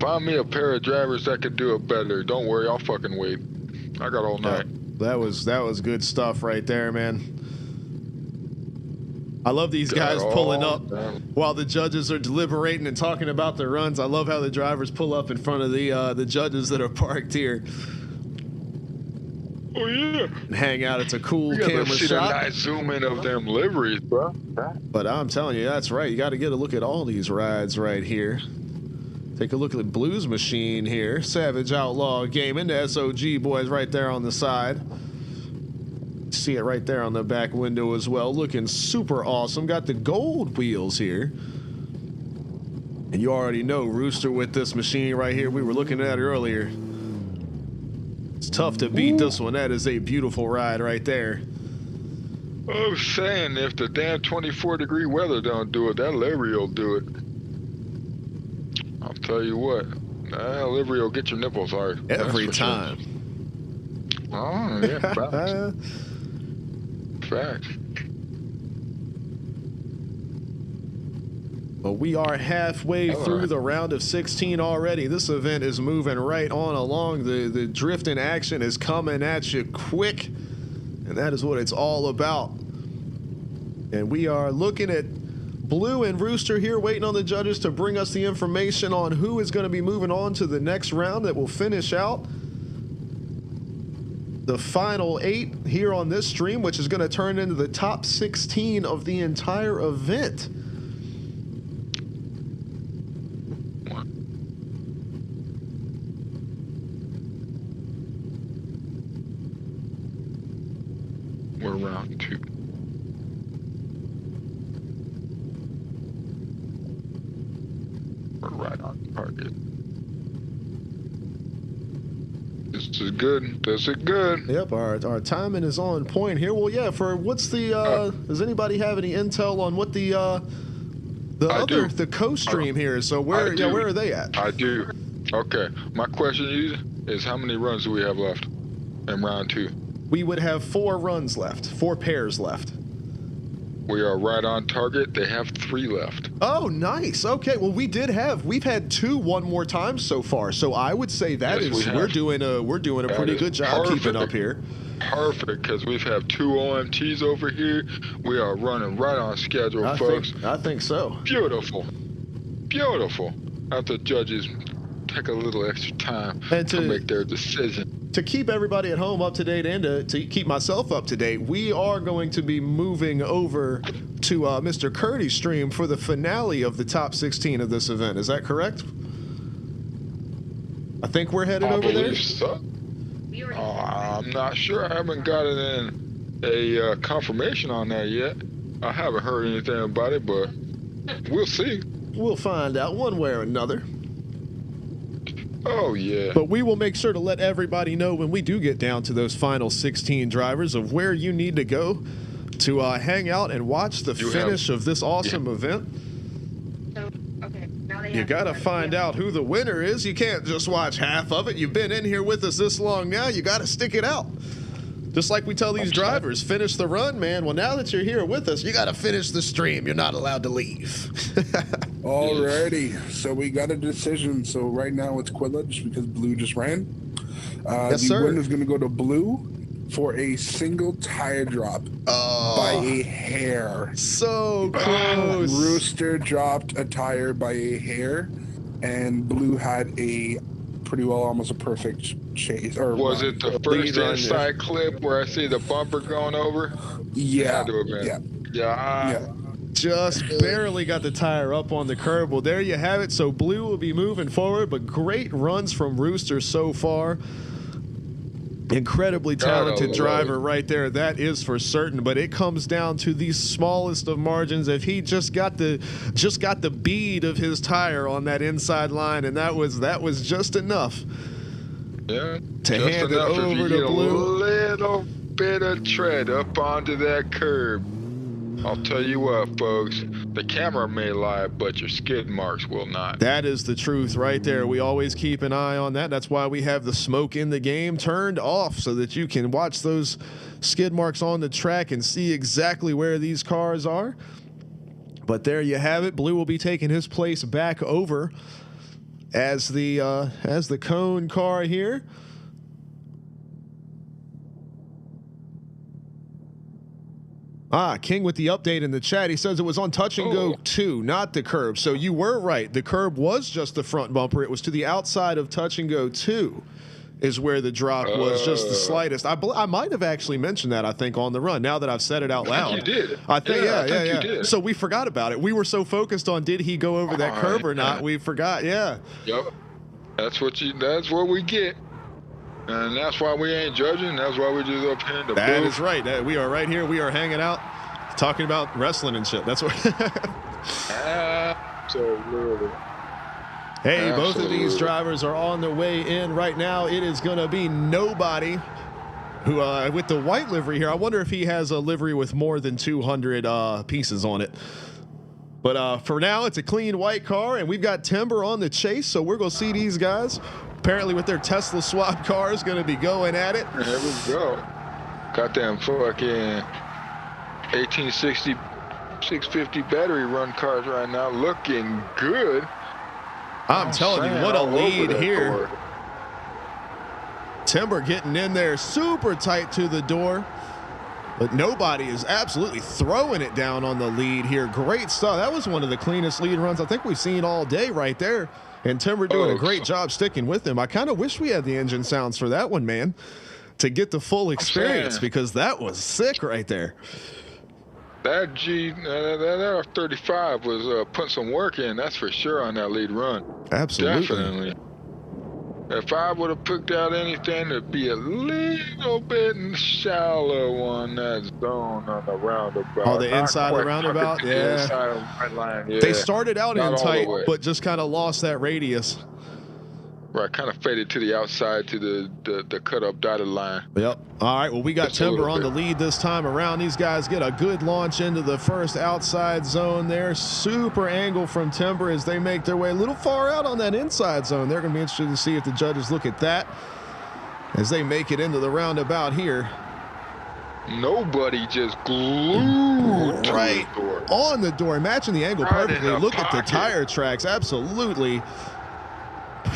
Find me a pair of drivers that could do it better. Don't worry, I'll fucking wait. I got all night. That was good stuff right there, man. I love these guys pulling up while the judges are deliberating and talking about their runs. I love how the drivers pull up in front of the judges that are parked here. Oh yeah. And hang out. It's a cool camera shot. See the nice zoom in of them liveries, bro. But I'm telling you, that's right. You got to get a look at all these rides right here. Take a look at the Blues machine here. Savage Outlaw Gaming, the S.O.G boys right there on the side. See it right there on the back window as well. Looking super awesome. Got the gold wheels here. And you already know Rooster with this machine right here. We were looking at it earlier. It's tough to beat this one. That is a beautiful ride right there. I'm saying if the damn 24-degree weather don't do it, that livery will do it. I'll tell you what. That livery will get your nipples hard. Every time. Sure. Oh, yeah, facts. Facts. But we are halfway through the round of 16 already. This event is moving right on along. The drifting action is coming at you quick. And that is what it's all about. And we are looking at Blue and Rooster here, waiting on the judges to bring us the information on who is going to be moving on to the next round that will finish out the final 8 here on this stream, which is going to turn into the top 16 of the entire event. We're round 2. We're right on target. This is good. This is good. Yep, our timing is on point here. Well, yeah, for what's the does anybody have any intel on what the co-stream here is? So where are they at? I do. Okay. My question is how many runs do we have left in round 2? We would have 4 runs left, 4 pairs left. We are right on target. They have 3 left. Oh, nice. Okay. Well, we've had 2 one more time so far. So I would say that we're doing a pretty good job keeping up here. Perfect, because we've had 2 OMTs over here. We are running right on schedule, folks. I think so. Beautiful. Beautiful. After judges take a little extra time to make their decision. To keep everybody at home up to date and to keep myself up to date, we are going to be moving over to Mr. Curdy's stream for the finale of the top 16 of this event. Is that correct? I think we're headed over there. So. I'm not sure. I haven't gotten a confirmation on that yet. I haven't heard anything about it, but we'll see. We'll find out one way or another. Oh, yeah. But we will make sure to let everybody know when we do get down to those final 16 drivers of where you need to go to hang out and watch the finish of this awesome event. So, okay, now they You got to find out who the winner is. You can't just watch half of it. You've been in here with us this long now. You got to stick it out. Just like we tell these drivers, finish the run, man. Well, now that you're here with us, you got to finish the stream. You're not allowed to leave. Alrighty, so we got a decision. So right now it's Quilla just because Blue just ran. Yes, the sir. winner's going to go to Blue for a single tire drop by a hair. So close. Rooster dropped a tire by a hair, and Blue had a pretty well almost a perfect chase. Or was it the first inside clip where I see the bumper going over? Yeah. Had to have been. Yeah. Just barely got the tire up on the curb. Well, there you have it. So Blue will be moving forward, but great runs from Rooster so far. Incredibly talented driver right there, that is for certain. But it comes down to the smallest of margins. If he just got the bead of his tire on that inside line, and that was just enough. Yeah. To hand it over to Blue. A little bit of tread up onto that curb. I'll tell you what, folks, the camera may lie, but your skid marks will not. That is the truth right there. We always keep an eye on that. That's why we have the smoke in the game turned off so that you can watch those skid marks on the track and see exactly where these cars are. But there you have it. Blue will be taking his place back over as the cone car here. King with the update in the chat. He says it was on touch and go 2, not the curb. So you were right. The curb was just the front bumper. It was to the outside of touch and go 2 is where the drop was just the slightest. I might have actually mentioned that, I think, on the run, now that I've said it out loud. I think you did. I think, yeah. You did. So we forgot about it. We were so focused on did he go over that curb or not, we forgot, Yep. That's what we get. And that's why we ain't judging. That's why we just up here in the That booth. is right. We are right here. We are hanging out, talking about wrestling and shit. That's what. Absolutely. Hey, both of these drivers are on their way in right now. It is going to be Nobody, who with the white livery here. I wonder if he has a livery with more than 200 pieces on it. But for now, it's a clean white car, and we've got Timber on the chase, so we're going to see these guys. Apparently with their Tesla swap cars going to be going at it. There we go. Got them fucking 1860 650 battery run cars right now, looking good. I'm telling you, what a lead here. Timber getting in there super tight to the door. But nobody is absolutely throwing it down on the lead here. Great stuff. That was one of the cleanest lead runs I think we've seen all day right there. And Timber doing a great job sticking with him. I kind of wish we had the engine sounds for that one, man, to get the full experience, because that was sick right there. That that R35 was putting some work in, that's for sure, on that lead run. Absolutely. Definitely. If I would have picked out anything, it'd be a little bit shallow on that zone on the roundabout. Oh, the inside of the roundabout? Yeah. Inside of the right line, yeah. They started out Not in all tight, the way. but just kind of lost that radius. Right, kind of faded to the outside to the cut up dotted line. Yep. All right, well, we got Just a Timber little on the bit. lead this time around. These guys get a good launch into the first outside zone there. Super angle from Timber as they make their way a little far out on that inside zone. They're going to be interested to see if the judges look at that as they make it into the roundabout here. Nobody just glued to Right the door. on the door. Matching the angle Right in perfectly. the Look at the pocket. tire tracks. Absolutely.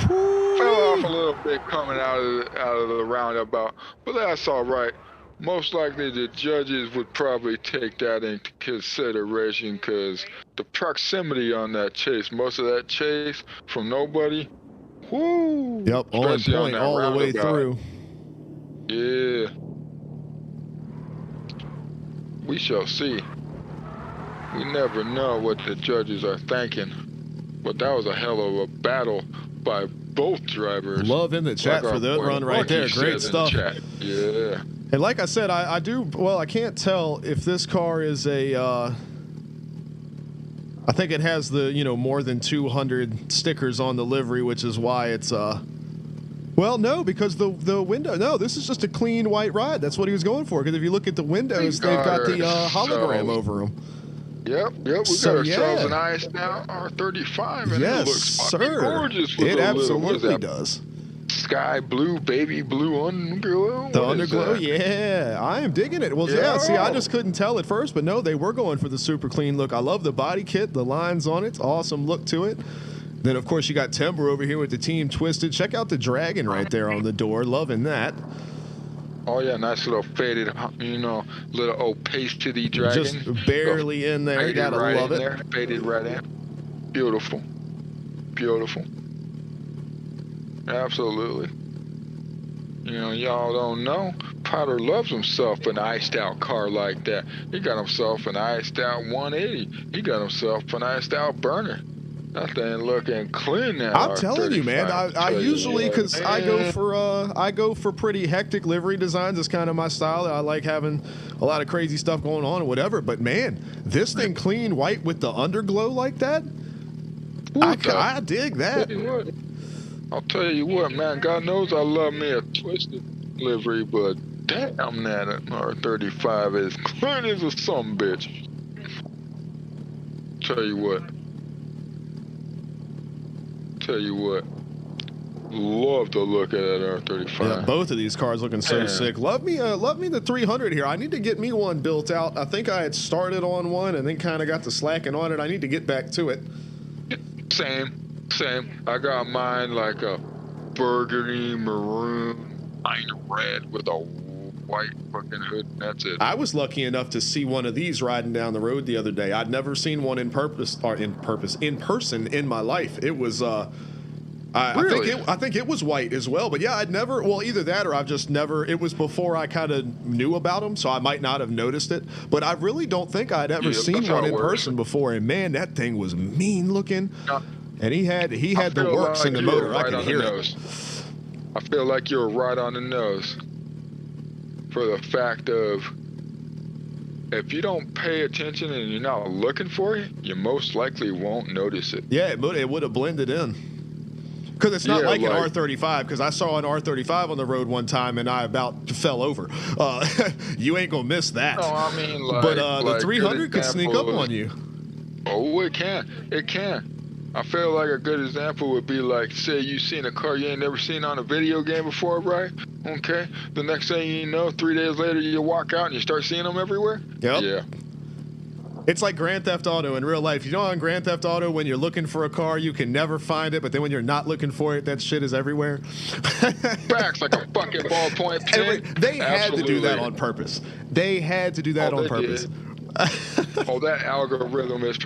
Fell off a little bit coming out of the roundabout, but that's all right. Most likely the judges would probably take that into consideration, because the proximity on that chase, most of that chase from nobody, whoo. Yep, on especially point that all the way roundabout. through. Yeah. We shall see. We never know what the judges are thinking. But that was a hell of a battle by both drivers. Love in the chat Like for our that boy run right Monkey there. Great said in the stuff. chat. Yeah. And like I said, I can't tell if this car is a, I think it has the, more than 200 stickers on the livery, which is why it's, well, no, because the window, no, this is just a clean white ride. That's what he was going for. Because if you look at the windows, they've got the hologram over them. Yep. We got ourselves an iced out R35, and it looks fucking gorgeous. With It a little, what is absolutely that? does. Sky blue, baby blue underglow. The What is underglow, that? yeah, I am digging it. Well, yeah, see, I just couldn't tell at first, but no, they were going for the super clean look. I love the body kit, the lines on it, awesome look to it. Then, of course, you got Timber over here with the Team Twisted. Check out the dragon right there on the door, loving that. Oh yeah, nice little faded, little opacity dragon. Just barely in there, Faded gotta right love in it. there, faded right in. Beautiful. Absolutely. Y'all don't know. Potter loves himself an iced out car like that. He got himself an iced out 180. He got himself an iced out burner. That thing looking clean now. I'm telling you, man. I usually, because I go for pretty hectic livery designs. It's kind of my style. I like having a lot of crazy stuff going on or whatever. But man, this thing clean white with the underglow like that, I dig that. I'll tell you what, man. God knows I love me a twisted livery, but damn, that R35 is clean as a sumbitch. Tell you what. Love the look of that R35. Yeah, both of these cars looking so sick. Love me the 300 here. I need to get me one built out. I think I had started on one and then kind of got to slacking on it. I need to get back to it. Same. I got mine like a burgundy maroon, kind of red with a white fucking hood, and that's it. I was lucky enough to see one of these riding down the road the other day. I'd never seen one in person in my life. It was Really? I think it was white as well. But yeah, I'd never, well, either that or I've just never, it was before I kind of knew about them, so I might not have noticed it. But I really don't think I'd ever seen one in person before. And man, that thing was mean looking. And he had the works in the motor. I could hear it. I feel like you're right on the nose. For the fact of, if you don't pay attention and you're not looking for it, you most likely won't notice it. Yeah, it would have blended in. Because it's not like an R35, because I saw an R35 on the road one time and I about fell over. You ain't going to miss that. No, I mean, but the 300 could sneak up on you. Oh, it can. I feel like a good example would be like, say you seen a car you ain't never seen on a video game before, right? Okay. The next thing you know, 3 days later, you walk out and you start seeing them everywhere. Yep. Yeah. It's like Grand Theft Auto in real life. You know, on Grand Theft Auto, when you're looking for a car, you can never find it, but then when you're not looking for it, that shit is everywhere. Facts, like a fucking ballpoint pen. They had to do that Absolutely. on purpose. They had to do that on They purpose. did. Oh, that algorithm is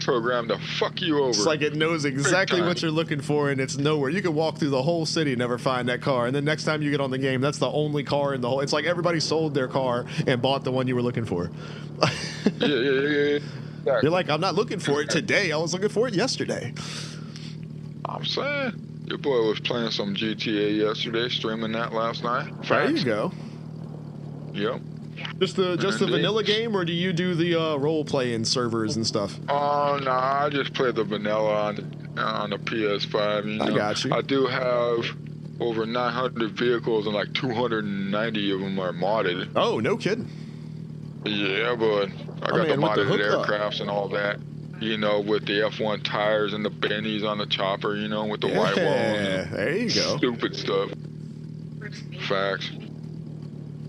programmed to fuck you over. It's like it knows exactly time. what you're looking for, and it's nowhere. You can walk through the whole city and never find that car, and then next time you get on the game, that's the only car in the whole. It's like everybody sold their car and bought the one you were looking for. Yeah. Exactly. You're like, I'm not looking for it today. I was looking for it yesterday. I'm saying, your boy was playing some GTA yesterday, streaming that last night. There you Facts. go. Yep. Just the Indeed. vanilla game, or do you do the role playing servers and stuff? Oh no, I just play the vanilla on the PS5. You know? I got you. I do have over 900 vehicles, and like 290 of them are modded. Oh, no kidding. Yeah, but I got the man, with the modded hookup. aircrafts and all that. You know, with the F1 tires and the bennies on the chopper. You know, with the white walls. Yeah, there you go. Stupid stuff. Facts.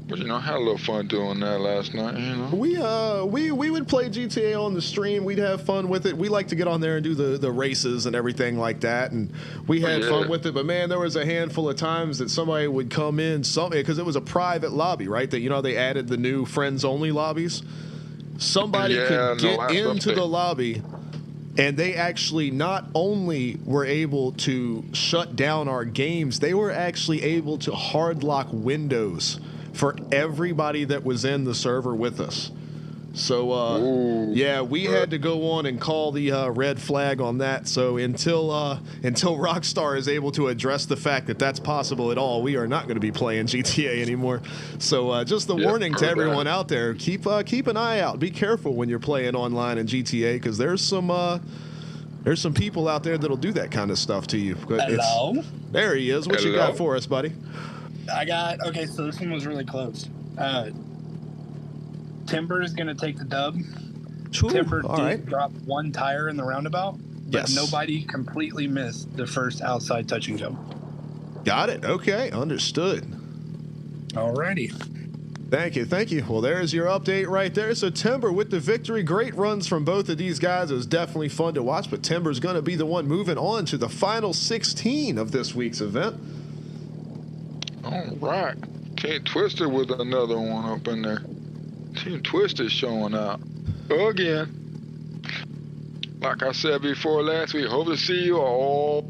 But you know, I had a little fun doing that last night. You know. We would play GTA on the stream. We'd have fun with it. We like to get on there and do the races and everything like that, and we had Yeah. fun with it. But man, there was a handful of times that somebody would come in, because it was a private lobby, right? That, you know, they added the new friends only lobbies. Somebody Yeah, could no, get last into update. the lobby, and they actually not only were able to shut down our games, they were actually able to hard lock Windows for everybody that was in the server with us. So, Ooh. yeah, we had to go on and call the red flag on that. So until Rockstar is able to address the fact that that's possible at all, we are not going to be playing GTA anymore. So just the Yeah, warning to correct. everyone out there: keep an eye out. Be careful when you're playing online in GTA, because there's some people out there that'll do that kind of stuff to you. But Hello? there he is. What you Hello? got for us, buddy? Okay, so this one was really close. Timber is going to take the dub. Ooh, Timber all did right. drop one tire in the roundabout, but Yes. nobody completely missed the first outside touch and go. Got it. Okay, understood. Alrighty. Thank you. Well, there's your update right there. So Timber with the victory. Great runs from both of these guys. It was definitely fun to watch, but Timber's going to be the one moving on to the final 16 of this week's event. All right. Team Twister with another one up in there. Team Twister showing out again. Like I said before last week, hope to see you all.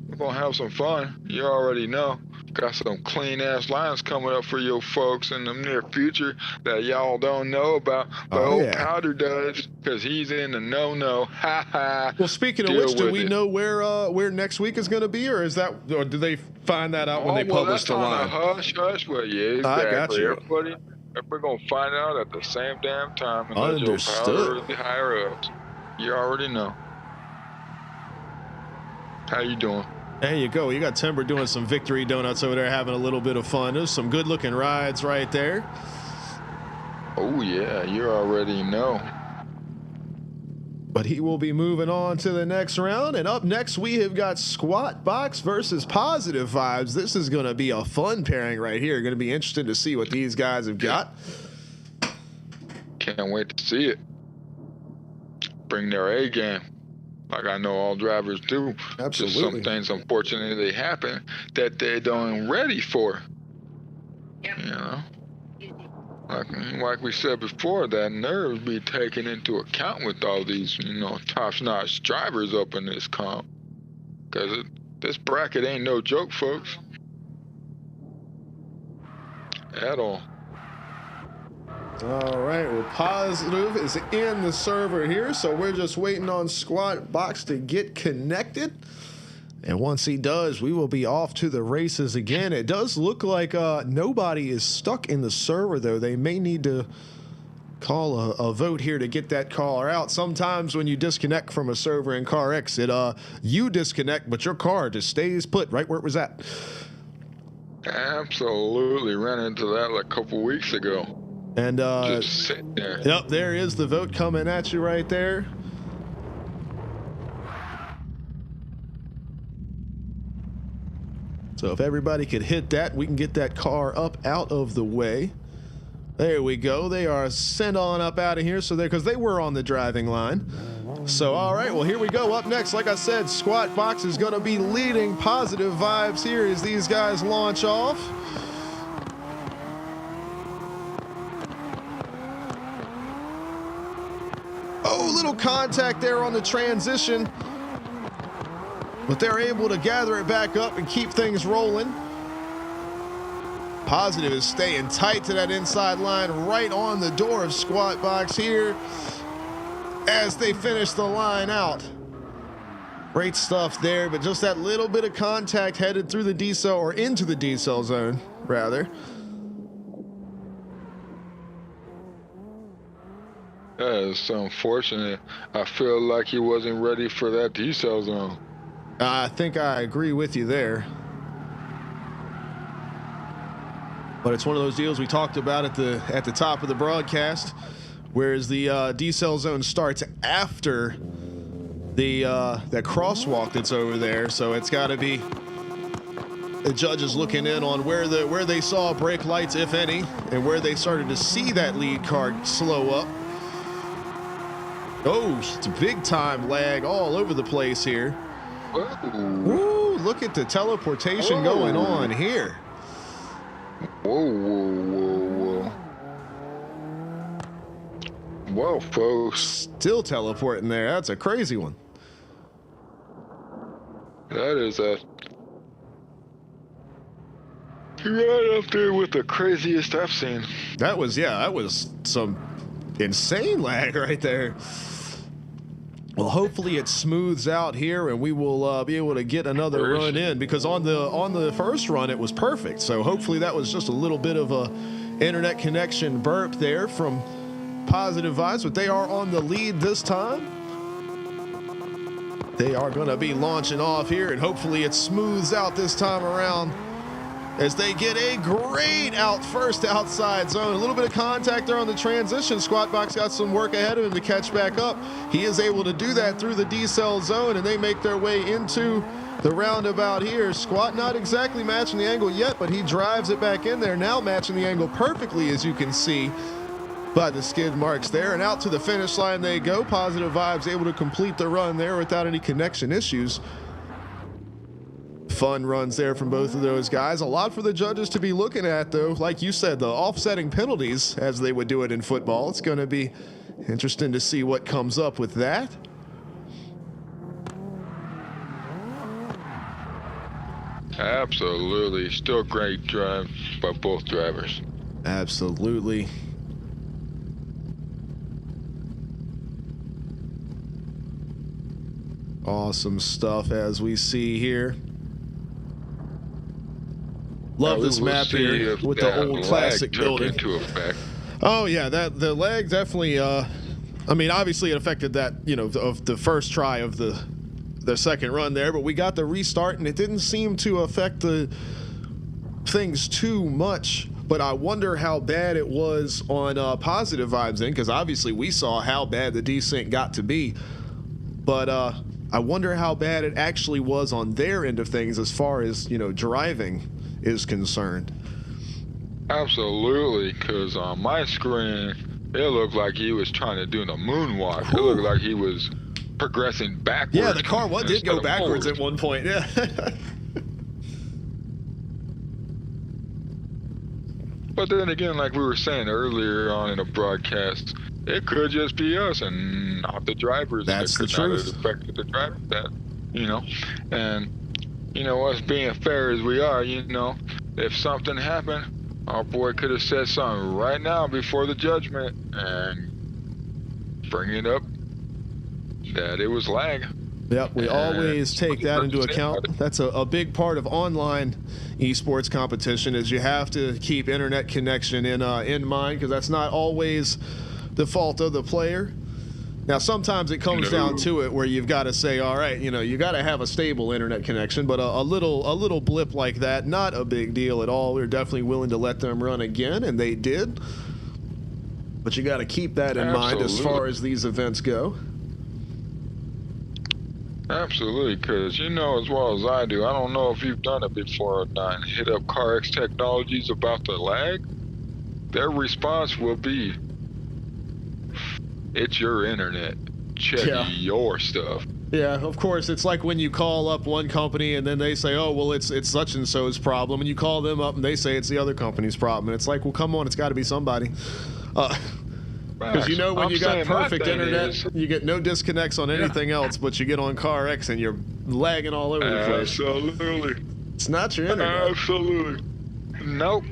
We're going to have some fun. You already know. Got some clean ass lines coming up for your folks in the near future that y'all don't know about. But Oh, old yeah. Powder does, because he's in the no. Ha ha. Well, speaking of Deal which, do with we it. know where next week is going to be, or do they find that out when they publish the line? Hush, but yeah, I exactly. got you. Everybody, we're gonna find out at the same damn time. Unless your Understood. Powder or the higher ups. You already know. How you doing? There you go. You got Timber doing some victory donuts over there, having a little bit of fun. There's some good-looking rides right there. Oh yeah, you already know. But he will be moving on to the next round. And up next, we have got Squat Box versus Positive Vibes. This is going to be a fun pairing right here. Going to be interesting to see what these guys have got. Can't wait to see it. Bring their A game. Like I know all drivers do. Just some Absolutely. things unfortunately happen that they don't ready for. You know? Like we said before, that nerves be taken into account with all these, top-notch drivers up in this comp. Because this bracket ain't no joke, folks. At all. All right, well, Positive is in the server here, so we're just waiting on Squat Box to get connected. And once he does, we will be off to the races again. It does look like nobody is stuck in the server, though. They may need to call a vote here to get that caller out. Sometimes when you disconnect from a server in CarX, you disconnect, but your car just stays put right where it was at. Absolutely. Ran into that like a couple weeks ago. And Just sitting there. yep, there is the vote coming at you right there. So if everybody could hit that, we can get that car up out of the way. There we go. They are sent on up out of here. So because they were on the driving line. So, all right, well, here we go. Up next, like I said, Squat Box is going to be leading Positive Vibes here as these guys launch off. Oh, little contact there on the transition. But they're able to gather it back up and keep things rolling. Positive is staying tight to that inside line right on the door of Squat Box here as they finish the line out. Great stuff there, but just that little bit of contact headed through the decel, or into the decel zone, rather. That is so unfortunate. I feel like he wasn't ready for that decel zone. I think I agree with you there. But it's one of those deals we talked about at the top of the broadcast, whereas the decel zone starts after the that crosswalk that's over there. So it's got to be the judges looking in on where they saw brake lights, if any, and where they started to see that lead car slow up. Oh, it's a big time lag all over the place here. Whoa. Ooh, look at the teleportation going on here. Whoa, whoa, whoa, whoa. Whoa, folks. Still teleporting there. That's a crazy one. That is right up there with the craziest I've seen. That was some insane lag right there. Well, hopefully it smooths out here and we will be able to get another run in, because on the first run it was perfect. So hopefully that was just a little bit of a internet connection burp there from Positive Vibes, but they are on the lead this time. They are going to be launching off here, and hopefully it smooths out this time around as they get a great first outside zone. A little bit of contact there on the transition. Squat Box got some work ahead of him to catch back up. He is able to do that through the decel zone, and they make their way into the roundabout here. Squat not exactly matching the angle yet, but he drives it back in there, now matching the angle perfectly, as you can see by the skid marks there. And out to the finish line they go. Positive Vibes able to complete the run there without any connection issues. Fun runs there from both of those guys. A lot for the judges to be looking at, though. Like you said, the offsetting penalties, as they would do it in football. It's going to be interesting to see what comes up with that. Absolutely. Still great drive by both drivers. Absolutely. Awesome stuff as we see here. Love this map here with the old classic building. Oh yeah, the lag definitely. I mean, obviously it affected that, of the first try of the second run there, but we got the restart and it didn't seem to affect the things too much. But I wonder how bad it was on Positive Vibes then, because obviously we saw how bad the desync got to be. But I wonder how bad it actually was on their end of things as far as driving is concerned. Absolutely, because on my screen it looked like he was trying to do the moonwalk. It looked like he was progressing backwards. Yeah, the car did go backwards at one point. Yeah. But then again, like we were saying earlier on in the broadcast, it could just be us and not the drivers. That's the truth. It affected the driver, and us being fair as we are, if something happened, our boy could have said something right now before the judgment and bring it up that it was lag. Yep, we always take that into account. That's a big part of online esports competition, is you have to keep internet connection in mind, because that's not always the fault of the player. Now, sometimes it comes down to it where you've got to say, all right, you got to have a stable internet connection, but a little blip like that, not a big deal at all. We're definitely willing to let them run again, and they did. But you got to keep that in mind as far as these events go. Absolutely, because as well as I do, I don't know if you've done it before or not, hit up CarX Technologies about the lag. their response will be, it's your internet. Check your stuff. Yeah, of course. It's like when you call up one company and then they say, oh, well, it's such and so's problem. And you call them up and they say it's the other company's problem. And it's like, well, come on, it's got to be somebody. Because you know when you got perfect internet, you get no disconnects on anything else, but you get on CarX and you're lagging all over the place. Absolutely. It's not your internet. Absolutely. Nope.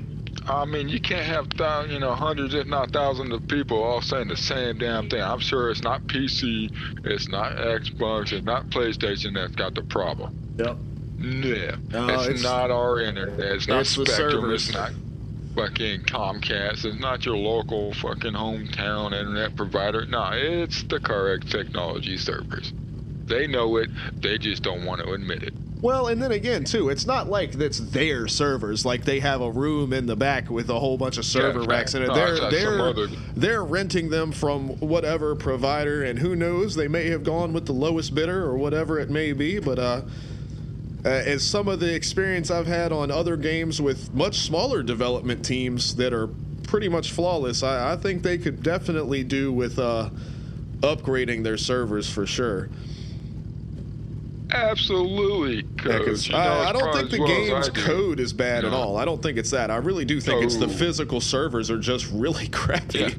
I mean, you can't have hundreds, if not thousands of people all saying the same damn thing. I'm sure it's not PC, it's not Xbox, it's not PlayStation that's got the problem. Yep. Yeah. It's not our internet. It's not Spectrum. It's not fucking Comcast. It's not your local fucking hometown internet provider. No, it's the CarX technology servers. They know it. They just don't want to admit it. Well, and then again, too, it's not like that's their servers. Like they have a room in the back with a whole bunch of server racks in it. They're renting them from whatever provider, and who knows, they may have gone with the lowest bidder or whatever it may be. But as some of the experience I've had on other games with much smaller development teams that are pretty much flawless, I think they could definitely do with upgrading their servers for sure. Absolutely, Coach. I don't think the game's code is bad at all. I don't think it's that. I really do think it's the physical servers are just really crappy. Yeah.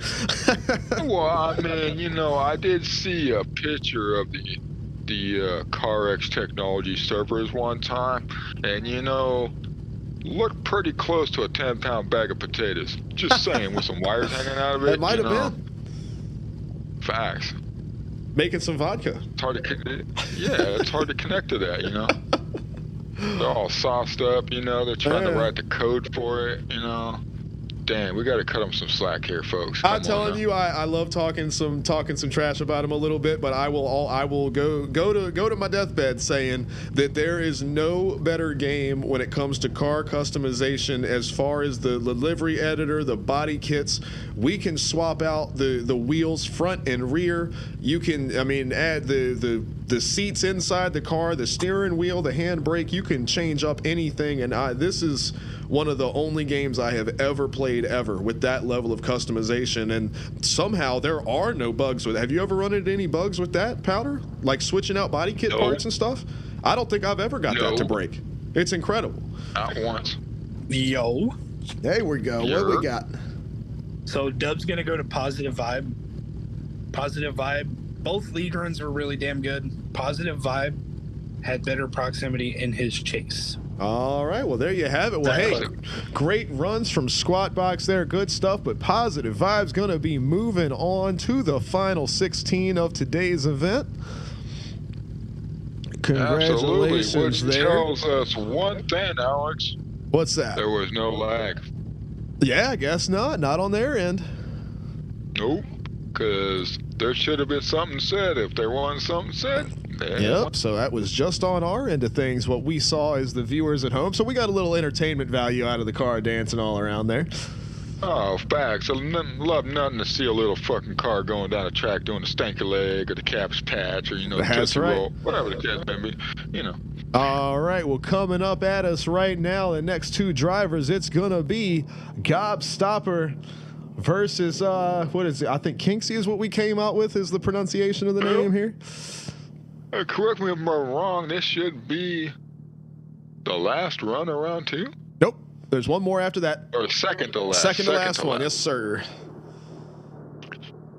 Well, I mean, I did see a picture of the CarX technology servers one time, and looked pretty close to a 10-pound bag of potatoes. Just saying, with some wires hanging out of it. It might have been. Facts. Making some vodka. It's hard to it's hard to connect to that, They're all sauced up, they're trying to write the code for it, Damn, we got to cut them some slack here, folks. I'm telling you, I love talking some trash about them a little bit, but I will go to my deathbed saying that there is no better game when it comes to car customization as far as the livery editor, the body kits. We can swap out the wheels front and rear. You can, add the seats inside the car, the steering wheel, the handbrake. You can change up anything, and this is one of the only games I have ever played with that level of customization, and somehow there are no bugs with it. Have you ever run into any bugs with that, Powder? Like switching out body kit parts and stuff? I don't think I've ever got that to break. It's incredible. Not once. Yo. There we go. What we got? So Dub's gonna go to Positive Vibe. Positive Vibe. Both lead runs were really damn good. Positive Vibe had better proximity in his chase. All right, well, there you have it. Well, hey, great runs from Squat Box there. Good stuff, but Positive Vibe's going to be moving on to the final 16 of today's event. Congratulations. Absolutely. Which there. tells us one thing, Alex. What's that? There was no lag. Yeah, I guess not. Not on their end. Nope, because there should have been something said. If there wasn't something said, yep, so that was just on our end of things, what we saw as the viewers at home. So we got a little entertainment value out of the car dancing all around there. Oh, facts. I love nothing to see a little fucking car going down the track doing the stanky leg or the cabbage patch or, That's right. Roll, whatever the case may be, All right, well, coming up at us right now, the next two drivers, it's going to be Gobstopper versus, what is it? I think Kinksy is what we came out with is the pronunciation of the name here. Correct me if I'm wrong, this should be the last run of round two? Nope. There's one more after that. Or second to last. Second to last one, yes, sir.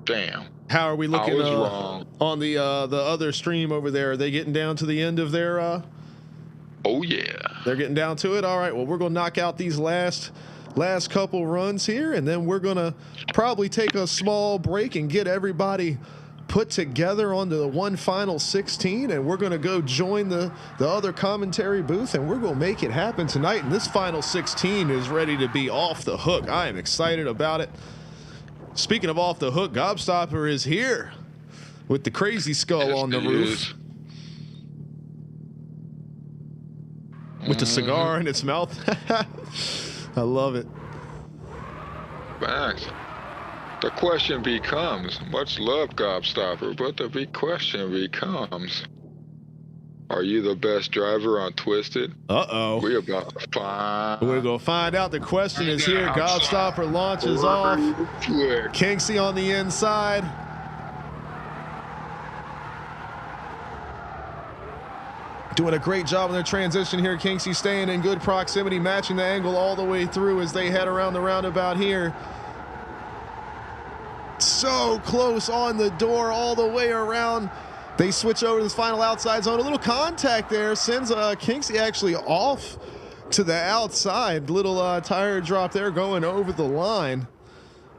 Damn. How are we looking wrong. On the other stream over there? Are they getting down to the end of their... Oh, yeah. They're getting down to it? All right, well, we're going to knock out these last couple runs here, and then we're going to probably take a small break and get everybody put together onto the one final 16, and we're going to go join the other commentary booth, and we're going to make it happen tonight. And this final 16 is ready to be off the hook. I am excited about it. Speaking of off the hook, Gobstopper is here with the crazy skull on the roof. With the cigar in its mouth. I love it. Facts. The question becomes, much love, Gobstopper, but the big question becomes, Are you the best driver on Twisted? Uh-oh. We're about to find. We're going to find out. The question is here. Gobstopper launches off. Kinksy on the inside. Doing a great job on their transition here. Kinksy staying in good proximity, matching the angle all the way through as they head around the roundabout here. So close on the door all the way around. They switch over to this final outside zone. A little contact there sends Kinksy actually off to the outside. Little tire drop there going over the line.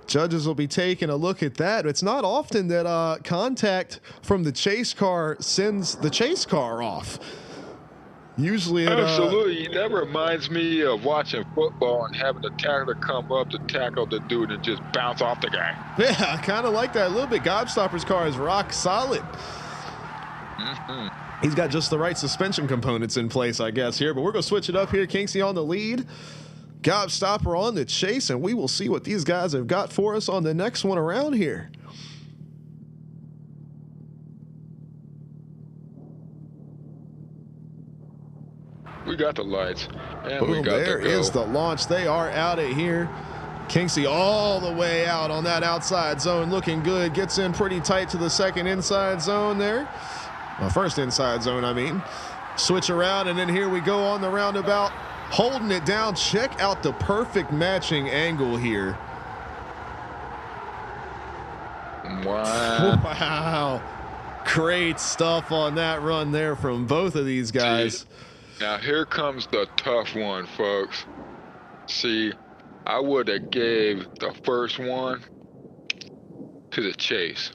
Judges will be taking a look at that. It's not often that contact from the chase car sends the chase car off. Usually absolutely. That reminds me of watching football and having the tackler come up to tackle the dude and just bounce off the guy. Yeah, kind of like that a little bit. Gobstopper's car is rock solid. He's got just the right suspension components in place, I guess, here. But we're going to switch it up here. Kinksy on the lead. Gobstopper on the chase, and we will see what these guys have got for us on the next one around here. We got the lights, and Boom, we got there is the launch. They are out of here. Kinksy all the way out on that outside zone, looking good. Gets in pretty tight to the second inside zone there. Well, first inside zone, I mean. Switch around, and then here we go on the roundabout, holding it down. Check out the perfect matching angle here. Wow. Wow. Great stuff on that run there from both of these guys. Now here comes the tough one, folks. See, I would have gave the first one to the chase,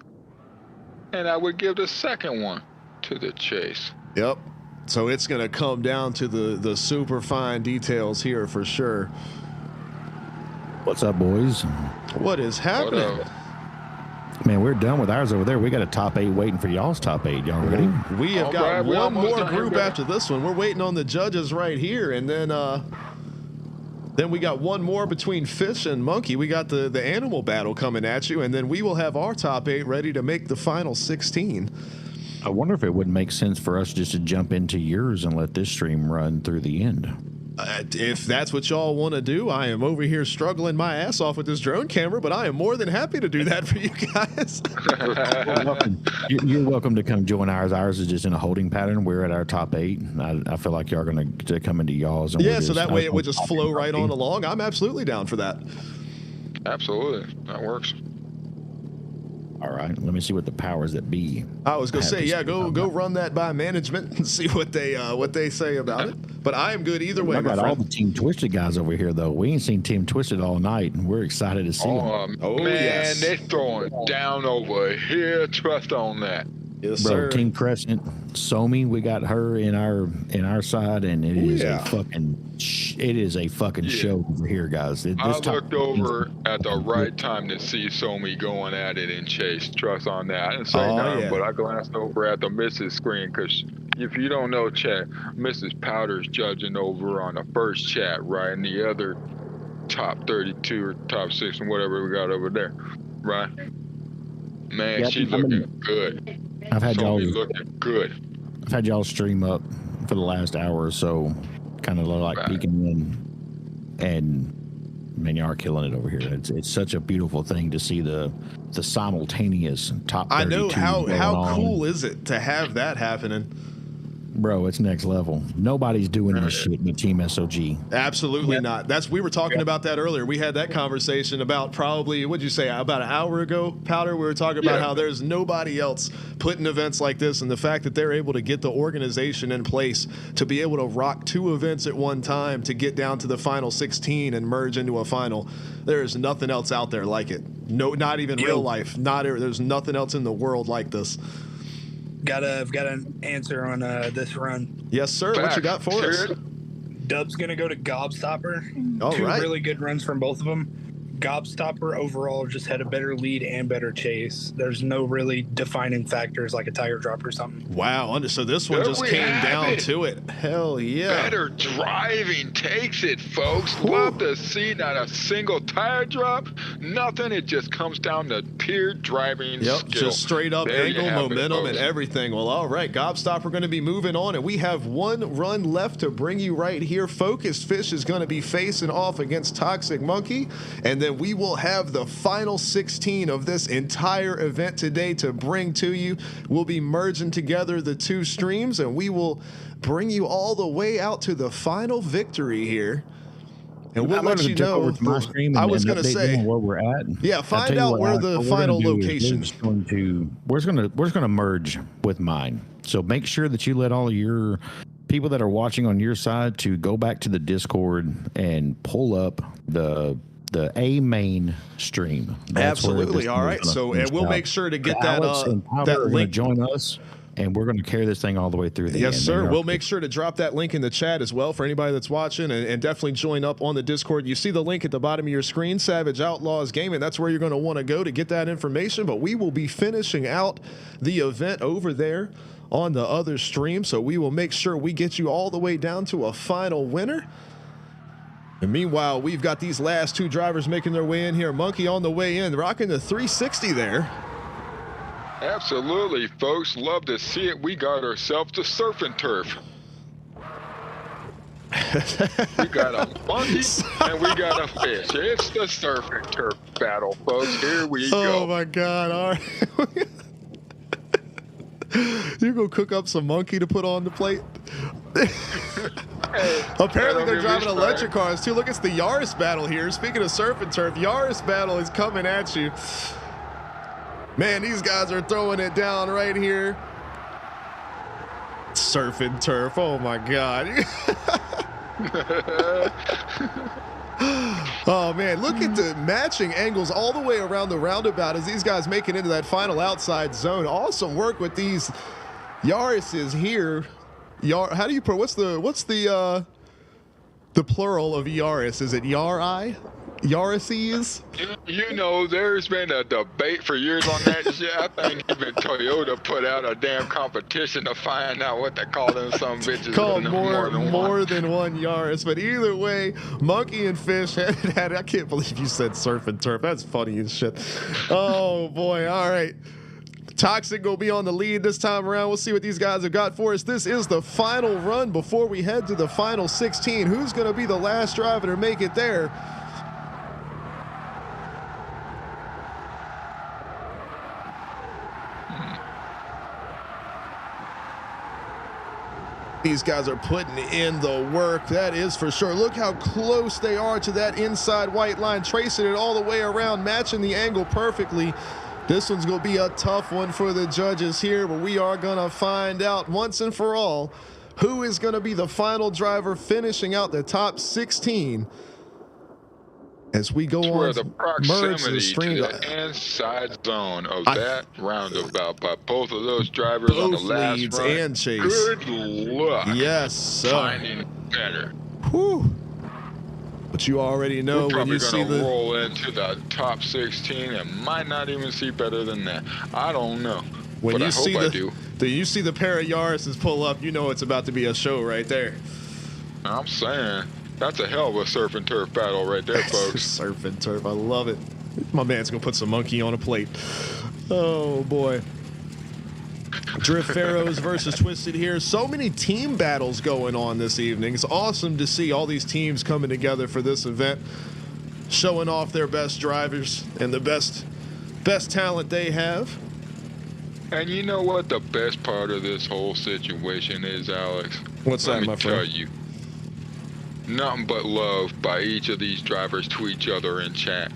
and I would give the second one to the chase. Yep. So it's going to come down to the super fine details here for sure. What's up, boys? What is happening? Man, we're done with ours over there. We got a top 8 waiting for y'all's top 8. Y'all ready? We have All got right, we one almost more done here, group brother. after this one. We're waiting on the judges right here, and then we got one more between Fish and Monkey. We got the animal battle coming at you, and then we will have our top 8 ready to make the final 16. I wonder if it would make sense for us just to jump into yours and let this stream run through the end. If that's what y'all want to do, I am over here struggling my ass off with this drone camera, but I am more than happy to do that for you guys. You're welcome to come join ours. Ours is just in a holding pattern. We're at our top 8. I feel like y'all are going to come into y'all's. And Yeah, so that way it would just flow right on along. I'm absolutely down for that. Absolutely, that works. All right, let me see what the powers that be. I was gonna say, yeah, go run that by management and see what they say about it. But I am good either way, I my got all friend. the Team Twisted guys over here, though. We ain't seen Team Twisted all night, and we're excited to see them. Oh, Man, yes. they throwing down over here. Trust on that. Yes, Bro, sir. Team Crescent, Somi, we got her in our side, and it is yeah. a fucking show over here, guys. I looked over at the right time to see Somi going at it in chase. Trust on that. I didn't say nothing, yeah. but I glanced over at the Mrs. screen because if you don't know, chat, Mrs. Powder's judging over on the first chat, right? And the other top 32 or top 6 and whatever we got over there, right? Man, Yeah, she's looking good. I've had y'all Somi looking good. I've had y'all stream up for the last hour or so, kind of like Right. peeking in, and man, you are killing it over here. It's such a beautiful thing to see the simultaneous top 32. I know how going on. cool is it to have that happening. Bro, it's next level. Nobody's doing this shit but Team S.O.G. Absolutely not. We were talking about that earlier. We had that conversation about probably, what'd you say, about an hour ago, Powder? We were talking about how there's nobody else putting events like this, and the fact that they're able to get the organization in place to be able to rock 2 events at one time to get down to the final 16 and merge into a final. There is nothing else out there like it. No, not even real life. There's nothing else in the world like this. I've got an answer on this run. Yes, sir. What you got for us? Dub's gonna go to Gobstopper. All Two right. really good runs from both of them. Gobstopper overall just had a better lead and better chase. There's no really defining factors like a tire drop or something. Wow. So this one There just we came have down it. to it. Hell yeah. Better driving takes it, folks. Love to see not a single tire drop, nothing. It just comes down to pure driving Yep, skill. just straight up There you angle, have it, momentum, and folks. everything. Well, all right, Gobstop, we're going to be moving on, and we have one run left to bring you right here. Focused Fish is going to be facing off against Toxic Monkey, and then we will have the final 16 of this entire event today to bring to you. We'll be merging together the two streams, and we will bring you all the way out to the final victory here. And we'll I'm let gonna you jump know. over to my stream I and was then going to update you say, on where we're at. yeah, I'll find tell you out what, where Alex, the what we're gonna final do is location. we're gonna merge with mine. So make sure that you let all your people that are watching on your side to go back to the Discord and pull up the A main stream. That's where Absolutely. this All thing is right. gonna So, finish and we'll out. make sure to get Alex and Tyler that are gonna link. join us, and we're going to carry this thing all the way through the Yes, end. sir. Man. We'll make sure to drop that link in the chat as well for anybody that's watching, and definitely join up on the Discord. You see the link at the bottom of your screen, Savage Outlawz Gaming. That's where you're going to want to go to get that information. But we will be finishing out the event over there on the other stream. So we will make sure we get you all the way down to a final winner. And meanwhile, we've got these last two drivers making their way in here. Monkey on the way in, rocking the 360 there. Absolutely, folks. Love to see it. We got ourselves the surf and turf. We got a monkey and we got a fish. It's the surf and turf battle, folks. Here we Oh go. my God! All right, you gonna cook up some monkey to put on the plate? Apparently they're driving electric cars too. Look, it's the Yaris battle here. Speaking of surf and turf, Yaris battle is coming at you. Man, these guys are throwing it down right here. Surf and turf. Oh my God. Oh man, look at the matching angles all the way around the roundabout as these guys make it into that final outside zone. Awesome work with these Yarises here. How do you what's the plural of Yaris? Is it Yari? Yarises? You know, there's been a debate for years on that shit. I think even Toyota put out a damn competition to find out what they call them some bitches. Called more one. than one Yaris. But either way, Monkey and Fish had I can't believe you said surf and turf. That's funny as shit. Oh boy. All right. Toxic will be on the lead this time around. We'll see what these guys have got for us. This is the final run before we head to the final 16. Who's going to be the last driver to make it there? These guys are putting in the work, that is for sure. Look how close they are to that inside white line, tracing it all the way around, matching the angle perfectly. This one's going to be a tough one for the judges here, but we are going to find out once and for all who is going to be the final driver finishing out the top 16 as we go on the to merge the proximity stream. to the inside zone of that roundabout by both of those drivers on the Both last leads run. and Chase. Good luck. Yes, sir. Finding better. Whew. But you already know We're when probably you see gonna the roll into the top 16 and might not even see better than that. I don't know. when but you I see hope I do. you see the pair of Yarises pull up, you know it's about to be a show right there. I'm saying that's a hell of a surf and turf battle right there, folks. Surf and turf, I love it. My man's gonna put some monkey on a plate. Oh boy. Drift Pharaohs versus Twisted here. So many team battles going on this evening. It's awesome to see all these teams coming together for this event, showing off their best drivers and the best talent they have. And you know what the best part of this whole situation is, Alex? What's that, Let my me friend? tell you. Nothing but love by each of these drivers to each other in chat.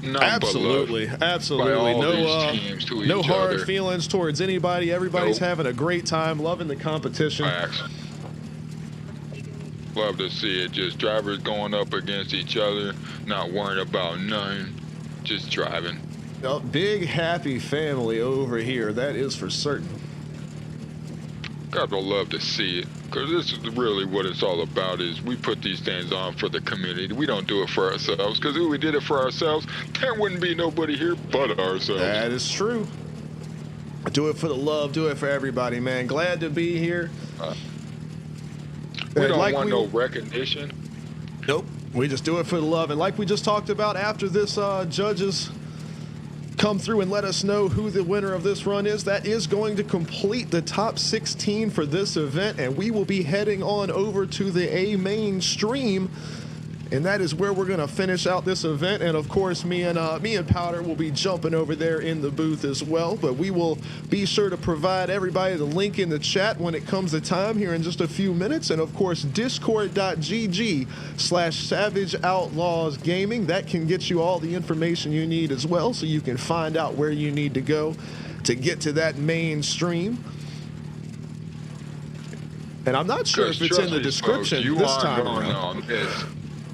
Nothing Absolutely, but love absolutely. by all No, these teams to no each hard other. feelings towards anybody. Everybody's Nope. having a great time, loving the competition. Facts. Love to see it. Just drivers going up against each other, not worrying about nothing, just driving. A big happy family over here. That is for certain. Gotta love to see it, because this is really what it's all about. Is we put these things on for the community. We don't do it for ourselves, because if we did it for ourselves, there wouldn't be nobody here but ourselves. That is true. Do it for the love. Do it for everybody, man. Glad to be here. We And don't like want we- no recognition. Nope. We just do it for the love. And like we just talked about after this judges come through and let us know who the winner of this run is. That is going to complete the top 16 for this event, and we will be heading on over to the A main stream. And that is where we're going to finish out this event. And of course, me and Powder will be jumping over there in the booth as well. But we will be sure to provide everybody the link in the chat when it comes to time here in just a few minutes. And of course, discord.gg/Savage Outlaws Gaming. That can get you all the information you need as well, so you can find out where you need to go to get to that main stream. And I'm not sure if it's in the description this time around.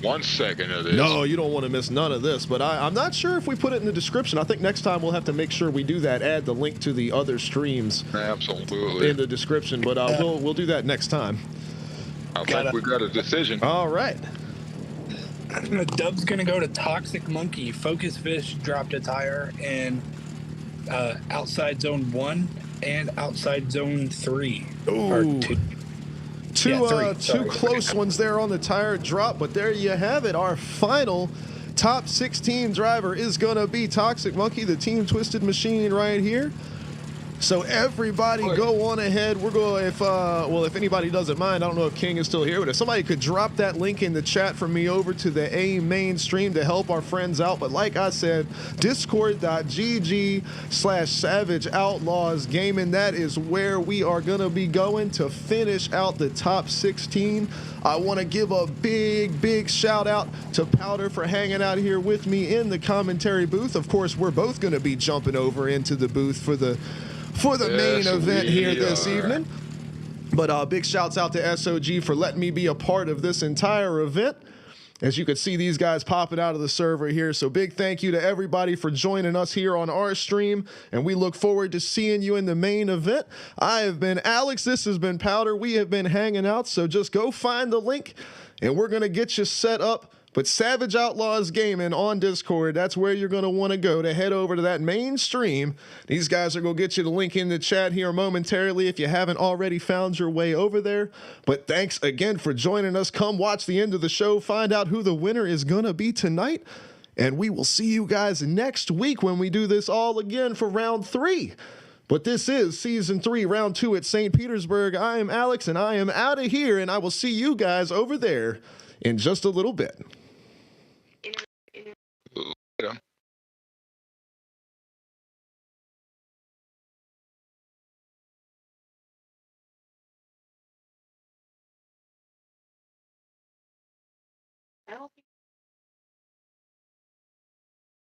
1 second of this. No, you don't want to miss none of this, but I'm not sure if we put it in the description. I think next time we'll have to make sure we do that, add the link to the other streams Absolutely. in the description, but we'll do that next time. I think we got a decision. All right. Dub's going to go to Toxic Monkey. Focus Fish dropped a tire in outside zone 1 and outside zone 3. Ooh. Two Sorry. close ones there on the tire drop, but there you have it. Our final top 16 driver is going to be Toxic Monkey, the Team Twisted Machine right here. So everybody go on ahead. We're going, if anybody doesn't mind, I don't know if King is still here, but if somebody could drop that link in the chat for me over to the A main stream to help our friends out. But like I said, discord.gg/Savage Outlaws Gaming. That is where we are going to be going to finish out the top 16. I want to give a big shout out to Powder for hanging out here with me in the commentary booth. Of course, we're both going to be jumping over into the booth for the main event here this evening. But big shouts out to S.O.G for letting me be a part of this entire event. As you can see, these guys popping out of the server here. So big thank you to everybody for joining us here on our stream. And we look forward to seeing you in the main event. I have been Alex. This has been Powder. We have been hanging out. So just go find the link and we're going to get you set up. But Savage Outlaws Gaming on Discord, that's where you're going to want to go to head over to that main stream. These guys are going to get you the link in the chat here momentarily if you haven't already found your way over there. But thanks again for joining us. Come watch the end of the show, find out who the winner is going to be tonight. And we will see you guys next week when we do this all again for round 3. But this is season 3, round 2 at St. Petersburg. I am Alex and I am out of here, and I will see you guys over there in just a little bit. Yeah. I don't think